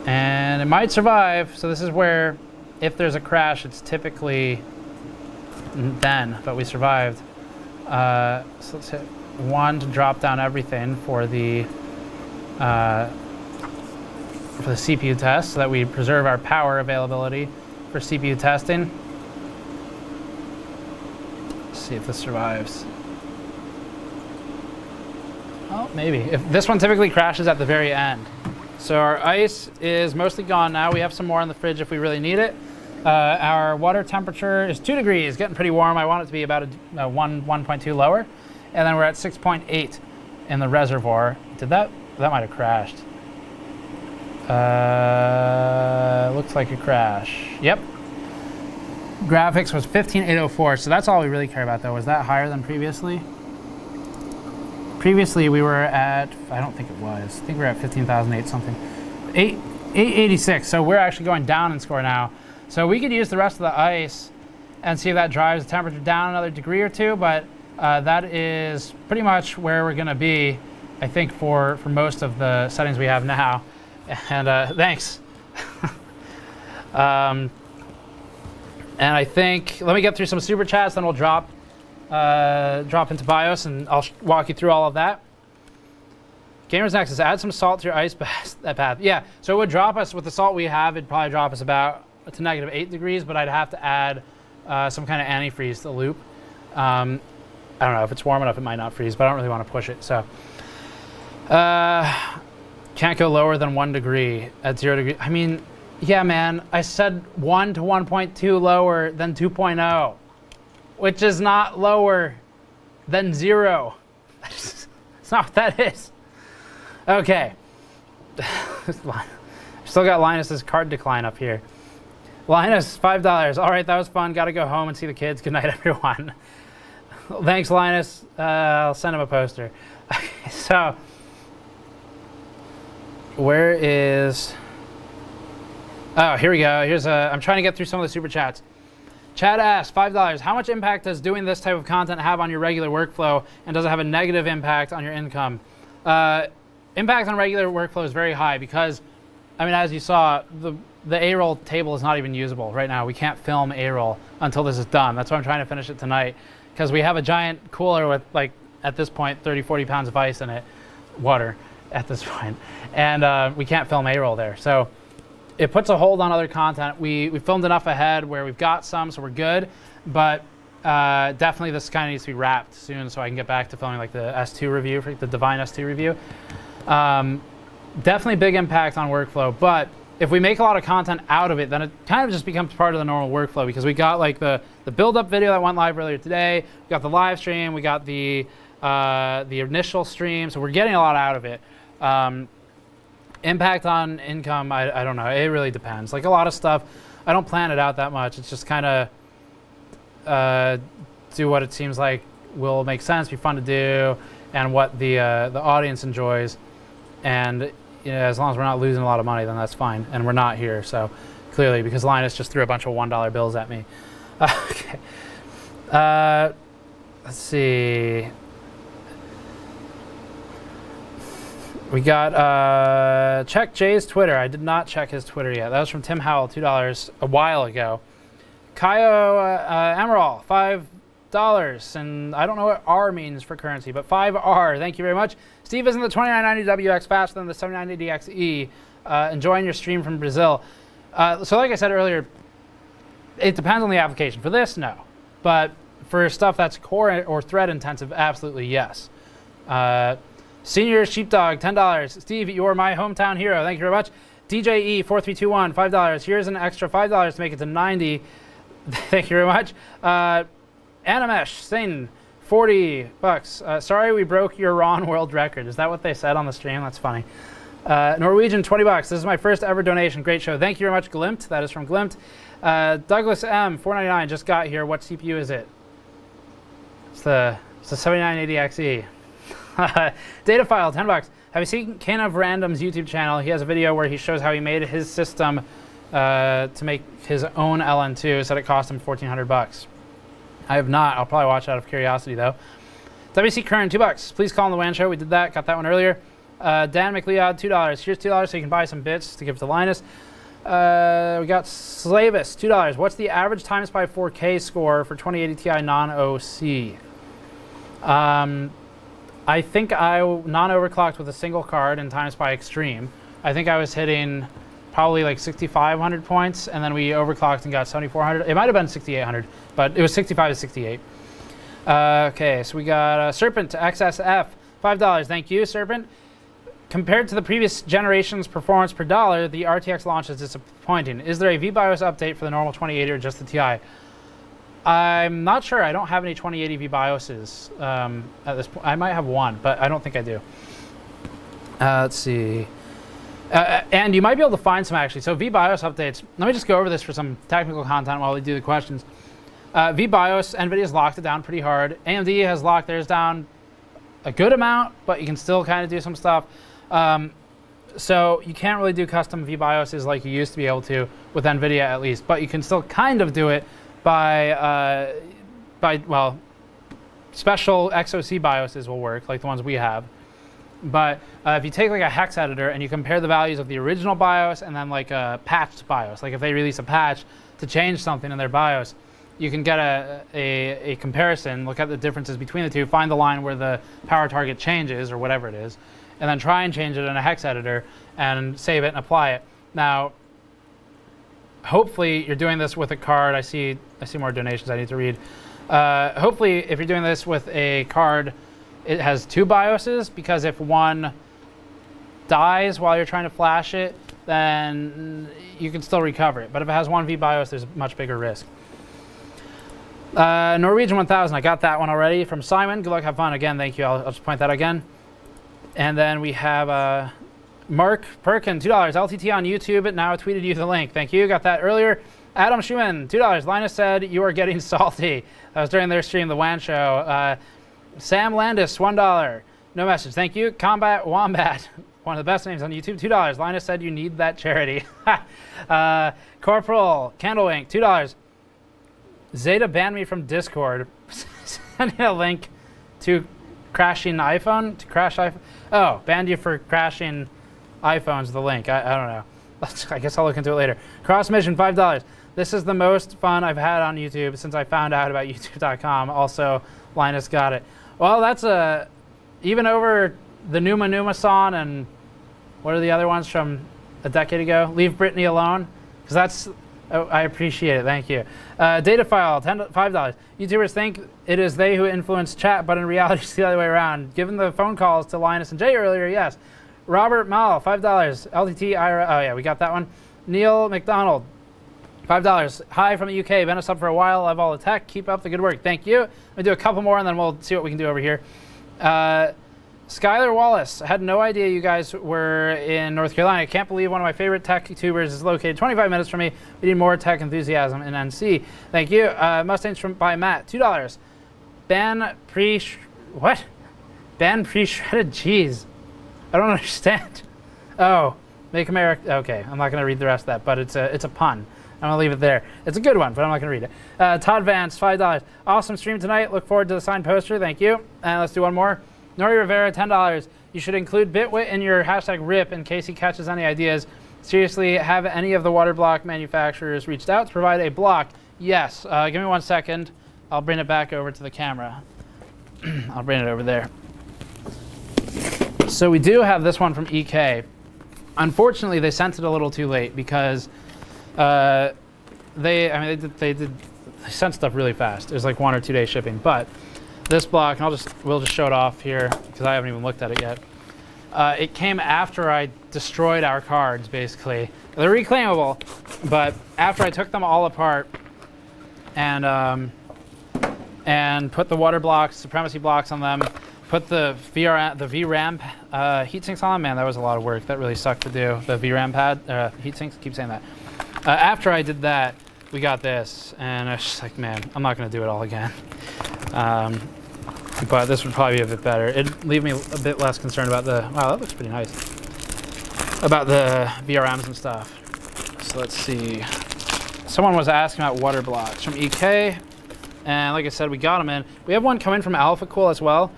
And it might survive, so this is where if there's a crash, it's typically then, but we survived. So let's hit 1 to drop down everything for the CPU test so that we preserve our power availability for CPU testing. Let's see if this survives. Oh, maybe. If this one typically crashes at the very end. So our ice is mostly gone now. We have some more in the fridge if we really need it. Our water temperature is 2 degrees, getting pretty warm. I want it to be about 1.2 lower. And then we're at 6.8 in the reservoir. That might have crashed. Looks like a crash. Yep. Graphics was 15804, so that's all we really care about though. Was that higher than previously? Previously we were at, I don't think it was. I think we were at 15,008 something. 886, so we're actually going down in score now. So we could use the rest of the ice and see if that drives the temperature down another degree or two, but that is pretty much where we're gonna be, I think, for most of the settings we have now. And thanks. And I think, let me get through some super chats, then we'll drop into BIOS and I'll walk you through all of that. Gamers Nexus, add some salt to your ice path. Yeah, so it would drop us, with the salt we have, it'd probably drop us about to -8 degrees, but I'd have to add some kind of antifreeze to the loop. I don't know, if it's warm enough it might not freeze, but I don't really want to push it, so. Can't go lower than 1 degree at 0 degrees. I mean, yeah, man, I said 1 to 1.2 lower than 2.0, which is not lower than 0. That's not what that is. Okay. Still got Linus's card decline up here. Linus, $5. All right, that was fun. Got to go home and see the kids. Good night, everyone. Thanks, Linus. I'll send him a poster. Okay, so where is? Oh, here we go. Here's a. I'm trying to get through some of the super chats. Chad asks, $5. How much impact does doing this type of content have on your regular workflow, and does it have a negative impact on your income? Impact on regular workflow is very high because, I mean, as you saw, the A-roll table is not even usable right now. We can't film A-roll until this is done. That's why I'm trying to finish it tonight, because we have a giant cooler with, like, at this point, 30, 40 pounds of ice in it, water at this point, and we can't film A-roll there. So it puts a hold on other content. We filmed enough ahead where we've got some, so we're good, but definitely this kind of needs to be wrapped soon so I can get back to filming like the S2 review, for the Divine S2 review. Definitely big impact on workflow, but if we make a lot of content out of it, then it kind of just becomes part of the normal workflow, because we got like the build-up video that went live earlier today, we got the live stream, we got the initial stream, so we're getting a lot out of it. Impact on income, I don't know, it really depends. Like a lot of stuff, I don't plan it out that much. It's just kind of do what it seems like will make sense, be fun to do, and what the audience enjoys. And you know, as long as we're not losing a lot of money, then that's fine. And we're not here, so clearly, because Linus just threw a bunch of $1 bills at me. Okay. Let's see. We got, check Jay's Twitter. I did not check his Twitter yet. That was from Tim Howell, $2 a while ago. Kaio Emerald, $5. And I don't know what R means for currency, but 5R. Thank you very much. Steve is in the 2990WX faster than the 790DXE. Enjoying your stream from Brazil. So like I said earlier, it depends on the application. For this, no. But for stuff that's core or thread intensive, absolutely yes. Senior Sheepdog, $10. Steve, you're my hometown hero. Thank you very much. DJE4321, $5. Here's an extra $5 to make it to 90. Thank you very much. Animesh Singh, $40. Sorry we broke your Ron world record. Is that what they said on the stream? That's funny. Norwegian, $20. This is my first ever donation. Great show. Thank you very much, Glimt. That is from Glimt. Douglas M, $4.99, just got here. What CPU is it? It's the 7980XE. Data file, $10. Have you seen King of Random's YouTube channel? He has a video where he shows how he made his system to make his own LN2. Said it cost him $1,400. I have not. I'll probably watch out of curiosity though. WC Current, $2. Please call on the WAN show. We did that. Got that one earlier. Dan McLeod, $2. Here's $2 so you can buy some bits to give to Linus. We got Slavis, $2. What's the average times by 4K score for 2080 Ti non-OC? I think I non-overclocked with a single card and times by extreme. I think I was hitting probably like 6,500 points, and then we overclocked and got 7,400. It might have been 6,800, but it was 65 to 68. Okay, so we got Serpent XSF, $5. Thank you, Serpent. Compared to the previous generation's performance per dollar, the RTX launch is disappointing. Is there a VBIOS update for the normal 2080 or just the Ti? I'm not sure. I don't have any 2080 VBIOSes at this point. I might have one, but I don't think I do. Let's see. And you might be able to find some actually. So VBIOS updates. Let me just go over this for some technical content while we do the questions. VBIOS, NVIDIA's locked it down pretty hard. AMD has locked theirs down a good amount, but you can still kind of do some stuff. So you can't really do custom VBIOSes like you used to be able to with NVIDIA at least, but you can still kind of do it by well, special XOC BIOSes will work, like the ones we have. But if you take like a hex editor and you compare the values of the original BIOS and then like a patched BIOS, like if they release a patch to change something in their BIOS, you can get a comparison, look at the differences between the two, find the line where the power target changes or whatever it is, and then try and change it in a hex editor and save it and apply it. Now, hopefully you're doing this with a card. I see more donations I need to read. Hopefully if you're doing this with a card, it has two BIOSes, because if one dies while you're trying to flash it, then you can still recover it. But if it has one VBIOS, there's a much bigger risk. Norwegian 1000, I got that one already from Simon. Good luck, have fun. Again, thank you. I'll just point that out again. And then we have Mark Perkin, $2. LTT on YouTube. Now I tweeted you the link. Thank you. Got that earlier. Adam Schumann, $2. Linus said you are getting salty. That was during their stream, the WAN show. Sam Landis, $1. No message. Thank you. Combat Wombat, one of the best names on YouTube, $2. Linus said you need that charity. Corporal Candlewink, $2. Zeta banned me from Discord. Sending a link to crashing iPhone, to crash iPhone. Oh, banned you for crashing iPhones, the link. I don't know. I guess I'll look into it later. Cross Mission, $5. This is the most fun I've had on YouTube since I found out about YouTube.com. Also, Linus got it. Well, that's even over the Numa Numa song and what are the other ones from a decade ago? Leave Britney Alone, because that's, oh, I appreciate it, thank you. Data file, $5. YouTubers think it is they who influence chat, but in reality it's the other way around. Given the phone calls to Linus and Jay earlier, yes. Robert Mall, $5. LTT IRA, oh yeah, we got that one. Neil McDonald, $5. Hi from the UK, been a sub for a while, love all the tech, keep up the good work, thank you. I'll do a couple more and then we'll see what we can do over here. Skylar Wallace, I had no idea you guys were in North Carolina. I can't believe one of my favorite tech YouTubers is located 25 minutes from me. We need more tech enthusiasm in NC. Thank you. Mustangs by Matt, $2. Ban pre-shredded cheese. I don't understand. Oh, make America. Okay, I'm not going to read the rest of that, but it's a pun. I'm going to leave it there. It's a good one, but I'm not going to read it. Todd Vance, $5. Awesome stream tonight. Look forward to the signed poster. Thank you. And let's do one more. Nori Rivera, $10. You should include Bitwit in your hashtag RIP in case he catches any ideas. Seriously, have any of the water block manufacturers reached out to provide a block? Yes. Give me 1 second. I'll bring it back over to the camera. I'll bring it over there. So we do have this one from EK. Unfortunately, they sent it a little too late because they sent stuff really fast. It was like 1 or 2 day shipping. But this block, and we'll just show it off here because I haven't even looked at it yet. it came after I destroyed our cards, basically. They're reclaimable, but after I took them all apart and put the water blocks, supremacy blocks on them, put the VRAM heatsinks on them. Man, that was a lot of work. That really sucked to do. The VRAM pad heatsinks. Keep saying that. After I did that, we got this, and I was just like, man, I'm not going to do it all again. But this would probably be a bit better. It'd leave me a bit less concerned about the. Wow, that looks pretty nice. About the VRMs and stuff. So let's see. Someone was asking about water blocks from EK, and like I said, we got them in. We have one coming from Alpha Cool as well.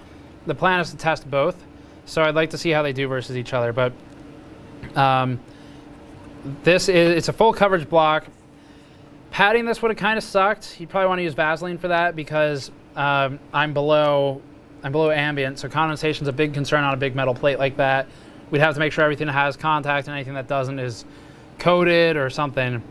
The plan is to test both, so I'd like to see how they do versus each other. But it's a full coverage block. Padding this would have kind of sucked. You'd probably want to use Vaseline for that because I'm below ambient, so condensation's a big concern on a big metal plate like that. We'd have to make sure everything that has contact and anything that doesn't is coated or something.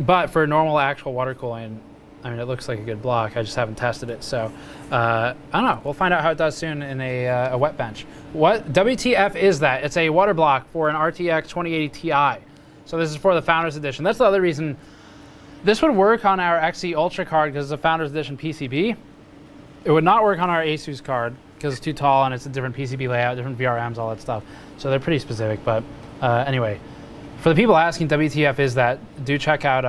But for normal actual water cooling, I mean, it looks like a good block. I just haven't tested it, so I don't know. We'll find out how it does soon in a wet bench. What WTF is that? It's a water block for an RTX 2080 Ti. So this is for the Founders Edition. That's the other reason this would work on our XE Ultra card because it's a Founders Edition PCB. It would not work on our Asus card because it's too tall and it's a different PCB layout, different VRMs, all that stuff. So they're pretty specific. But anyway, for the people asking WTF is that, do check out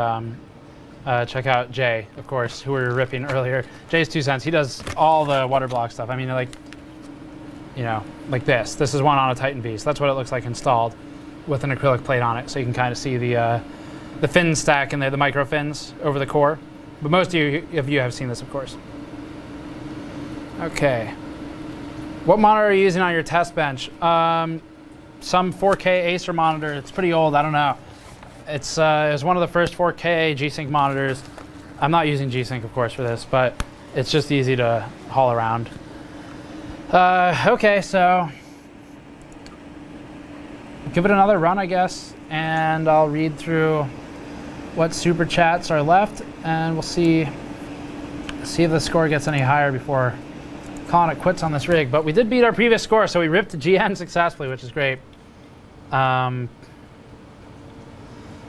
Jay, of course, who we were ripping earlier. Jay's 2 cents. He does all the water block stuff. I mean, like, you know, like this. This is one on a Titan Beast. That's what it looks like installed with an acrylic plate on it. So you can kind of see the fin stack in there, the micro fins over the core. But most of you have seen this, of course. Okay. What monitor are you using on your test bench? Some 4K Acer monitor. It's pretty old. I don't know. It was one of the first 4K G-Sync monitors. I'm not using G-Sync, of course, for this, but it's just easy to haul around. Okay, so give it another run, I guess, and I'll read through what super chats are left, and we'll see if the score gets any higher before calling it quits on this rig. But we did beat our previous score, so we ripped GN successfully, which is great. All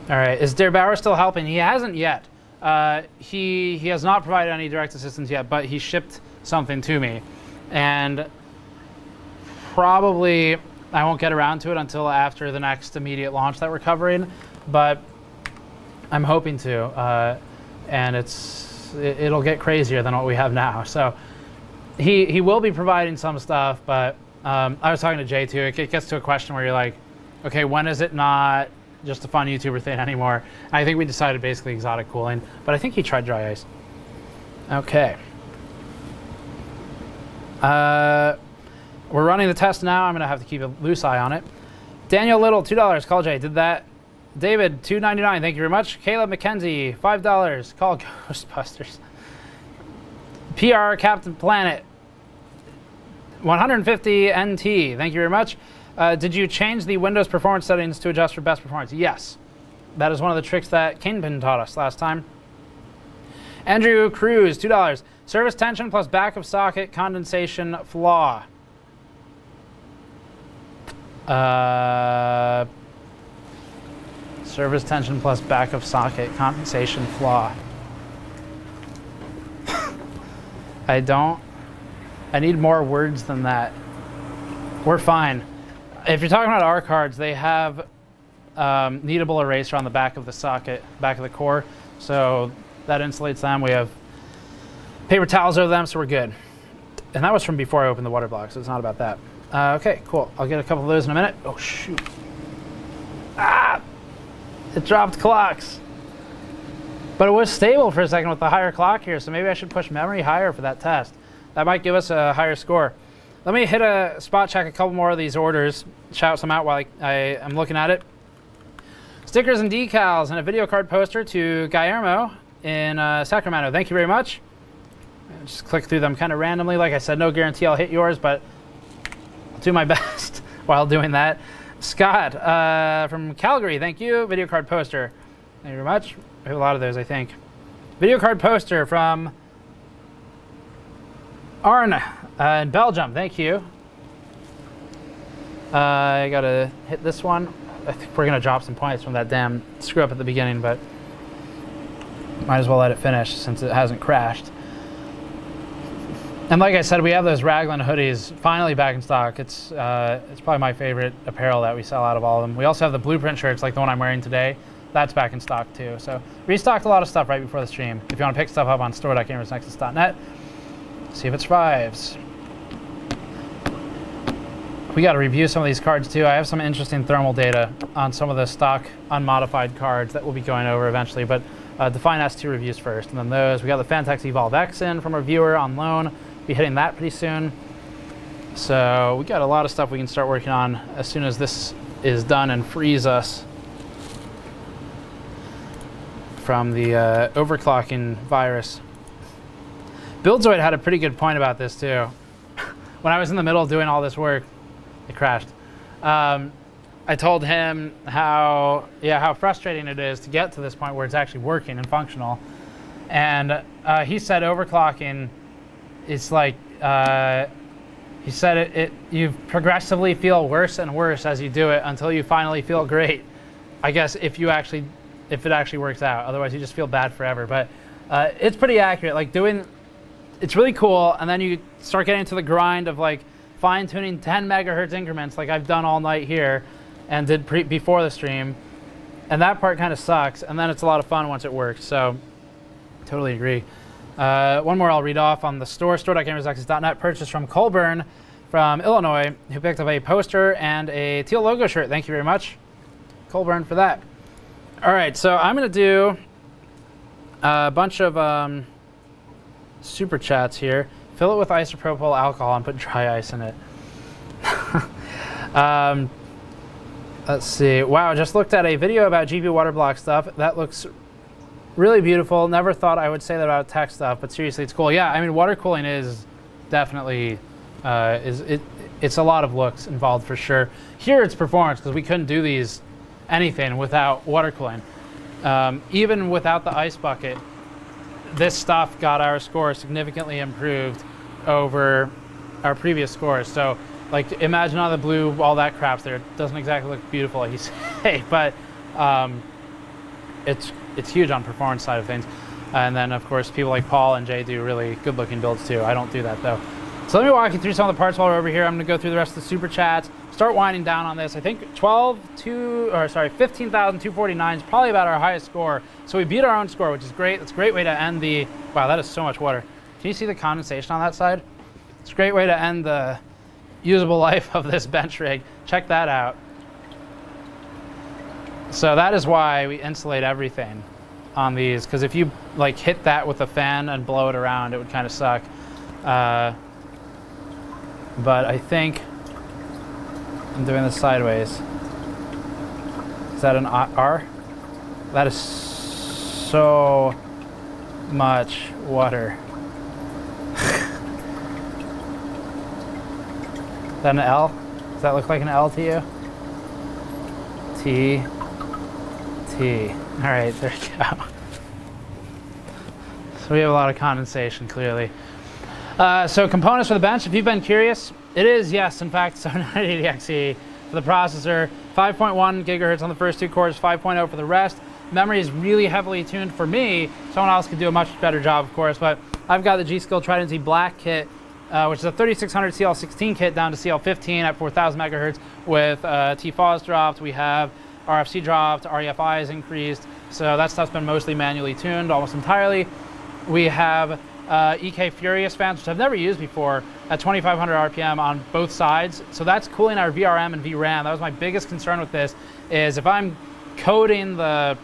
right, is Der Bauer still helping? He hasn't yet. He has not provided any direct assistance yet, but he shipped something to me. And probably I won't get around to it until after the next immediate launch that we're covering, but I'm hoping to. And it'll get crazier than what we have now. So he will be providing some stuff, but I was talking to Jay too. It gets to a question where you're like, okay, when is it not just a fun YouTuber thing anymore? I think we decided basically exotic cooling, but I think he tried dry ice. Okay. We're running the test now. I'm going to have to keep a loose eye on it. Daniel Little, $2. Call Jay. Did that. David, $2.99. Thank you very much. Caleb McKenzie, $5. Call Ghostbusters. PR Captain Planet, 150 NT. Thank you very much. Did you change the Windows performance settings to adjust for best performance? Yes. That is one of the tricks that Kingpin taught us last time. Andrew Cruz, $2. Service tension plus back of socket condensation flaw. Service tension plus back of socket condensation flaw. I need more words than that. We're fine. If you're talking about our cards, they have kneadable eraser on the back of the socket, back of the core, so that insulates them. We have paper towels over them, so we're good. And that was from before I opened the water block, so it's not about that. Okay, cool. I'll get a couple of those in a minute. Oh, shoot. Ah! It dropped clocks. But it was stable for a second with the higher clock here, so maybe I should push memory higher for that test. That might give us a higher score. Let me hit a spot check a couple more of these orders, shout some out while I'm looking at it. Stickers and decals and a video card poster to Guillermo in Sacramento. Thank you very much. Just click through them kind of randomly. Like I said, no guarantee I'll hit yours, but I'll do my best while doing that. Scott from Calgary, thank you. Video card poster. Thank you very much. We have a lot of those, I think. Video card poster from Arne in Belgium. Thank you. I gotta hit this one. I think we're gonna drop some points from that damn screw up at the beginning, but might as well let it finish since it hasn't crashed. And like I said, we have those Raglan hoodies finally back in stock. It's probably my favorite apparel that we sell out of all of them. We also have the blueprint shirts like the one I'm wearing today. That's back in stock too. So restocked a lot of stuff right before the stream. If you want to pick stuff up on store.gamersnexus.net, see if it survives. We got to review some of these cards too. I have some interesting thermal data on some of the stock unmodified cards that we'll be going over eventually, but Define S2 reviews first, and then those. We got the Fantex Evolve X in from our viewer on loan. Be hitting that pretty soon. So we got a lot of stuff we can start working on as soon as this is done and frees us from the overclocking virus. Buildzoid had a pretty good point about this too. When I was in the middle of doing all this work, it crashed. I told him how frustrating it is to get to this point where it's actually working and functional. And he said overclocking, it's like, he said you progressively feel worse and worse as you do it until you finally feel great. I guess if it actually works out. Otherwise you just feel bad forever. But it's pretty accurate. Like it's really cool, and then you start getting into the grind of like fine-tuning 10 megahertz increments like I've done all night here and did before the stream. And that part kind of sucks, and then it's a lot of fun once it works. So totally agree. One more I'll read off on the store.gamersnexus.net. Purchase from Coleman from Illinois, who picked up a poster and a teal logo shirt. Thank you very much, Coleman, for that. All right, so I'm going to do a bunch of super chats here. Fill it with isopropyl alcohol and put dry ice in it. Let's see. Wow, just looked at a video about GPU water block stuff. That looks really beautiful. Never thought I would say that about tech stuff, but seriously, it's cool. Yeah, I mean, water cooling is definitely it's a lot of looks involved for sure. Here it's performance because we couldn't do anything without water cooling. Even without the ice bucket, this stuff got our score significantly improved over our previous scores. So, like, imagine all the blue, all that crap's there. It doesn't exactly look beautiful, like you say, but it's huge on performance side of things. And then, of course, people like Paul and Jay do really good-looking builds, too. I don't do that, though. So let me walk you through some of the parts while we're over here. I'm going to go through the rest of the super chats, start winding down on this. I think 15,249 is probably about our highest score. So we beat our own score, which is great. That's a great way to end the... Wow, that is so much water. Can you see the condensation on that side? It's a great way to end the usable life of this bench rig. Check that out. So that is why we insulate everything on these, because if you like hit that with a fan and blow it around, it would kind of suck. But I think I'm doing this sideways. Is that an R? That is so much water. Is that an L? Does that look like an L to you? T. T. All right, there you go. So we have a lot of condensation, clearly. So components for the bench, if you've been curious, it is, yes, in fact, 780XE for the processor, 5.1 gigahertz on the first two cores, 5.0 for the rest. Memory is really heavily tuned for me. Someone else could do a much better job, of course, but I've got the G-Skill Trident Z Black kit, which is a 3600 CL16 kit down to CL15 at 4000 megahertz with TFAWs dropped. We have RFC dropped, REFI is increased. So that stuff's been mostly manually tuned almost entirely. We have EK Furious fans, which I've never used before, at 2500 RPM on both sides. So that's cooling our VRM and VRAM. That was my biggest concern with this, is if I'm coating the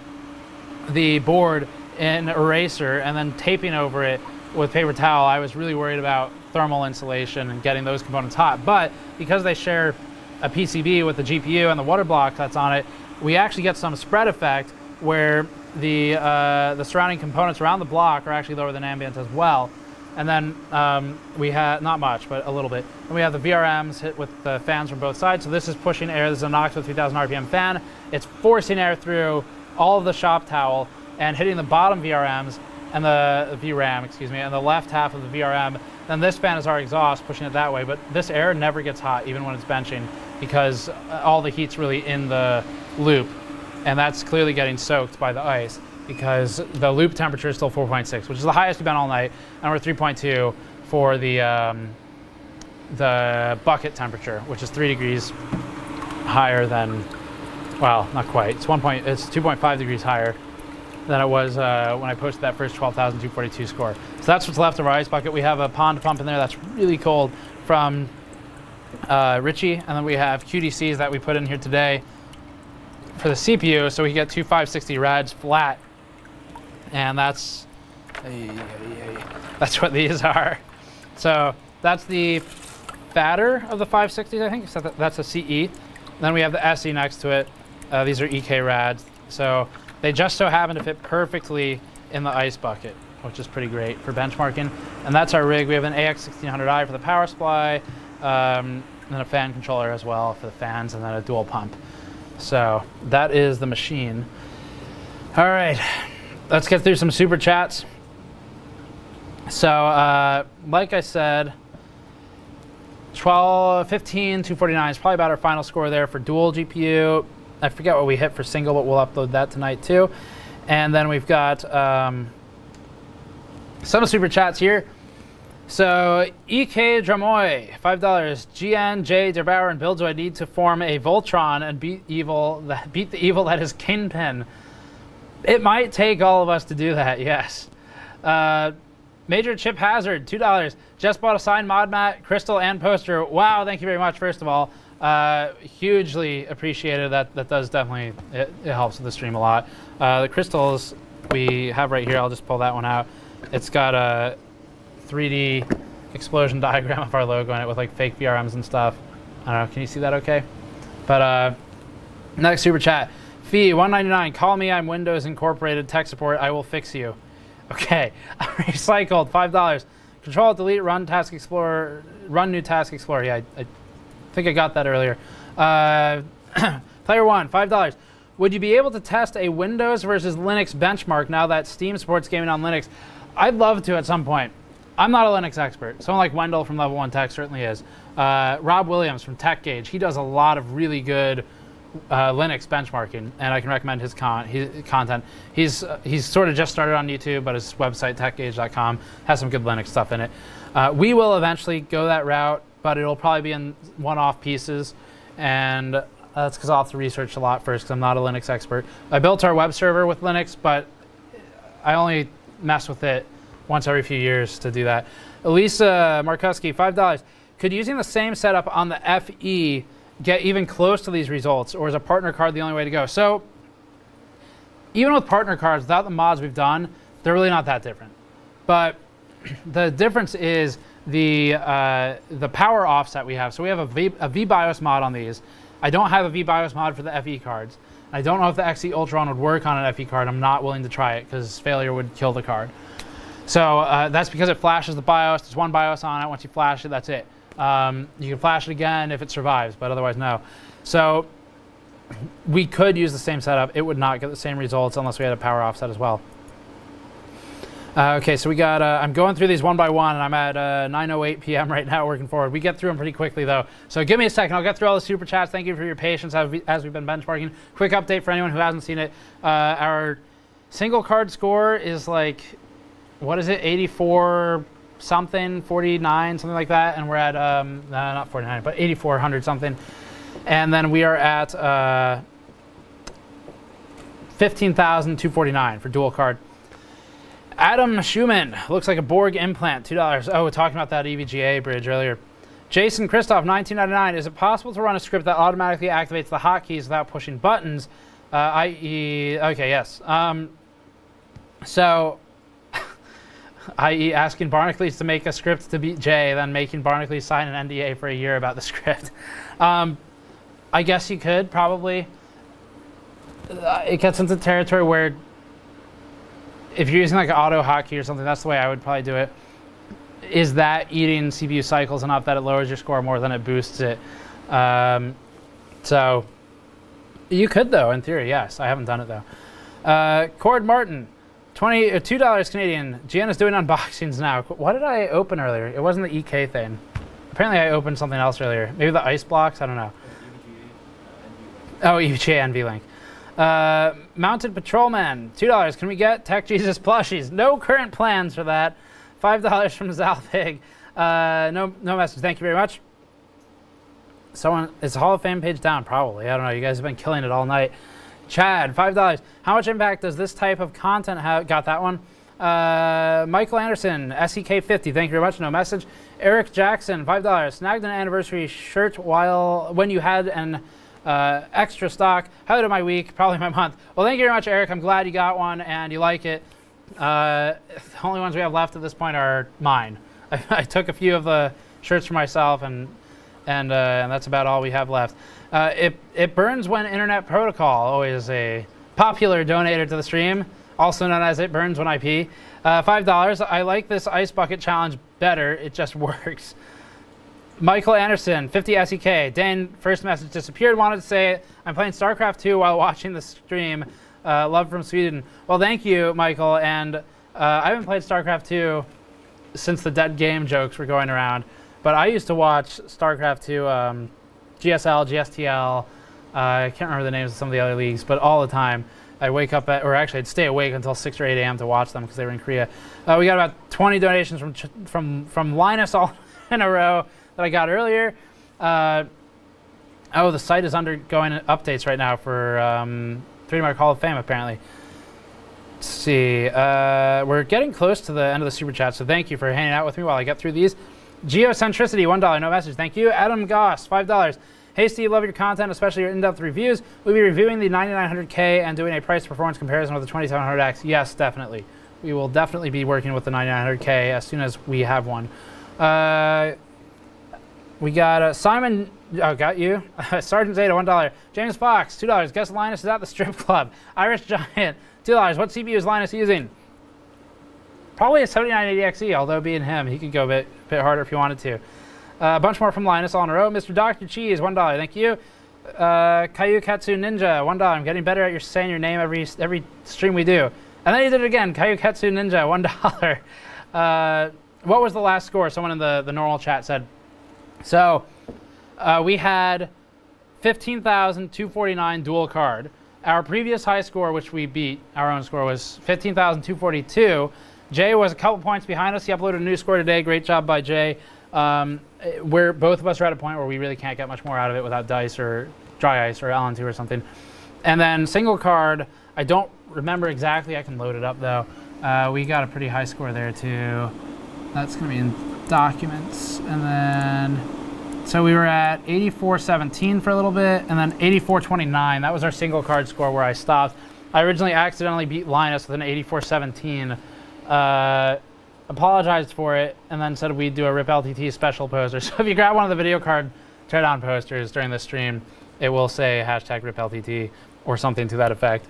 board in eraser and then taping over it with paper towel, I was really worried about thermal insulation and getting those components hot. But because they share a PCB with the GPU and the water block that's on it, we actually get some spread effect where the surrounding components around the block are actually lower than ambient as well. And then we have, not much, but a little bit. And we have the VRMs hit with the fans from both sides. So this is pushing air. This is a Nexus 3000 RPM fan. It's forcing air through all of the shop towel and hitting the bottom VRMs and the VRAM, excuse me, and the left half of the VRM, then this fan is our exhaust pushing it that way. But this air never gets hot, even when it's benching, because all the heat's really in the loop, and that's clearly getting soaked by the ice because the loop temperature is still 4.6, which is the highest we've been all night, and we're 3.2 for the bucket temperature, which is 3 degrees higher than, well, not quite. It's 2.5 degrees higher than it was when I posted that first 12,242 score. So that's what's left of our ice bucket. We have a pond pump in there that's really cold from Richie, and then we have QDCs that we put in here today for the CPU, so we get two 560 rads flat, and that's what these are. So that's the fatter of the 560s, I think. So that's a CE. Then we have the SE next to it. These are EK rads. So they just so happen to fit perfectly in the ice bucket, which is pretty great for benchmarking. And that's our rig. We have an AX1600i for the power supply, and then a fan controller as well for the fans, and then a dual pump. So that is the machine. All right, let's get through some super chats. So like I said, 15,249 is probably about our final score there for dual GPU. I forget what we hit for single, but we'll upload that tonight too. And then we've got some super chats here. So EK Dramoy, $5. GN, J, Derbauer, and Bill, do I need to form a Voltron and beat the evil that is Kingpin? It might take all of us to do that, yes. Major Chip Hazard, $2. Just bought a signed mod mat, crystal, and poster. Wow, thank you very much, first of all. Hugely appreciated. That does definitely, it helps with the stream a lot. The crystals we have right here, I'll just pull that one out. It's got a 3D explosion diagram of our logo in it with like fake VRMs and stuff. I don't know, can you see that okay? But next super chat. Fee, $1.99, call me, I'm Windows Incorporated tech support, I will fix you. Okay, recycled, $5. Control, delete, run Task Explorer, run new Task Explorer. Yeah, I think I got that earlier. Player one, $5. Would you be able to test a Windows versus Linux benchmark now that Steam supports gaming on Linux? I'd love to at some point. I'm not a Linux expert. Someone like Wendell from Level 1 Tech certainly is. Rob Williams from TechGauge, he does a lot of really good Linux benchmarking, and I can recommend his content. He's sort of just started on YouTube, but his website, techgauge.com, has some good Linux stuff in it. We will eventually go that route, but it'll probably be in one-off pieces, and that's because I'll have to research a lot first, because I'm not a Linux expert. I built our web server with Linux, but I only mess with it once every few years to do that. Elisa Markuski, $5. Could using the same setup on the FE get even close to these results, or is a partner card the only way to go? So even with partner cards, without the mods we've done, they're really not that different. But the difference is the power offset we have. So we have a VBIOS mod on these. I don't have a VBIOS mod for the FE cards. I don't know if the XE Ultron would work on an FE card. I'm not willing to try it because failure would kill the card. So that's because it flashes the BIOS. There's one BIOS on it. Once you flash it, that's it. You can flash it again if it survives, but otherwise no. So we could use the same setup. It would not get the same results unless we had a power offset as well. Okay, so we got, I'm going through these one by one, and I'm at 9:08 p.m. right now working forward. We get through them pretty quickly, though. So give me a second. I'll get through all the super chats. Thank you for your patience as we've been benchmarking. Quick update for anyone who hasn't seen it. Our single card score is like, what is it, 84 something, 49, something like that. And we're at, not 49, but 8,400 something. And then we are at 15,249 for dual card. Adam Schumann, looks like a Borg implant, $2. Oh, we're talking about that EVGA bridge earlier. Jason Christoph, $19.99. Is it possible to run a script that automatically activates the hotkeys without pushing buttons? I.e., okay, yes. So, i.e. asking Barnacle to make a script to beat Jay, then making Barnacle sign an NDA for a year about the script. I guess you could, probably. It gets into territory where if you're using like an auto hotkey or something, that's the way I would probably do it. Is that eating CPU cycles enough that it lowers your score more than it boosts it? So you could, though, in theory, yes. I haven't done it, though. Cord Martin, $2 Canadian. Gianna's doing unboxings now. What did I open earlier? It wasn't the EK thing. Apparently I opened something else earlier. Maybe the ice blocks? I don't know. Oh, EVGA NV-Link. Mounted Patrolman, $2. Can we get Tech Jesus plushies? No current plans for that. $5 from Zalpig. No message. Thank you very much. Someone, it's a Hall of Fame page down, probably. I don't know. You guys have been killing it all night. Chad, $5. How much impact does this type of content have? Got that one. Michael Anderson, SEK50. Thank you very much. No message. Eric Jackson, $5. Snagged an anniversary shirt when you had an extra stock. How did my week? Probably my month. Well, thank you very much, Eric. I'm glad you got one and you like it. The only ones we have left at this point are mine. I took a few of the shirts for myself, and that's about all we have left. It burns when internet protocol, always a popular donator to the stream, also known as it burns when I pee. $5. I like this ice bucket challenge better. It just works. Michael Anderson, 50 SEK. Dane, first message disappeared. Wanted to say I'm playing StarCraft 2 while watching the stream. Love from Sweden. Well, thank you, Michael. And I haven't played StarCraft 2 since the dead game jokes were going around. But I used to watch StarCraft 2, GSL, GSTL. I can't remember the names of some of the other leagues, but all the time. I'd wake up or actually I'd stay awake until 6 or 8 a.m. to watch them because they were in Korea. We got about 20 donations from Linus all in a row that I got earlier. The site is undergoing updates right now for 3D Mark Hall of Fame, apparently. Let's see. We're getting close to the end of the super chat, so thank you for hanging out with me while I get through these. Geocentricity, $1, no message, thank you. Adam Goss, $5. Hey Steve, love your content, especially your in-depth reviews. We'll be reviewing the 9900K and doing a price-performance comparison with the 2700X. Yes, definitely. We will definitely be working with the 9900K as soon as we have one. We got Simon, got you. Sergeant Zeta, $1. James Fox, $2. Guess Linus is at the strip club. Irish Giant, $2. What CPU is Linus using? Probably a 7980XE, although being him, he could go a bit harder if he wanted to. A bunch more from Linus all in a row. Mr. Dr. Cheese, $1. Thank you. Caillou Katsu Ninja, $1. I'm getting better at saying your name every stream we do. And then he did it again. Caillou Katsu Ninja, $1. What was the last score? Someone in the normal chat said. So we had 15,249 dual card. Our previous high score, which we beat, our own score, was 15,242. Jay was a couple points behind us. He uploaded a new score today. Great job by Jay. Where both of us are at a point where we really can't get much more out of it without dice or dry ice or LN2 or something. And then single card, I don't remember exactly. I can load it up though. We got a pretty high score there too. That's going to be in documents. And then, so we were at 84.17 for a little bit, and then 84.29. That was our single card score where I stopped. I originally accidentally beat Linus with an 84.17. Apologized for it, and then said we'd do a RIP LTT special poster. So if you grab one of the video card teardown posters during the stream, it will say hashtag RIP LTT or something to that effect.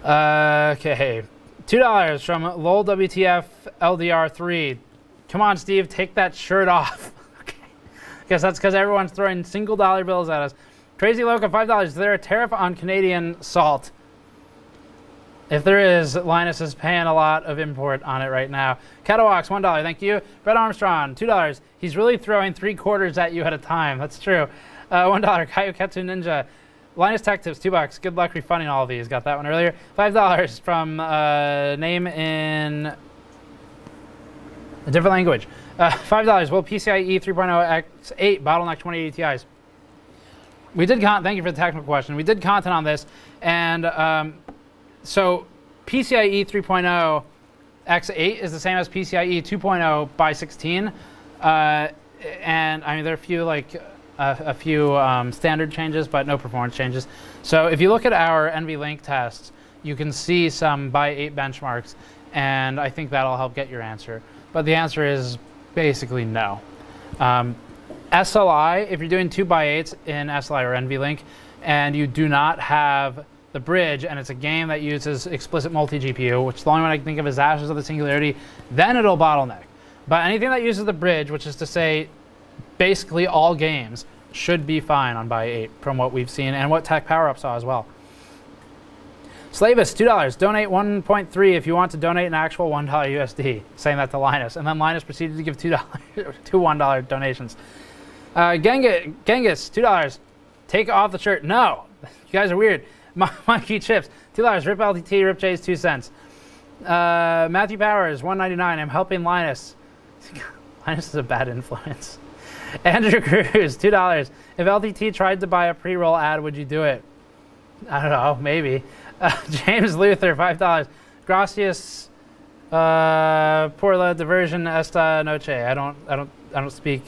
Okay, $2 from LOL WTF LDR3. Come on, Steve, take that shirt off. Okay. Guess that's because everyone's throwing single dollar bills at us. Crazy Loca, $5. Is there a tariff on Canadian salt? If there is, Linus is paying a lot of import on it right now. Catawax, $1, thank you. Brett Armstrong, $2. He's really throwing 3 quarters at you at a time. That's true. $1, Kayuketsu Ninja. Linus Tech Tips, $2. Good luck refunding all of these. Got that one earlier. $5 from name in a different language. $5. Will PCIe 3.0 X8 bottleneck 2080 Ti's? We did thank you for the technical question. We did content on this, and so PCIe 3.0 X8 is the same as PCIe 2.0 by 16, and I mean there are a few standard changes, but no performance changes. So if you look at our NVLink tests, you can see some by 8 benchmarks, and I think that'll help get your answer. But the answer is basically no. SLI, if you're doing 2x8s in SLI or NVLink, and you do not have the bridge, and it's a game that uses explicit multi-GPU, which the only one I can think of is Ashes of the Singularity, then it'll bottleneck. But anything that uses the bridge, which is to say basically all games, should be fine on by 8 from what we've seen and what Tech PowerUp saw as well. Slavis, $2. Donate 1.3 if you want to donate an actual $1 USD. Saying that to Linus. And then Linus proceeded to give $2 two $1 donations. Genghis, $2. Take off the shirt. No. You guys are weird. Monkey Chips, $2. Rip LTT, Rip J's 2 cents. Matthew Powers, $1.99. I'm helping Linus. Linus is a bad influence. Andrew Cruz, $2. If LTT tried to buy a pre-roll ad, would you do it? I don't know, maybe. James Luther, $5. Gracias por la diversion esta noche. I don't speak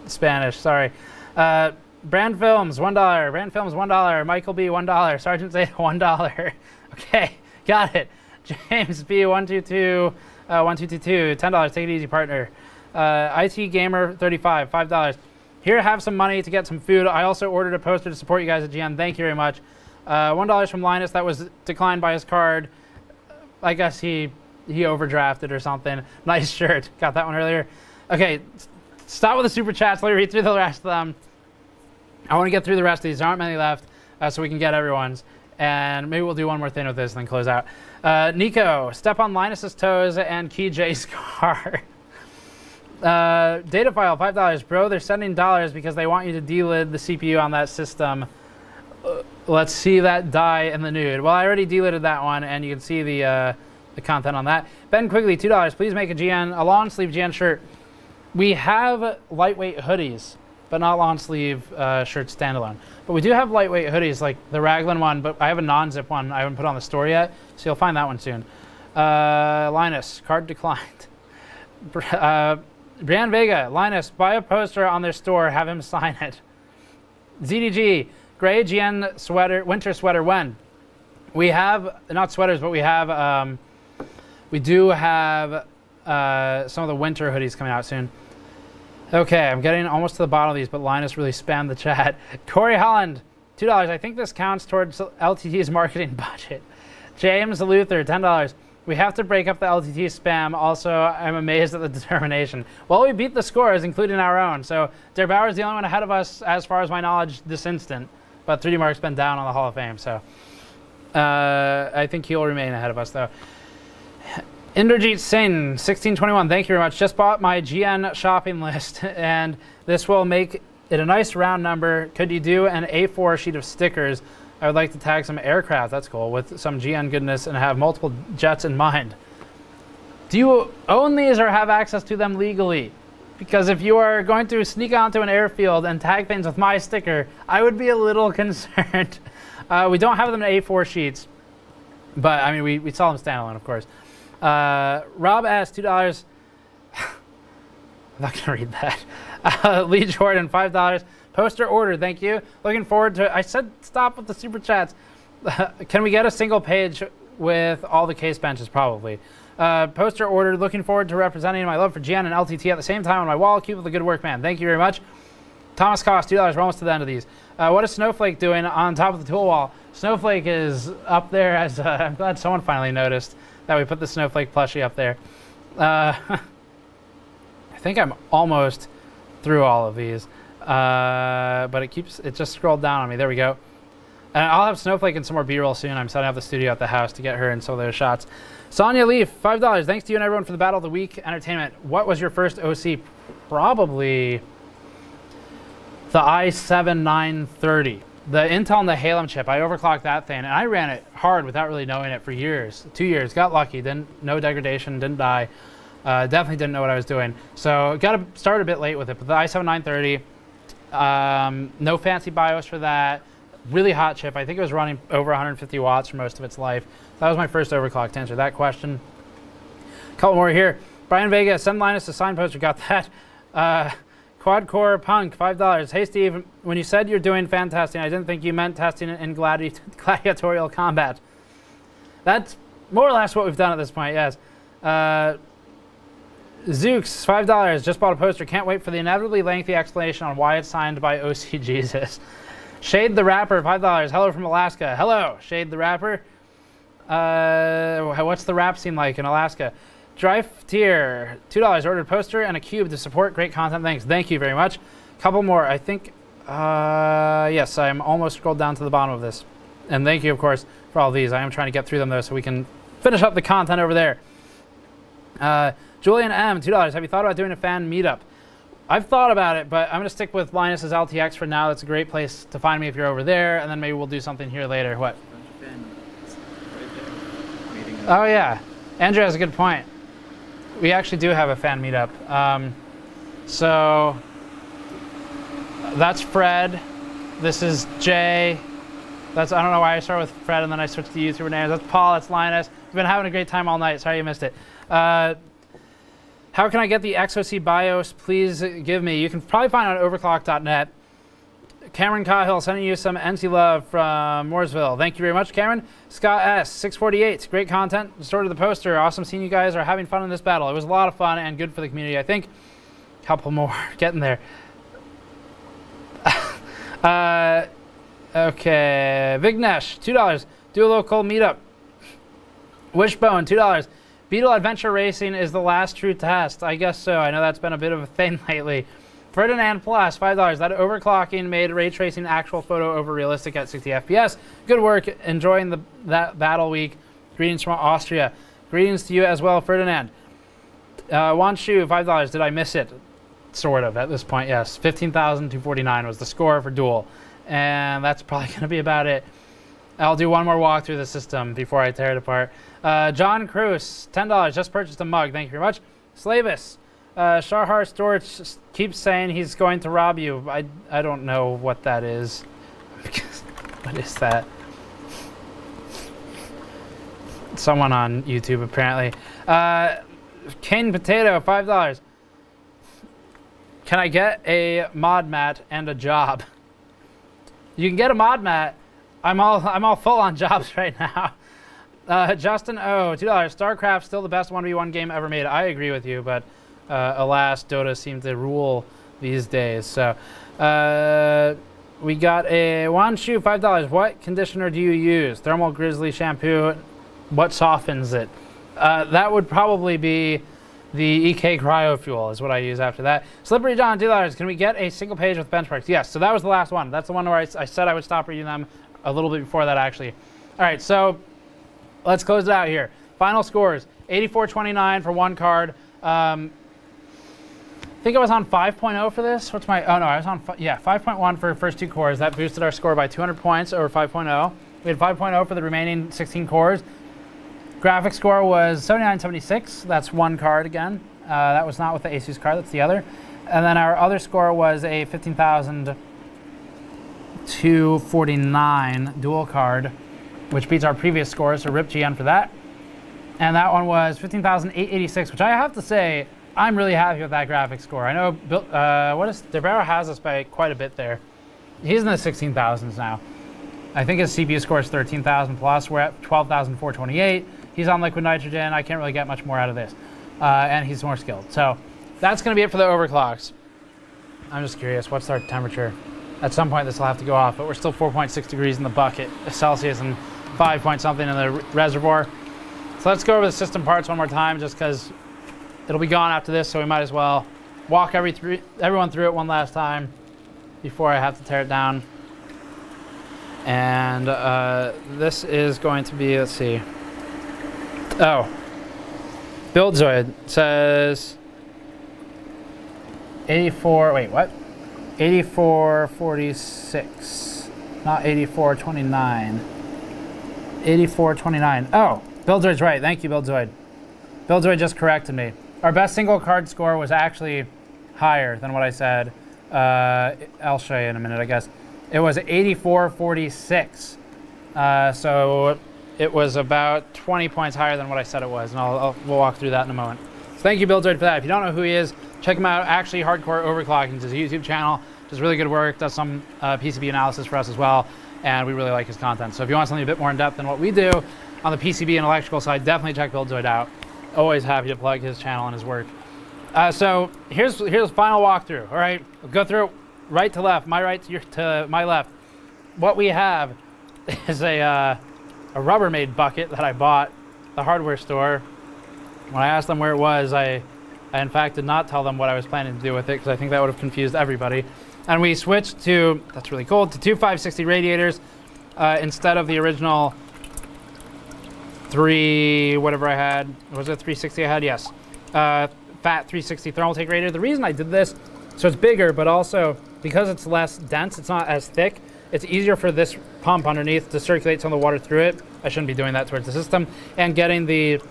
Spanish. Sorry. Brand Films, $1. Brand Films, $1. Michael B, $1. Sergeant Zeta, $1. Okay, got it. James B, 122, 1222, $10. Take it easy, partner. IT Gamer, $35, $5. Here, have some money to get some food. I also ordered a poster to support you guys at GM. Thank you very much. $1 from Linus. That was declined by his card. I guess he overdrafted or something. Nice shirt. Got that one earlier. Okay, stop with the super chats. Let me read through the rest of them. I want to get through the rest of these. There aren't many left, so we can get everyone's. And maybe we'll do one more thing with this and then close out. Nico, step on Linus's toes and key Jay's car. Data file, $5. Bro, they're sending dollars because they want you to delid the CPU on that system. Let's see that die in the nude. Well, I already delidded that one, and you can see the content on that. Ben Quigley, $2. Please make a long sleeve GN shirt. We have lightweight hoodies, but not long sleeve shirts standalone. But we do have lightweight hoodies, like the Raglan one, but I have a non-zip one I haven't put on the store yet, so you'll find that one soon. Linus, card declined. Brian Vega, Linus, buy a poster on their store, have him sign it. ZDG, gray GN sweater, winter sweater, when? We have, not sweaters, but we do have some of the winter hoodies coming out soon. Okay, I'm getting almost to the bottom of these, but Linus really spammed the chat. Corey Holland, $2. I think this counts towards LTT's marketing budget. James Luther, $10. We have to break up the LTT spam. Also, I'm amazed at the determination. Well, we beat the scores, including our own. So, Der Bauer is the only one ahead of us, as far as my knowledge, this instant. But 3D Mark's been down on the Hall of Fame, so I think he'll remain ahead of us, though. Inderjeet Singh, 1621. Thank you very much. Just bought my GN shopping list, and this will make it a nice round number. Could you do an A4 sheet of stickers? I would like to tag some aircraft, that's cool, with some GN goodness and have multiple jets in mind. Do you own these or have access to them legally? Because if you are going to sneak onto an airfield and tag things with my sticker, I would be a little concerned. We don't have them in A4 sheets, but I mean, we sell them standalone, of course. Rob S, $2. I'm not going to read that. Lee Jordan, $5. Poster order, thank you. Looking forward to it. I said stop with the super chats. Can we get a single page with all the case benches? Probably. Poster order, looking forward to representing my love for GN and LTT at the same time on my wall. Keep up the good work, man. Thank you very much. Thomas Cost, $2. We're almost to the end of these. What is Snowflake doing on top of the tool wall? Snowflake is up there as, I'm glad someone finally noticed that we put the Snowflake plushie up there. I think I'm almost through all of these. But it just scrolled down on me. There we go. And I'll have Snowflake and some more B-roll soon. I'm setting up the studio at the house to get her in some of those shots. Sonia Leaf, $5. Thanks to you and everyone for the Battle of the Week entertainment. What was your first OC? Probably the i7-930. The Intel and the Halem chip. I overclocked that thing, and I ran it hard without really knowing it for years. 2 years. Got lucky. No degradation. Didn't die. Definitely didn't know what I was doing. So got to start a bit late with it. But the i7-930, no fancy BIOS for that. Really hot chip. I think it was running over 150 watts for most of its life. That was my first overclock to answer that question. A couple more here. Brian Vega, send Linus a sign poster. Got that. Quad Core Punk, $5. Hey, Steve, when you said you're doing fan testing, I didn't think you meant testing in gladiatorial combat. That's more or less what we've done at this point, yes. Zooks, $5. Just bought a poster. Can't wait for the inevitably lengthy explanation on why it's signed by OC Jesus. Shade the Rapper, $5. Hello from Alaska. Hello, Shade the Rapper. What's the rap scene like in Alaska? Drive Tier, $2. Ordered poster and a cube to support great content. Thanks. Thank you very much. Couple more. I think, yes, I'm almost scrolled down to the bottom of this. And thank you, of course, for all these. I am trying to get through them, though, so we can finish up the content over there. Julian M, $2. Have you thought about doing a fan meetup? I've thought about it, but I'm going to stick with Linus's LTX for now. That's a great place to find me if you're over there, and then maybe we'll do something here later. What? Oh, yeah. Andrew has a good point. We actually do have a fan meetup. So that's Fred. This is Jay. I don't know why I started with Fred and then I switched to YouTuber names. That's Paul. That's Linus. We've been having a great time all night. Sorry you missed it. How can I get the XOC BIOS? Please give me. You can probably find it on overclock.net. Cameron Cahill sending you some NC love from Mooresville. Thank you very much, Cameron. Scott S, 648. Great content. Story of the poster. Awesome seeing you guys are having fun in this battle. It was a lot of fun and good for the community, I think. A couple more. Getting there. Okay. Vignesh, $2. Do a local meetup. Wishbone, $2. Beetle Adventure Racing is the last true test. I guess so. I know that's been a bit of a thing lately. Ferdinand Plus, $5. That overclocking made ray tracing actual photo over realistic at 60 FPS. Good work. Enjoying that battle week. Greetings from Austria. Greetings to you as well, Ferdinand. Wanshu, $5. Did I miss it? Sort of at this point, yes. 15,249 was the score for Duel. And that's probably going to be about it. I'll do one more walk through the system before I tear it apart. John Cruz, $10. Just purchased a mug. Thank you very much. Slavis, Shahar Storage keeps saying he's going to rob you. I don't know what that is. What is that? Someone on YouTube, apparently. Cane Potato, $5. Can I get a mod mat and a job? You can get a mod mat. I'm all full on jobs right now. Justin O, $2. StarCraft's still the best 1v1 game ever made. I agree with you, but alas, Dota seems to rule these days. So we got a Wanshu, $5. What conditioner do you use? Thermal Grizzly shampoo. What softens it? That would probably be the EK Cryofuel is what I use after that. Slippery John, $2. Can we get a single page with benchmarks? Yes, so that was the last one. That's the one where I said I would stop reading them a little bit before that, actually. All right, so let's close it out here. Final scores, 84.29 for one card. I think I was on 5.0 for this. What's my, oh no, I was on, 5.1 for first two cores. That boosted our score by 200 points over 5.0. We had 5.0 for the remaining 16 cores. Graphics score was 79.76. That's one card again. That was not with the Asus card, that's the other. And then our other score was a 15,249 dual card, which beats our previous score, so RIP GN for that. And that one was 15,886, which I have to say, I'm really happy with that graphics score. I know Debarra has us by quite a bit there. He's in the 16,000s now. I think his CPU score is 13,000 plus. We're at 12,428. He's on liquid nitrogen. I can't really get much more out of this. And he's more skilled. So that's going to be it for the overclocks. I'm just curious, what's our temperature? At some point this will have to go off, but we're still 4.6 degrees in the bucket Celsius and 5 point something in the reservoir. So let's go over the system parts one more time just because it'll be gone after this, so we might as well walk everyone through it one last time before I have to tear it down. And this is going to be, let's see. Oh, Buildzoid says 84, wait, what? 8446, not 8429. 8429. Oh, Buildzoid's right. Thank you, Buildzoid. Buildzoid just corrected me. Our best single card score was actually higher than what I said. I'll show you in a minute, I guess. It was 8446. So it was about 20 points higher than what I said it was, and we'll walk through that in a moment. So thank you, Buildzoid, for that. If you don't know who he is, check him out. Actually, Hardcore Overclocking is his YouTube channel. Does really good work. Does some PCB analysis for us as well, and we really like his content. So if you want something a bit more in depth than what we do on the PCB and electrical side, definitely check Buildzoid out. Always happy to plug his channel and his work. So here's the final walkthrough. All right, we'll go through it right to left, my right to my left. What we have is a Rubbermaid bucket that I bought at the hardware store. When I asked them where it was, I in fact did not tell them what I was planning to do with it because I think that would have confused everybody. And we switched to, that's really cool, to two 560 radiators. instead of the original 3, whatever I had, was it 360 I had? Yes. Fat 360 thermal take radiator. The reason I did this, so it's bigger, but also because it's less dense, it's not as thick, it's easier for this pump underneath to circulate some of the water through it. I shouldn't be doing that towards the system. And getting the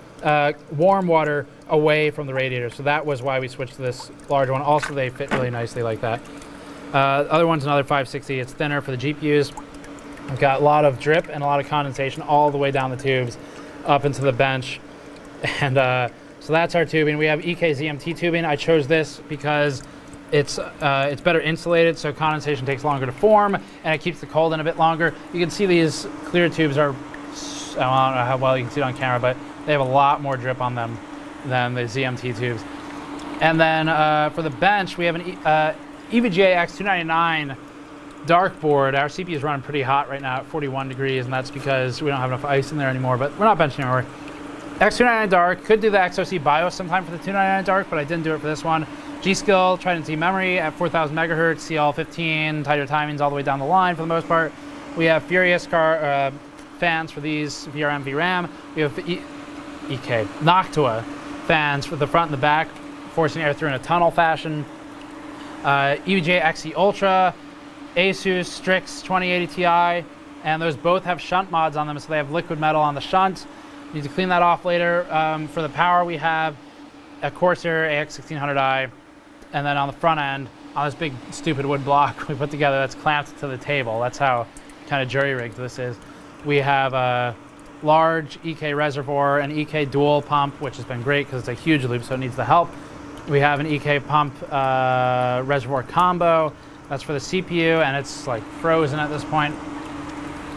warm water away from the radiator. So that was why we switched to this large one. Also, they fit really nicely like that. Other one's another 560. It's thinner for the GPUs. I've got a lot of drip and a lot of condensation all the way down the tubes up into the bench. And so that's our tubing. We have EK ZMT tubing. I chose this because it's better insulated, so condensation takes longer to form, and it keeps the cold in a bit longer. You can see these clear tubes are, I don't know how well you can see it on camera, but they have a lot more drip on them than the ZMT tubes. And then for the bench, we have an EVGA X299 dark board. Our CPU is running pretty hot right now at 41 degrees, and that's because we don't have enough ice in there anymore, but we're not benching anymore. X299 dark, could do the XOC BIOS sometime for the 299 dark, but I didn't do it for this one. G-Skill, Trident Z memory at 4,000 megahertz, CL15, tighter timings all the way down the line for the most part. We have Furious fans for these, VRM, VRAM. We have EK, Noctua fans for the front and the back, forcing air through in a tunnel fashion. EVGA XE Ultra, Asus Strix 2080 Ti, and those both have shunt mods on them, so they have liquid metal on the shunt. Need to clean that off later. For the power, we have a Corsair AX1600i, and then on the front end, on this big stupid wood block we put together that's clamped to the table. That's how kind of jury-rigged this is. We have a large EK reservoir, an EK dual pump, which has been great because it's a huge loop, so it needs the help. We have an EK pump reservoir combo. That's for the CPU, and it's like frozen at this point.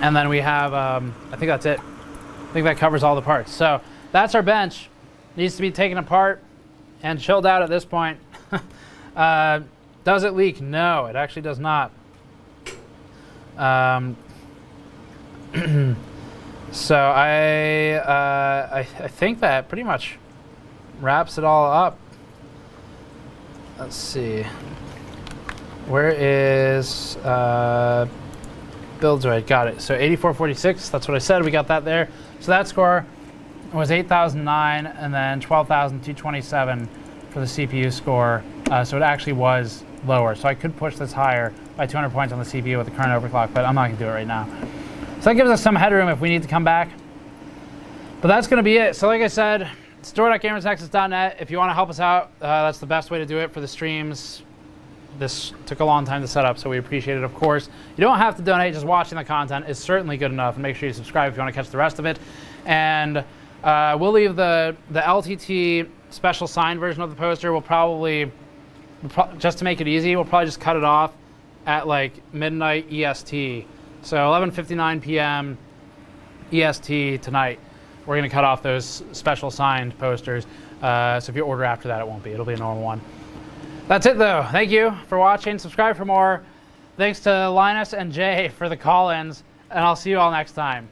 And then we have, I think that's it. I think that covers all the parts. So that's our bench. Needs to be taken apart and chilled out at this point. Does it leak? No, it actually does not. So I think that pretty much wraps it all up. Let's see. Where is Buildroid? Got it. So 8446. That's what I said. We got that there. So that score was 8,009 and then 12,227 for the CPU score. So it actually was lower. So I could push this higher by 200 points on the CPU with the current overclock, but I'm not going to do it right now. So that gives us some headroom if we need to come back. But that's going to be it. So like I said, store.gamersnexus.net. If you want to help us out, that's the best way to do it for the streams. This took a long time to set up, so we appreciate it, of course. You don't have to donate. Just watching the content is certainly good enough. And make sure you subscribe if you want to catch the rest of it. And we'll leave the LTT special signed version of the poster. We'll probably, just to make it easy, we'll probably just cut it off at like midnight EST. So 11:59 p.m. EST tonight. We're going to cut off those special signed posters. So if you order after that, it won't be. It'll be a normal one. That's it, though. Thank you for watching. Subscribe for more. Thanks to Linus and Jay for the call-ins, and I'll see you all next time.